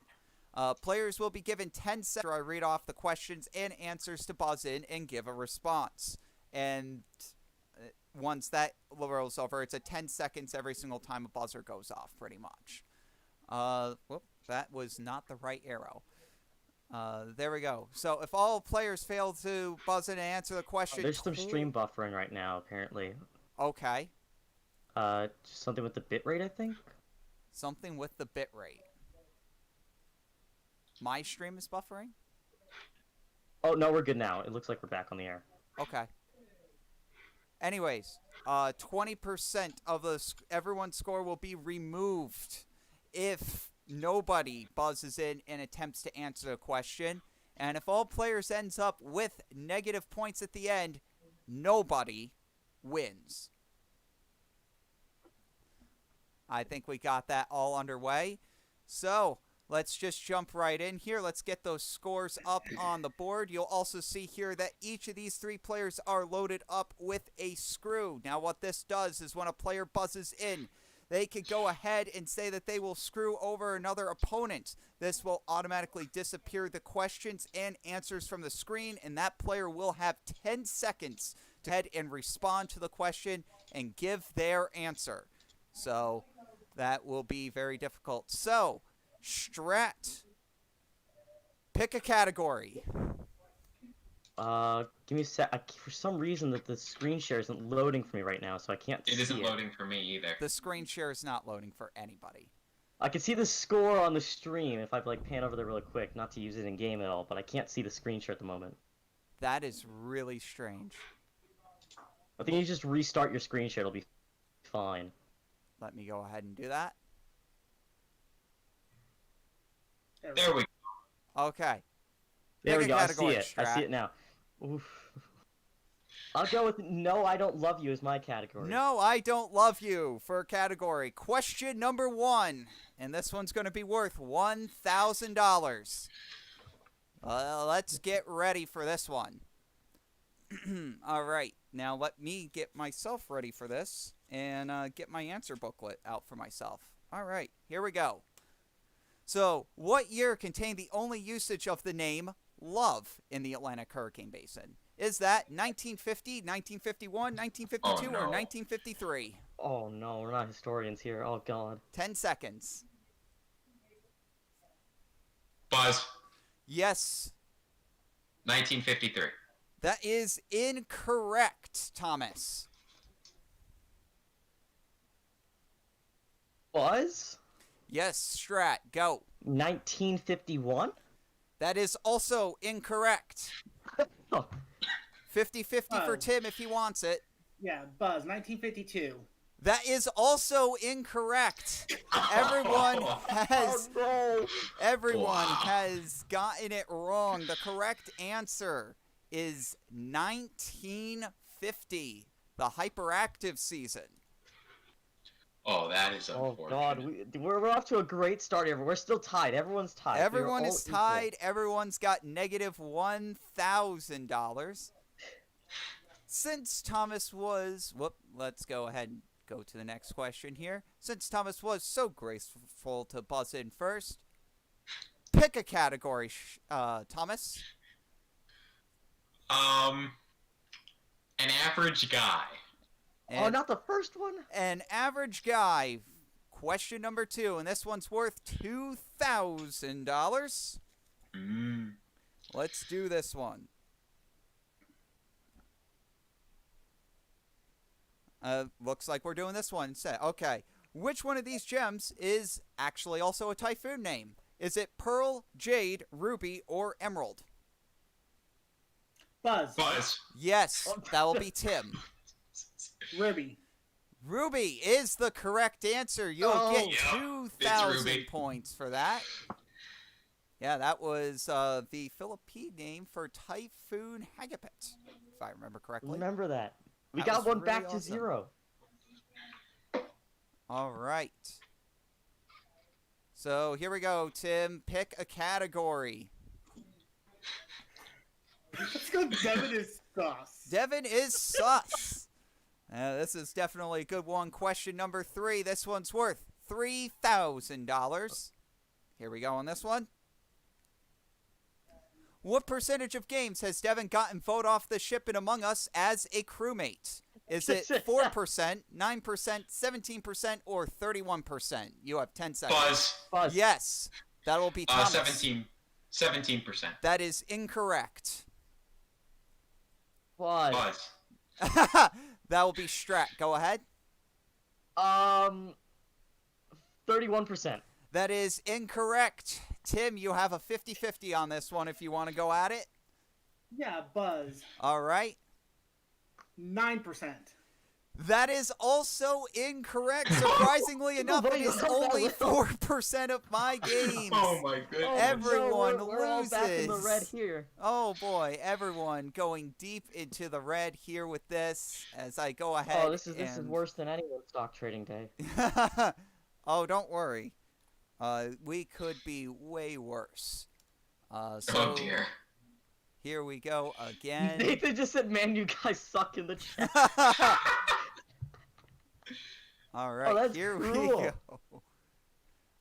Players will be given 10 seconds after I read off the questions and answers to buzz in and give a response. And once that rolls over, it's a 10 seconds every single time a buzzer goes off, pretty much. Whoop, that was not the right arrow. There we go. So if all players fail to buzz in and answer the question... There's some stream buffering right now, apparently. Okay. Something with the bitrate, I think? Something with the bitrate. My stream is buffering? Oh, no, we're good now. It looks like we're back on the air. Okay. Anyways, 20% of everyone's score will be removed if nobody buzzes in and attempts to answer the question. And if all players ends up with negative points at the end, nobody wins. I think we got that all underway. So, let's just jump right in here. Let's get those scores up on the board. You'll also see here that each of these 3 players are loaded up with a screw. Now, what this does is when a player buzzes in, they could go ahead and say that they will screw over another opponent. This will automatically disappear the questions and answers from the screen, and that player will have 10 seconds to head and respond to the question and give their answer. So, that will be very difficult. So, Strat, pick a category. Give me a sec. For some reason, that the screen share isn't loading for me right now, so I can't see it. It isn't loading for me either. The screen share is not loading for anybody. I can see the score on the stream if I pan over there really quick, not to use it in game at all, but I can't see the screen share at the moment. That is really strange. I think you just restart your screen share, it'll be fine. Let me go ahead and do that. There we go. Okay. There we Pick a go. I category, see it. Strat. I see it now. Oof. I'll go with No, I Don't Love You as my category. No, I Don't Love You for category. Question number 1, and this one's going to be worth $1,000. Let's get ready for this one. All right, now let me get myself ready for this and get my answer booklet out for myself. All right, here we go. So, what year contained the only usage of the name Love in the Atlantic Hurricane Basin? Is that 1950, 1951, 1952, or 1953? Oh no, we're not historians here. Oh god. 10 seconds. Buzz. Yes. 1953. That is incorrect, Thomas. Buzz? Yes, Strat, go. 1951? That is also incorrect. 50-50 for Tim if he wants it. Yeah, Buzz, 1952. That is also incorrect. Everyone has everyone has gotten it wrong. The correct answer is 1950, the hyperactive season. Oh, that is unfortunate. Oh god, we're off to a great start here. We're still tied. Everyone's tied. Everyone is tied. Everyone's got negative $1,000. Since Thomas was... let's go ahead and go to the next question here. Since Thomas was so graceful to buzz in first, pick a category, Thomas. An average guy. And not the first one? An average guy. Question number 2, and this one's worth $2,000. Let's do this one. Looks like we're doing this one instead. Okay. Which one of these gems is actually also a typhoon name? Is it Pearl, Jade, Ruby, or Emerald? Buzz. Yes, that will be Tim. Ruby. Ruby is the correct answer. You'll get 2,000 points for that. Yeah, that was the Philippine name for Typhoon Hagapit, if I remember correctly. Remember that. We That got was one really back to awesome. 0. All right. So here we go, Tim. Pick a category. Let's go Devin is sus. Devin is sus. This is definitely a good one. Question number 3. This one's worth $3,000. Here we go on this one. What percentage of games has Devin gotten voted off the ship in Among Us as a crewmate? Is it 4%, 9%, 17%, or 31%? You have 10 seconds. Buzz. Yes. That will be Thomas. 17%. That is incorrect. Buzz. That will be Strat. Go ahead. 31%. That is incorrect. Tim, you have a 50-50 on this one if you want to go at it. Yeah, Buzz. All right. 9%. That is also incorrect. Surprisingly enough, it is only 4% of my games. Oh my goodness. Everyone we're all loses. back in the red here. Oh boy, everyone going deep into the red here with this as I go ahead. Oh, this is worse than anyone's stock trading day. Oh, don't worry. We could be way worse. Oh dear. Here we go again. Nathan just said, "Man, you guys suck" in the chat. All right, here we go.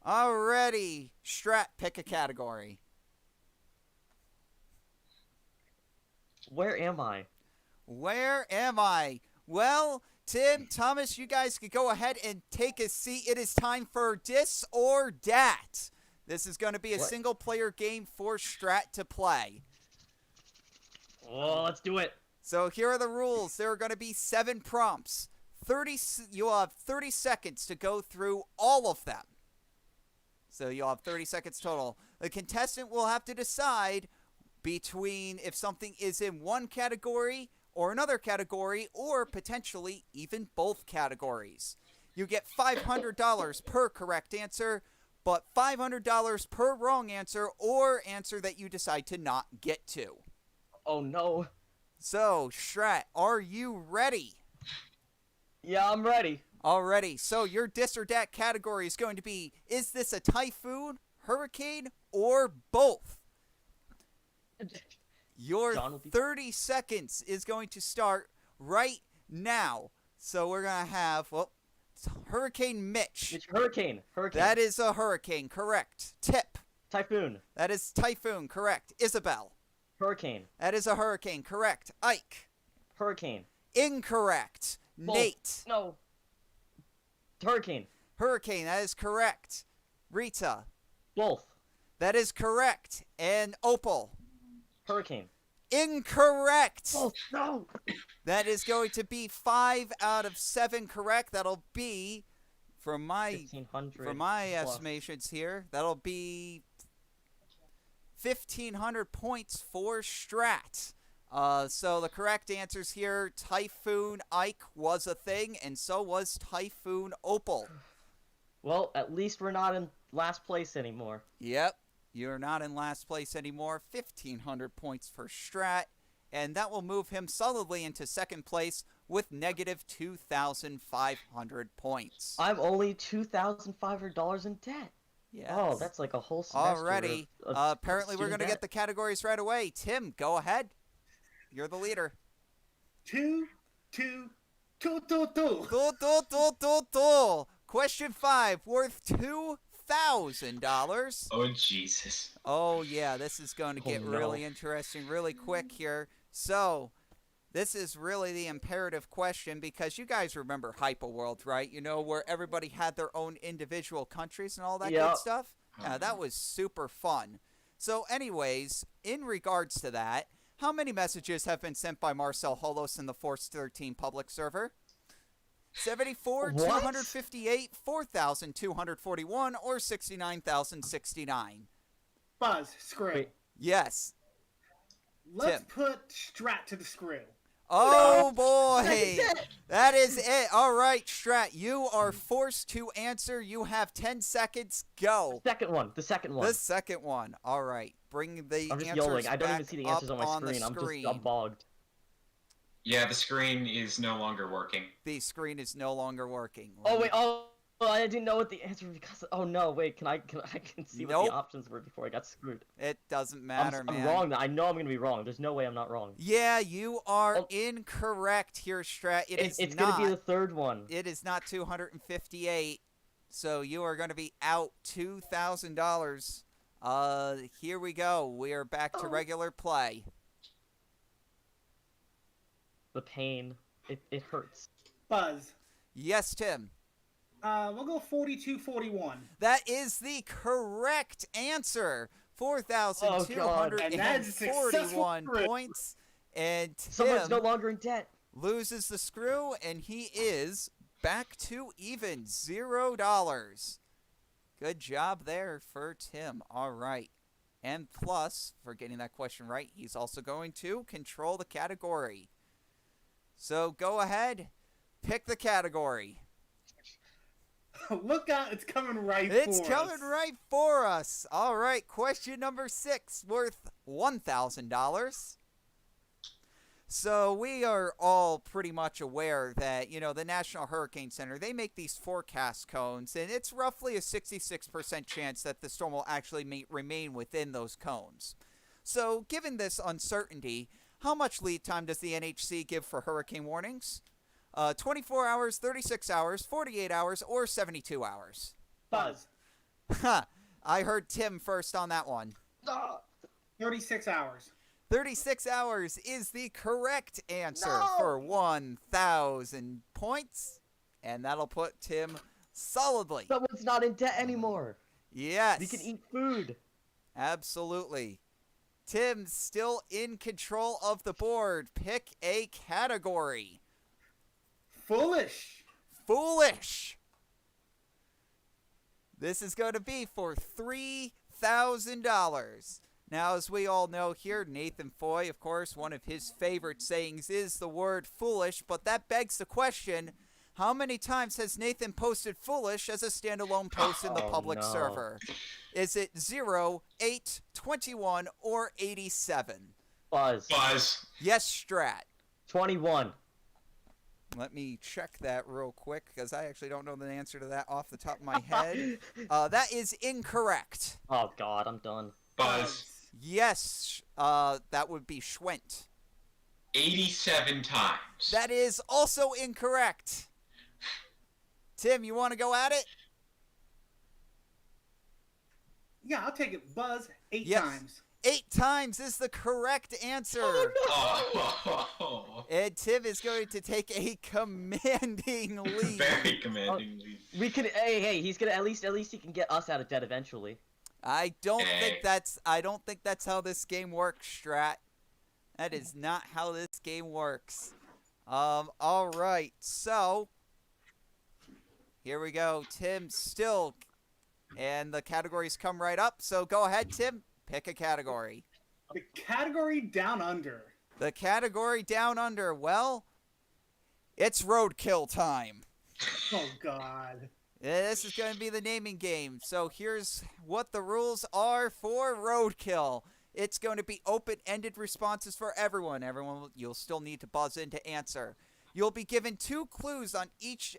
Alrighty, Strat, pick a category. Where am I? Where am I? Well, Tim, Thomas, you guys could go ahead and take a seat. It is time for Dis or Dat. This is going to be a single-player game for Strat to play. Oh, let's do it. So here are the rules. There are going to be 7 prompts. You'll have 30 seconds to go through all of them. So you'll have 30 seconds total. The contestant will have to decide between if something is in one category or another category, or potentially even both categories. You get $500 per correct answer, but $500 per wrong answer or answer that you decide to not get to. Oh no. So, Strat, are you ready? Yeah, I'm ready. Alrighty, so your dis or dat category is going to be, is this a typhoon, hurricane, or both? Your 30 seconds is going to start right now. So we're going to have, Hurricane Mitch. It's hurricane. That is a hurricane, correct. Tip. Typhoon. That is typhoon, correct. Isabel. Hurricane. That is a hurricane, correct. Ike. Hurricane. Incorrect. Both. Nate. No. Hurricane. Hurricane, that is correct. Rita. Both. That is correct. And Opal. Hurricane. Incorrect. Oh, no. That is going to be 5 out of 7 correct. That'll be, from my estimations here, that'll be 1,500 points for Strat. So the correct answers here, Typhoon Ike was a thing, and so was Typhoon Opal. Well, at least we're not in last place anymore. Yep, you're not in last place anymore. 1,500 points for Strat, and that will move him solidly into second place with negative 2,500 points. I'm only $2,500 in debt. Yes. Oh, that's like a whole semester. Already. Apparently we're going to get the categories right away. Tim, go ahead. You're the leader. Two. Question 5, worth $2,000. Oh, Jesus. Oh, yeah, this is going to get really interesting really quick here. So, this is really the imperative question because you guys remember Hyperworld, right? You know, where everybody had their own individual countries and all that good stuff? Yeah, that was super fun. So, anyways, in regards to that, how many messages have been sent by Marcel Holos in the Force 13 public server? 74, 258, 4,241, or 69,069? Buzz, screw. Yes. Let's put Strat to the screw. Oh, boy. That is it. All right, Strat, you are forced to answer. You have 10 seconds. Go. The second one. The second one. All right. Bring the I'm just answers yelling. I don't even back see the answers on my up screen. I'm bogged. Yeah, the screen is no longer working. The screen is no longer working. Oh, wait. Oh, I didn't know what the answer was because. Oh, no. Wait. I can see what the options were before I got screwed. It doesn't matter, man. I'm wrong. I know I'm going to be wrong. There's no way I'm not wrong. Yeah, you are incorrect here, Strat. It's going to be the third one. It is not 258. So you are going to be out $2,000. Here we go. We are back to regular play. The pain. It hurts. Buzz. Yes, Tim. We'll go 42-41. That is the correct answer. 4,241 points. And Tim Someone's no longer in debt. Loses the screw, and he is back to even. $0. Good job there for Tim. All right. And plus, for getting that question right, he's also going to control the category. So go ahead, pick the category. Look out, it's coming right for us. It's coming right for us. All right, question number 6, worth $1,000. So we are all pretty much aware that, you know, the National Hurricane Center, they make these forecast cones, and it's roughly a 66% chance that the storm will actually remain within those cones. So given this uncertainty, how much lead time does the NHC give for hurricane warnings? 24 hours, 36 hours, 48 hours, or 72 hours? Buzz. I heard Tim first on that one. 36 hours. 36 hours is the correct answer for 1,000 points. And that'll put Tim solidly. Someone's not in debt anymore. Yes. We can eat food. Absolutely. Tim's still in control of the board. Pick a category. Foolish. Foolish. This is going to be for $3,000. Now, as we all know here, Nathan Foy, of course, one of his favorite sayings is the word foolish, but that begs the question, how many times has Nathan posted foolish as a standalone post in the public server? Is it 0, 8, 21, or 87? Buzz. Buzz. Yes, Strat. 21. Let me check that real quick because I actually don't know the answer to that off the top of my head. That is incorrect. Oh God, I'm done. Buzz. Yes, that would be Schwent. 87 times. That is also incorrect. Tim, you want to go at it? Yeah, I'll take it. Buzz 8 Yes. times. 8 times is the correct answer. Oh, And Tim is going to take a commanding lead. Very commanding lead. We could. Hey, he's gonna at least he can get us out of debt eventually. I don't think that's how this game works, Strat. That is not how this game works. All right. So here we go. Tim still, and the categories come right up. So go ahead, Tim. Pick a category. The category down under. The category down under. Well, it's roadkill time. Oh, God. This is going to be the naming game. So here's what the rules are for roadkill. It's going to be open-ended responses for everyone. You'll still need to buzz in to answer. You'll be given 2 clues on each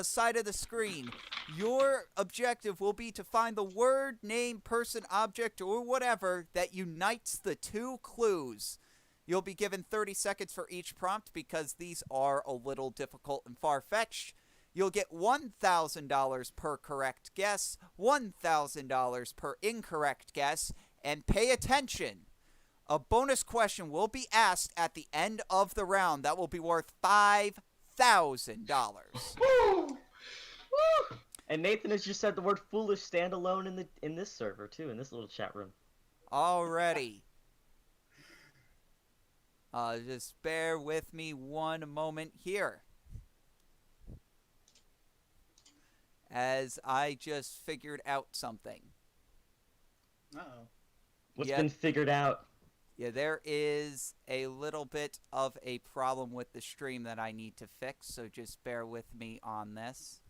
side of the screen. Your objective will be to find the word, name, person, object, or whatever that unites the 2 clues. You'll be given 30 seconds for each prompt because these are a little difficult and far-fetched. You'll get $1,000 per correct guess, $1,000 per incorrect guess, and pay attention. A bonus question will be asked at the end of the round that will be worth $5,000. Woo! And Nathan has just said the word foolish standalone in this server too, in this little chat room. Alrighty. Just bear with me one moment here. As I just figured out something. Uh-oh. What's been figured out? Yeah, there is a little bit of a problem with the stream that I need to fix, so just bear with me on this.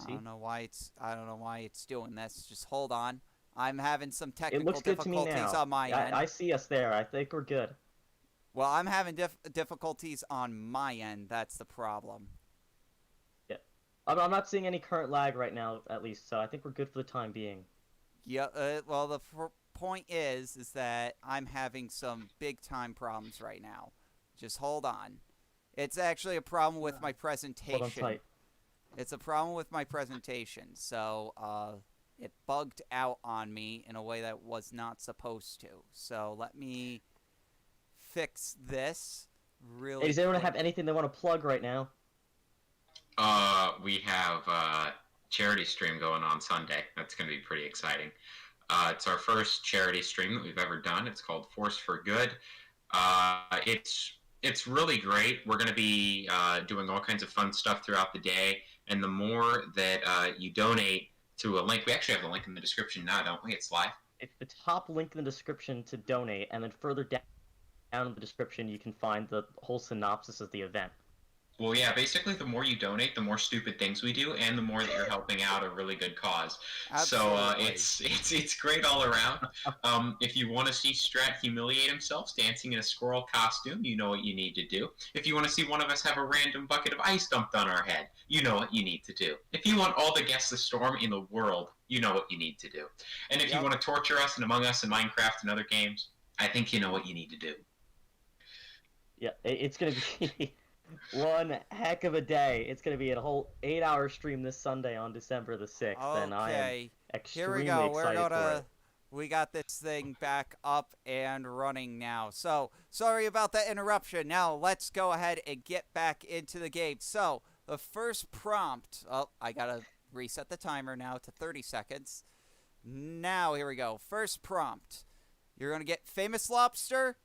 I don't know why it's doing this. Just hold on. I'm having some technical It looks good to me difficulties now. on my end. I see us there. I think we're good. Well, I'm having difficulties on my end. That's the problem. Yeah, I'm not seeing any current lag right now, at least. So I think we're good for the time being. Yeah. Well, the point is that I'm having some big time problems right now. Just hold on. It's actually a problem with my presentation. Hold on tight. It's a problem with my presentation. So it bugged out on me in a way that was not supposed to. So let me fix this really Hey, does anyone quick. have anything they want to plug right now? We have charity stream going on Sunday. That's going to be pretty exciting. It's our first charity stream that we've ever done. It's called Force for Good. It's really great. We're going to be doing all kinds of fun stuff throughout the day. And the more that you donate to a link, we actually have a link in the description now, don't we? It's live. It's the top link in the description to donate, and then further down in the description you can find the whole synopsis of the event. Well, yeah, basically the more you donate, the more stupid things we do, and the more that you're helping out a really good cause. Absolutely. So it's great all around. If you want to see Strat humiliate himself dancing in a squirrel costume, you know what you need to do. If you want to see one of us have a random bucket of ice dumped on our head, you know what you need to do. If you want all the Guess the Storm in the world, you know what you need to do. And if you want to torture us and Among Us and Minecraft and other games, I think you know what you need to do. Yeah, it's going to be one heck of a day. It's going to be a whole 8-hour stream this Sunday on December the 6th, and I am extremely Here we go. excited for it. We got this thing back up and running now. So, sorry about that interruption. Now, let's go ahead and get back into the game. So, the first prompt... Oh, I gotta reset the timer now to 30 seconds. Now, here we go. First prompt. You're gonna get Famous Lobster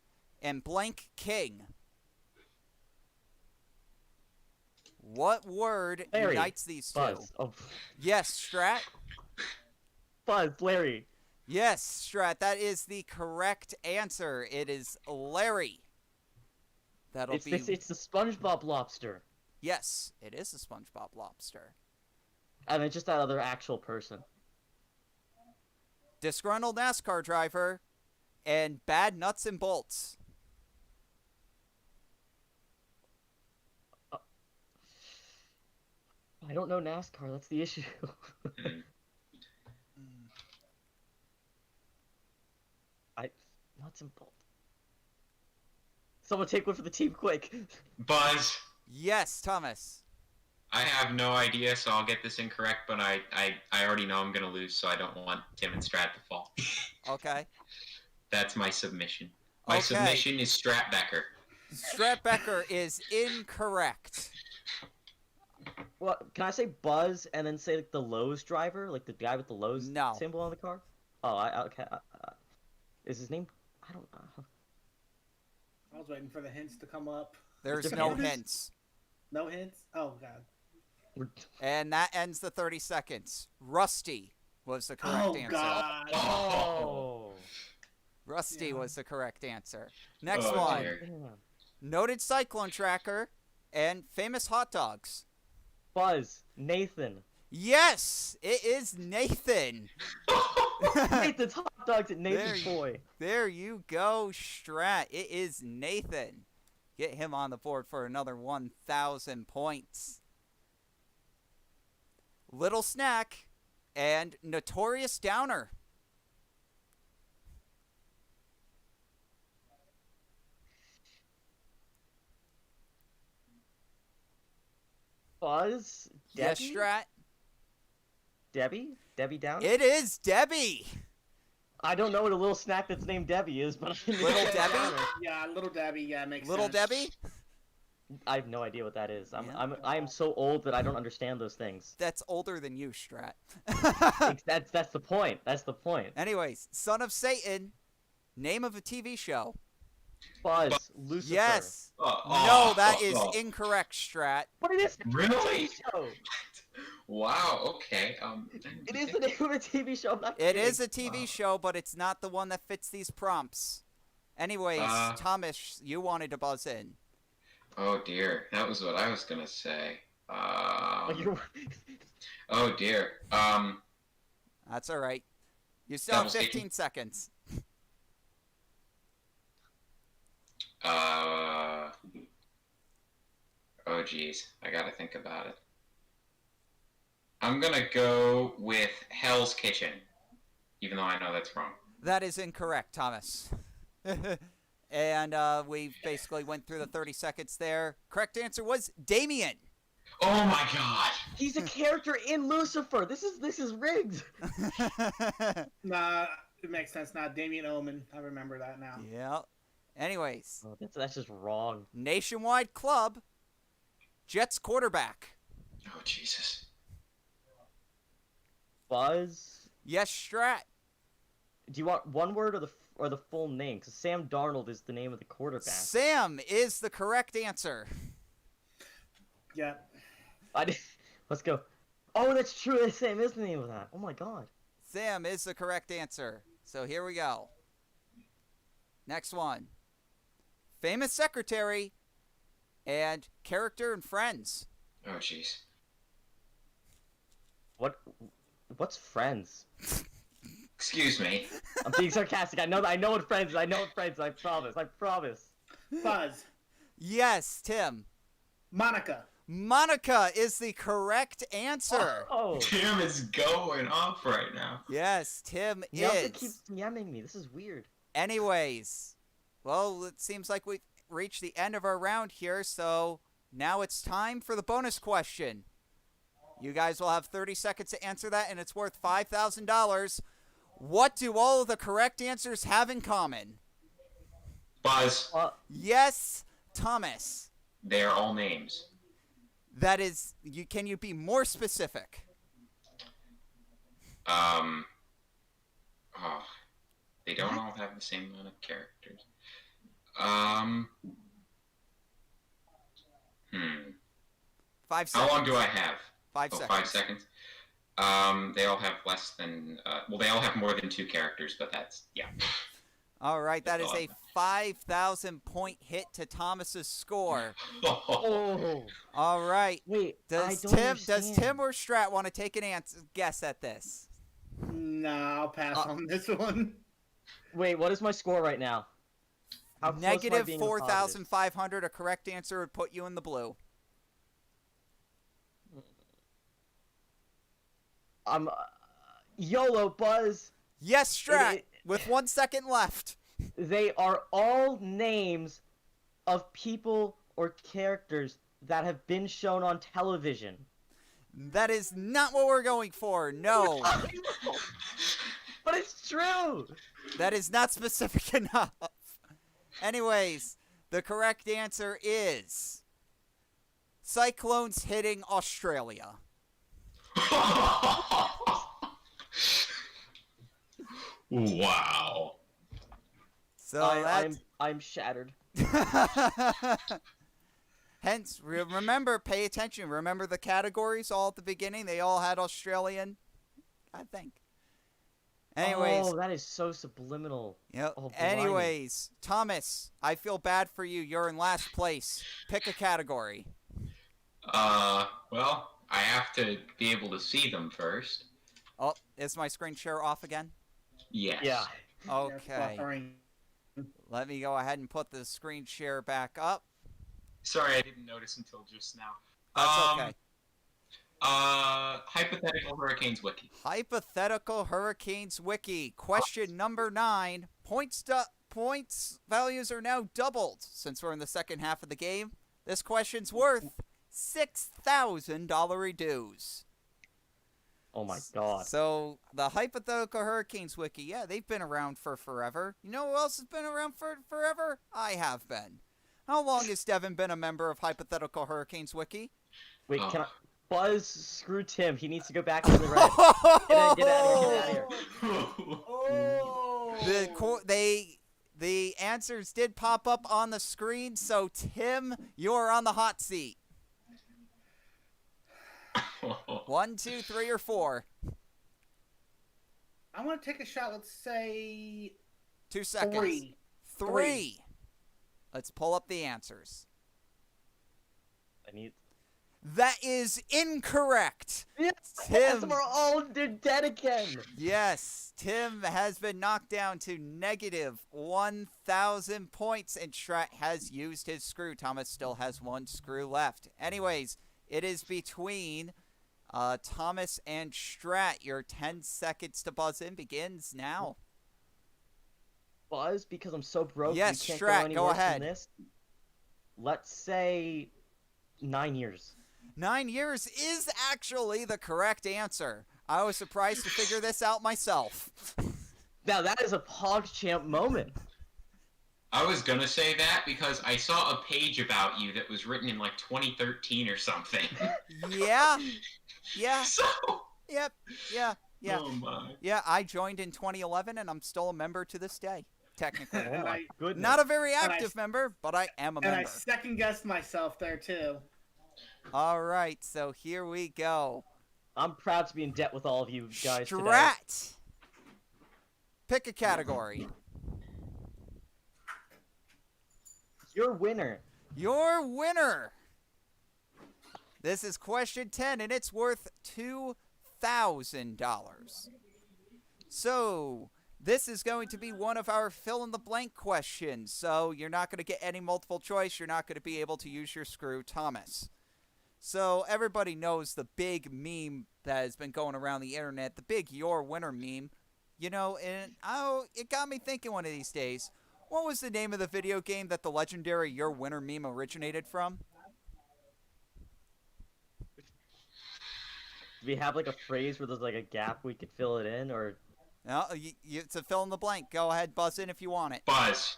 and Blank King. What word Larry. unites these two? Buzz. Oh. Yes, Strat? Buzz, Larry. Yes, Strat, that is the correct answer. It is Larry. It's the SpongeBob lobster. Yes, it is a SpongeBob lobster. and then just that other actual person. Disgruntled NASCAR driver and bad nuts and bolts. I don't know NASCAR. That's the issue. Nuts and bolts. Someone take one for the team, quick. Buzz. Yes, Thomas. I have no idea, so I'll get this incorrect, but I already know I'm going to lose, so I don't want Tim and Strat to fall. Okay. That's my submission. My Okay. submission is Stratbecker. Stratbecker is incorrect. Well, can I say Buzz and then say like the Lowe's driver, like the guy with the Lowe's symbol on the car? Oh, okay. Is his name? I don't know. I was waiting for the hints to come up. There's no hints. No hints? Oh, God. And that ends the 30 seconds. Rusty was the correct answer. God. Oh. Rusty was the correct answer. Next Oh, one. dear. Noted cyclone tracker and famous hot dogs. Buzz. Nathan. Yes, it is Nathan. Nathan's hot dogs at Nathan's boy. There you go, Strat. It is Nathan. Get him on the board for another 1,000 points. Little Snack and Notorious Downer. Buzz. Yes, Debbie? Strat. Debbie? Debbie Downer? It is Debbie. I don't know what a little snack that's named Debbie is, but Little Debbie? Yeah, Little Debbie. Yeah, makes Little sense. Debbie? I have no idea what that is. I am so old that I don't understand those things. That's older than you, Strat. That's the point. That's the point. Anyways, Son of Satan, name of a TV show. Buzz. Lucifer. Yes. No, that is incorrect, Strat. But it is Really? a TV show. Wow, okay. It is the name of a TV show. I'm not It kidding. is a TV show, but it's not the one that fits these prompts. Anyways, Thomas, you wanted to buzz in. Oh dear, that was what I was gonna say. Oh dear. That's all right. You still have 15 seconds. Oh geez, I gotta think about it. I'm gonna go with Hell's Kitchen, even though I know that's wrong. That is incorrect, Thomas. And we basically went through the 30 seconds there. Correct answer was Damien. Oh my god! He's a character in Lucifer. This is rigged. Nah, it makes sense now. Damien Omen. I remember that now. Yeah. Anyways. Oh, that's just wrong. Nationwide Club. Jets quarterback. Oh Jesus. Buzz. Yes, Strat. Do you want one word or the full name? Because Sam Darnold is the name of the quarterback. Sam is the correct answer. Yeah. Let's go. Oh, that's true. Sam is the name of that. Oh my god. Sam is the correct answer. So here we go. Next one. Famous secretary and character and friends. Oh jeez. What's Friends? Excuse me. I'm being sarcastic. I know what Friends is. I know what Friends is. I promise. Buzz. Yes, Tim. Monica. Monica is the correct answer. Oh. Tim is going off right now. Yes, Tim You have to is. keep DMing me. This is weird. Anyways, well, it seems like we've reached the end of our round here, so now it's time for the bonus question. You guys will have 30 seconds to answer that, and it's worth $5,000. What do all of the correct answers have in common? Buzz. Yes, Thomas. They are all names. That is, can you be more specific? Oh, they don't all have the same amount of characters. 5 seconds. How long do I have? 5 seconds. 5 seconds. They all have less than. Well, they all have more than 2 characters, but that's yeah. All right, that is a 5,000 point hit to Thomas's score. Oh. All right. Wait, Does I don't Does Tim or Strat want to take an guess at this? Nah, I'll pass on this one. Wait, what is my score right now? How close am I Negative being to positive? 4,500. A correct answer would put you in the blue. I'm YOLO Buzz. Yes, Strat. With 1 second left. They are all names of people or characters that have been shown on television. That is not what we're going for. No. But it's true. That is not specific enough. Anyways, the correct answer is cyclones hitting Australia. Wow. So I'm shattered. Hence, remember, pay attention. Remember the categories all at the beginning? They all had Australian, I think. Anyways. Oh, that is so subliminal. Yep. Oh, Anyways, Thomas, I feel bad for you. You're in last place. Pick a category. Well, I have to be able to see them first. Oh, is my screen share off again? Yes. Yeah. Okay. Let me go ahead and put the screen share back up. Sorry, I didn't notice until just now. That's okay. Hypothetical Hurricanes Wiki. Hypothetical Hurricanes Wiki. Question number 9. Points values are now doubled since we're in the second half of the game. This question's worth $6,000 dues. Oh my god. So, the Hypothetical Hurricanes Wiki, yeah, they've been around for forever. You know who else has been around for forever? I have been. How long has Devin been a member of Hypothetical Hurricanes Wiki? Wait, can I... Buzz, screw Tim. He needs to go back to the red. Get out of here. The answers did pop up on the screen, so Tim, you're on the hot seat. 1, 2, 3, or 4. I want to take a shot. Let's say 2 seconds. 3. 3. Let's pull up the answers. That is incorrect. Yes, Tim, we're all dead again. Yes, Tim has been knocked down to negative 1,000 points, and Strat has used his screw. Thomas still has 1 screw left. Anyways, it is between Thomas and Strat. Your 10 seconds to buzz in begins now. Buzz, because I'm so broke. Yes, you can't Strat, go go ahead. This. Let's say 9 years. 9 years is actually the correct answer. I was surprised to figure this out myself. Now that is a PogChamp moment. I was gonna say that because I saw a page about you that was written in like 2013 or something. Yeah. Yeah. So... Yep. Yeah. Yeah. Oh my. Yeah, I joined in 2011 and I'm still a member to this day. Technically. Oh my goodness. Not a very active member, but I am a member. And I second guessed myself there too. All right, so here we go. I'm proud to be in debt with all of you guys today. Strat! Pick a category. Your winner. Your winner. This is question 10, and it's worth $2,000. So, this is going to be one of our fill-in-the-blank questions. So, you're not going to get any multiple choice. You're not going to be able to use your screw, Thomas. So, everybody knows the big meme that has been going around the internet, the big Your Winner meme. You know, and it got me thinking one of these days, what was the name of the video game that the legendary Your Winner meme originated from? Do we have like a phrase where there's like a gap we could fill it in, or? No, it's a fill in the blank. Go ahead, buzz in if you want it. Buzz.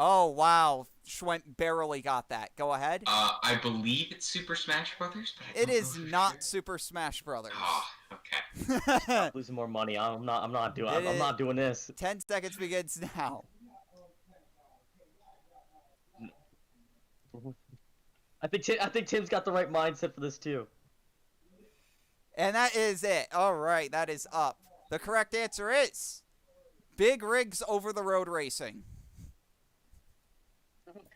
Oh, wow. Schwent barely got that. Go ahead. I believe it's Super Smash Brothers, but I It don't is know for not sure. Super Smash Brothers. Oh, okay. I'm losing more money. I'm not doing this. 10 seconds begins now. I think Tim's got the right mindset for this too. And that is it. All right, that is up. The correct answer is Big rigs over the road racing.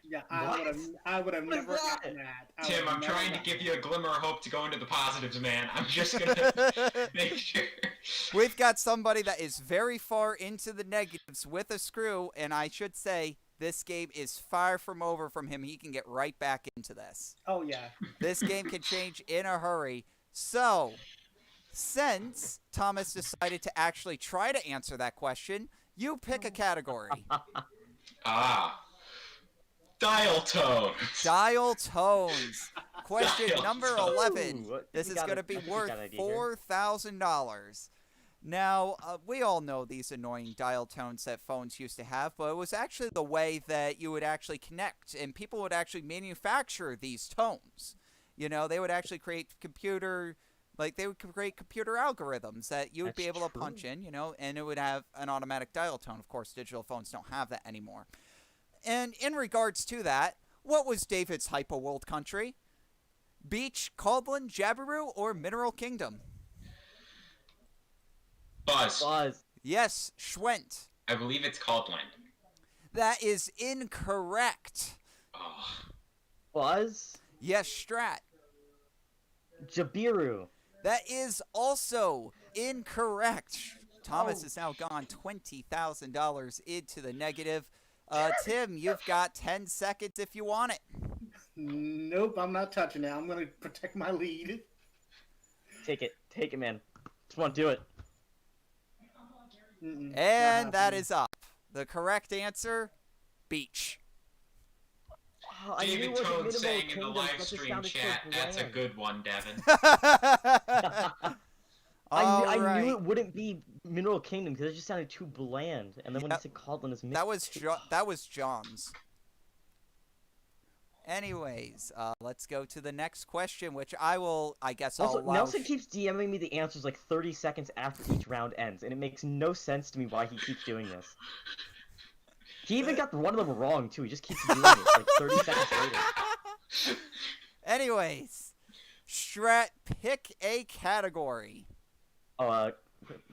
Yeah, I would have never gotten that. Tim, I'm trying to give you a glimmer of hope to go into the positives, man. I'm just gonna make sure. We've got somebody that is very far into the negatives with a screw, and I should say this game is far from over from him. He can get right back into this. Oh, yeah. This game can change in a hurry. So, since Thomas decided to actually try to answer that question, you pick a category. Dial tones. Dial tones. Question Dial number tones. 11. Ooh, This is going to be I think worth we got an idea here. $4,000. Now, we all know these annoying dial tones that phones used to have, but it was actually the way that you would actually connect, and people would actually manufacture these tones. You know, they would actually create computer algorithms that you would be able to punch in, you know, and it would have an automatic dial tone. Of course, digital phones don't have that anymore. And in regards to that, what was David's Hypo World country? Beach, Caldwell, Jabiru, or Mineral Kingdom? Buzz. Yes, Schwent. I believe it's Caldwell. That is incorrect. Buzz? Yes, Strat. Jabiru. That is also incorrect. Thomas has now gone $20,000 into the negative. Tim, you've got 10 seconds if you want it. Nope, I'm not touching it. I'm going to protect my lead. Take it, man. Just want to do it. And that is up. The correct answer, beach. David Toad saying in the live stream chat, that's a good one, Devin. I knew it wouldn't be Mineral Kingdom because it just sounded too bland. And then when you said Caldwell, it's that was John's. Anyways, let's go to the next question, which I'll allow. Nelson keeps DMing me the answers like 30 seconds after each round ends, and it makes no sense to me why he keeps doing this. He even got one of them wrong, too. He just keeps doing it like 30 seconds later. Anyways, Strat, pick a category. Oh,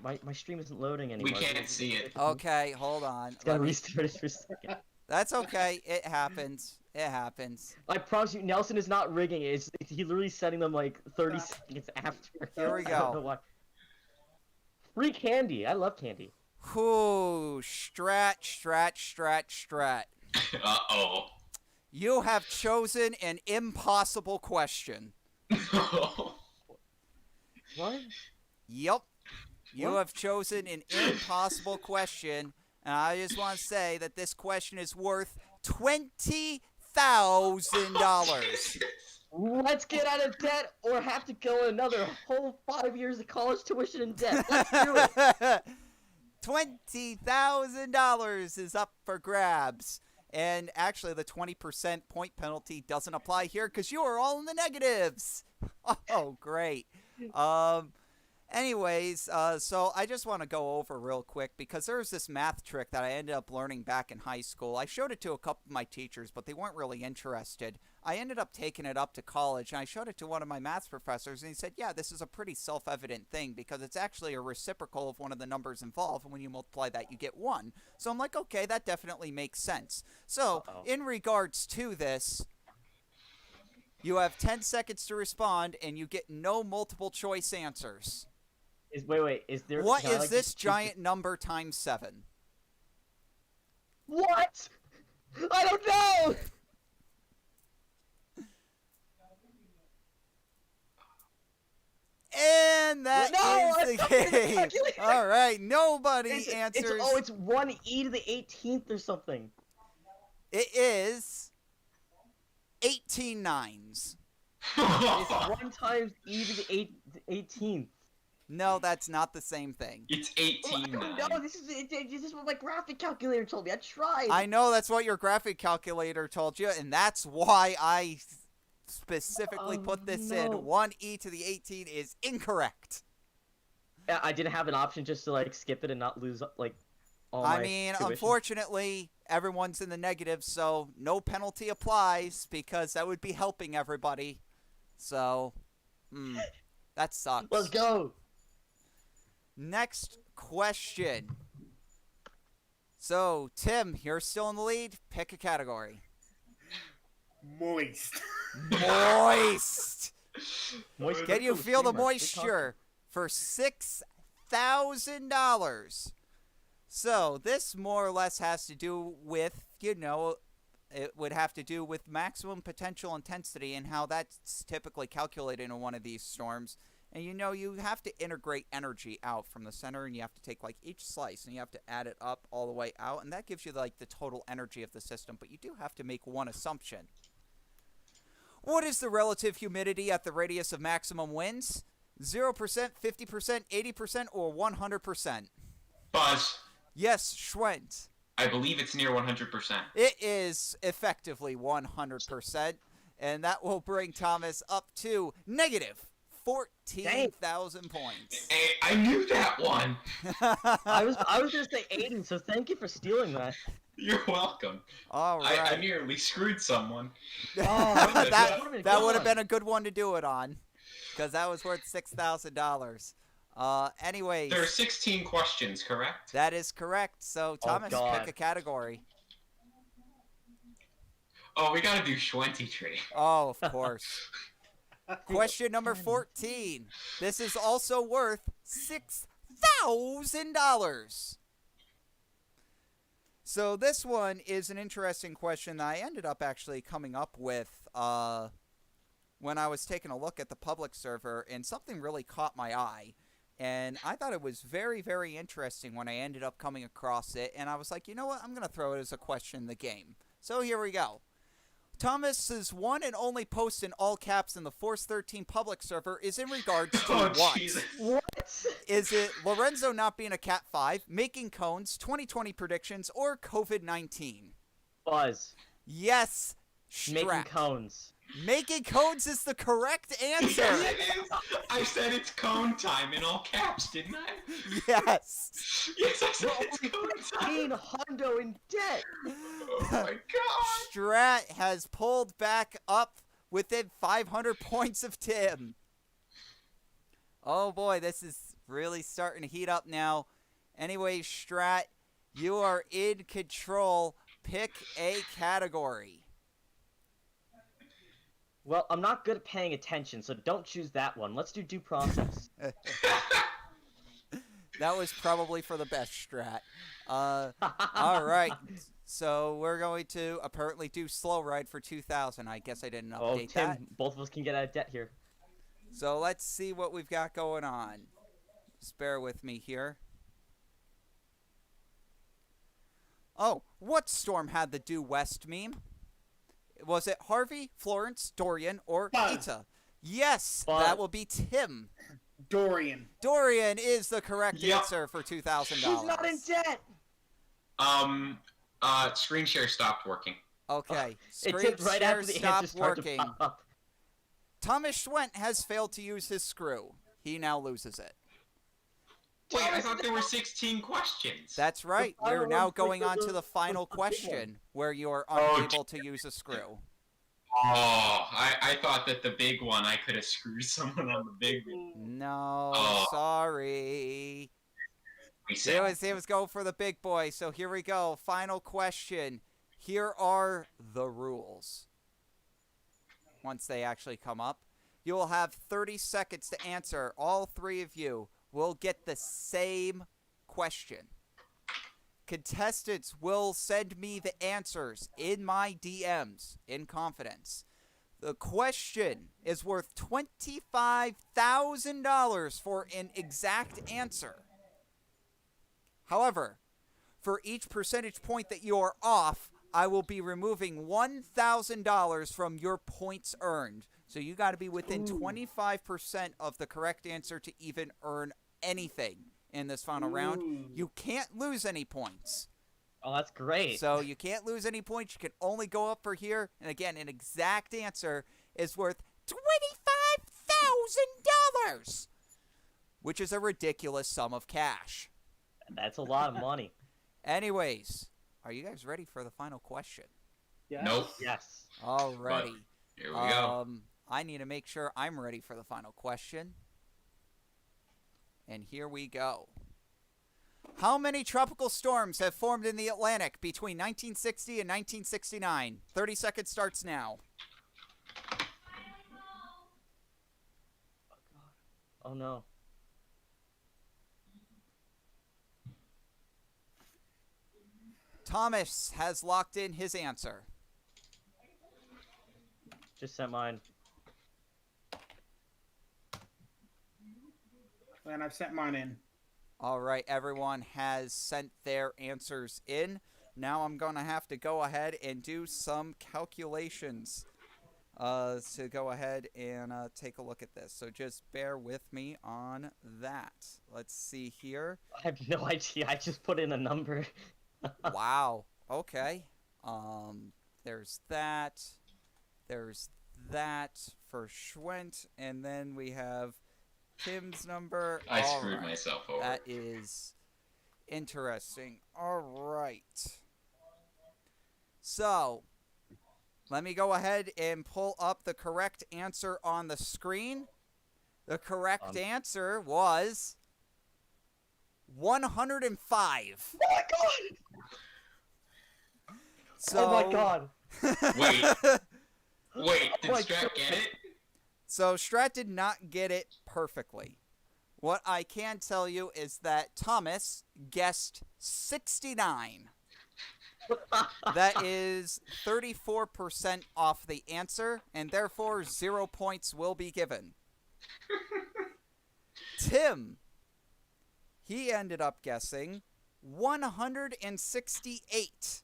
my stream isn't loading anymore. We can't see it. Okay, hold on. It's gotta restart it for a second. That's okay. It happens. It happens. I promise you, Nelson is not rigging it. He's literally setting them like 30 seconds after. Here we I don't know go. why. Free candy. I love candy. Whoo, Strat. Uh-oh. You have chosen an impossible question. What? Yep. You have chosen an impossible question, and I just want to say that this question is worth $20,000. Let's get out of debt or have to go another whole 5 years of college tuition in debt. Let's do it. $20,000 is up for grabs. And actually, the 20% point penalty doesn't apply here because you are all in the negatives. Oh, great. Anyways, so I just want to go over real quick because there's this math trick that I ended up learning back in high school. I showed it to a couple of my teachers, but they weren't really interested. I ended up taking it up to college, and I showed it to one of my math professors, and he said, yeah, this is a pretty self-evident thing because it's actually a reciprocal of one of the numbers involved, and when you multiply that, you get 1. So I'm like, okay, that definitely makes sense. So, in regards to this, you have 10 seconds to respond, and you get no multiple choice answers. Wait, is there... What is this giant number times 7? What? I don't know! And that is the game. All right, nobody answers. It's 1 e to the 18th or something. It is 18 nines. It's 1 times e to the 18th. No, that's not the same thing. It's 18 No, this is what my graphic calculator told me. I tried. I know that's what your graphic calculator told you, and that's why I specifically put this in. 1e to the 18 is incorrect. Yeah, I didn't have an option just to like skip it and not lose like all my tuition. Unfortunately, everyone's in the negative, so no penalty applies because that would be helping everybody. So, that sucks. Let's go. Next question. So, Tim, you're still in the lead. Pick a category. Moist. Moist. Moist. Can you feel the Streamer. moisture for $6,000? So, this more or less has to do with, it would have to do with maximum potential intensity and how that's typically calculated in one of these storms. And you have to integrate energy out from the center, and you have to take like each slice and you have to add it up all the way out, and that gives you like the total energy of the system. But you do have to make one assumption. What is the relative humidity at the radius of maximum winds? 0%, 50%, 80%, or 100%? Buzz. Yes, Schwent. I believe it's near 100%. It is effectively 100%, and that will bring Thomas up to negative 14,000 points. Hey, I knew that one. I was gonna say 80, so thank you for stealing that. You're welcome. All right. I nearly screwed someone. that would have been a good one to do it on, because that was worth $6,000. Anyways. There are 16 questions, correct? That is correct. So, Thomas, pick a category. Oh, we gotta do Schwenty tree. Oh, of course. Question number 14. This is also worth $6,000. So this one is an interesting question that I ended up actually coming up with when I was taking a look at the public server, and something really caught my eye. And I thought it was very, very interesting when I ended up coming across it. And I was like, you know what? I'm going to throw it as a question in the game. So here we go. Thomas's one and only post in all caps in the Force 13 public server is in regards to what? Jesus. What? Is it Lorenzo not being a Cat 5, making cones, 2020 predictions, or COVID-19? Buzz. Yes, Making Strat. cones. Making cones is the correct answer. Yes, it is. I said it's cone time in all caps, didn't I? Yes. Yes, I said it's cone time. Hundo in debt. Oh my god. Strat has pulled back up within 500 points of Tim. Oh boy, this is really starting to heat up now. Anyway, Strat, you are in control. Pick a category. Well, I'm not good at paying attention, so don't choose that one. Let's do due process. That was probably for the best, Strat. All right. So we're going to apparently do slow ride for 2,000. I guess I didn't update Tim, that. both of us can get out of debt here. So let's see what we've got going on. Just bear with me here. Oh, what storm had the due west meme? Was it Harvey, Florence, Dorian, or Rita? Yes, that will be Tim. Dorian. Dorian is the correct answer for $2,000. He's not in debt. Screen share stopped working. Okay. It Screen tipped right share after the answer stopped started to working. pop up. Thomas Schwent has failed to use his screw. He now loses it. Wait, I thought there were 16 questions. That's right. We're now going on to the final question, where you're unable to use a screw. Oh, I thought that the big one, I could have screwed someone on the big one. No, sorry. He was going for the big boy. So here we go. Final question. Here are the rules. Once they actually come up, you will have 30 seconds to answer. All three of you will get the same question. Contestants will send me the answers in my DMs in confidence. The question is worth $25,000 for an exact answer. However, for each percentage point that you are off, I will be removing $1,000 from your points earned. So you got to be within 25% of the correct answer to even earn anything in this final round. You can't lose any points. Oh, that's great. So you can't lose any points. You can only go up for here. And again, an exact answer is worth $25,000, which is a ridiculous sum of cash. That's a lot of money. Anyways, are you guys ready for the final question? Yes. Nope. Yes. Alrighty. Here we go. I need to make sure I'm ready for the final question. And here we go. How many tropical storms have formed in the Atlantic between 1960 and 1969? 30 seconds starts now. Oh no. Thomas has locked in his answer. Just sent mine. And I've sent mine in. All right, everyone has sent their answers in. Now I'm going to have to go ahead and do some calculations to go ahead and take a look at this. So just bear with me on that. Let's see here. I have no idea. I just put in a number. Wow. Okay. There's that. There's that for Schwent. And then we have Tim's number. I screwed myself over. That is interesting. All right. So, let me go ahead and pull up the correct answer on the screen. The correct answer was 105. Oh my god! So, oh my god! Wait, did Strat get it? So Strat did not get it perfectly. What I can tell you is that Thomas guessed 69. That is 34% off the answer, and therefore 0 points will be given. Tim, he ended up guessing 168.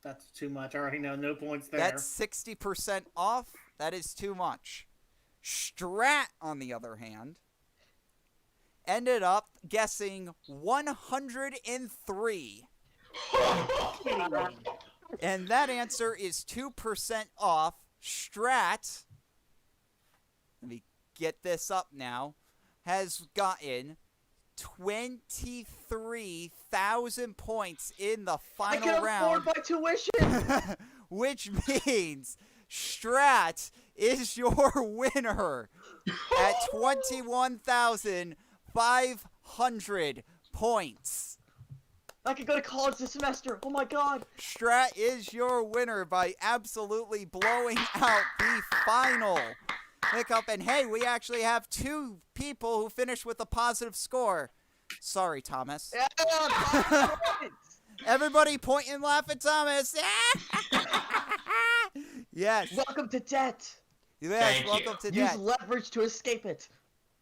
That's too much. I already know. No points there. That's 60% off. That is too much. Strat, on the other hand, ended up guessing 103. And that answer is 2% off. Strat, let me get this up now, has gotten 23,000 points in the final round. I can afford my tuition! Which means Strat is your winner at 21,500 points. I could go to college this semester. Oh my god. Strat is your winner by absolutely blowing out the final hiccup. And hey, we actually have 2 people who finished with a positive score. Sorry, Thomas. Everybody point and laugh at Thomas. Yes. Welcome to debt. Yes, welcome to debt. Use leverage to escape it.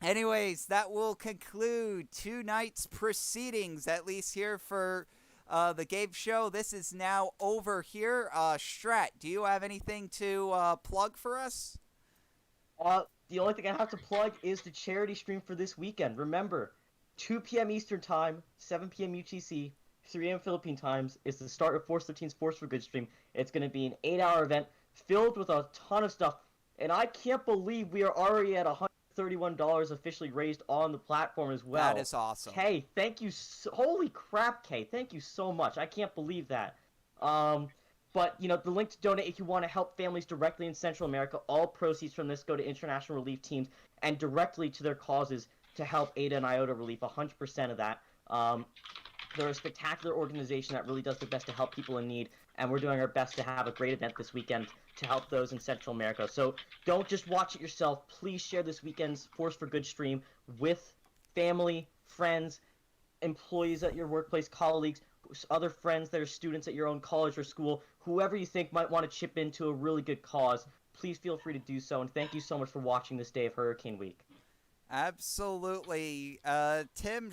Anyways, that will conclude tonight's proceedings, at least here for the game show. This is now over here. Strat, do you have anything to plug for us? The only thing I have to plug is the charity stream for this weekend. Remember, 2 p.m. Eastern Time, 7 p.m. UTC, 3 a.m. Philippine times is the start of Force 13's Force for Good stream. It's going to be an 8-hour event filled with a ton of stuff. And I can't believe we are already at $131 officially raised on the platform as well. That is awesome. Kay, thank you. Holy crap, Kay. Thank you so much. I can't believe that. But, you know, the link to donate if you want to help families directly in Central America, all proceeds from this go to international relief teams and directly to their causes to help Ada and Iota relief, 100% of that. They're a spectacular organization that really does their best to help people in need, and we're doing our best to have a great event this weekend to help those in Central America. So don't just watch it yourself. Please share this weekend's Force for Good stream with family, friends, employees at your workplace, colleagues, other friends that are students at your own college or school, whoever you think might want to chip into a really good cause. Please feel free to do so, and thank you so much for watching this day of Hurricane Week. Absolutely. Tim,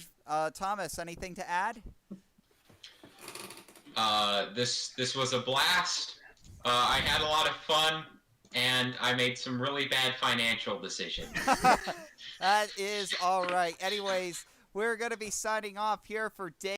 Thomas, anything to add? This was a blast. I had a lot of fun, and I made some really bad financial decisions. That is all right. Anyways, we're going to be signing off here for day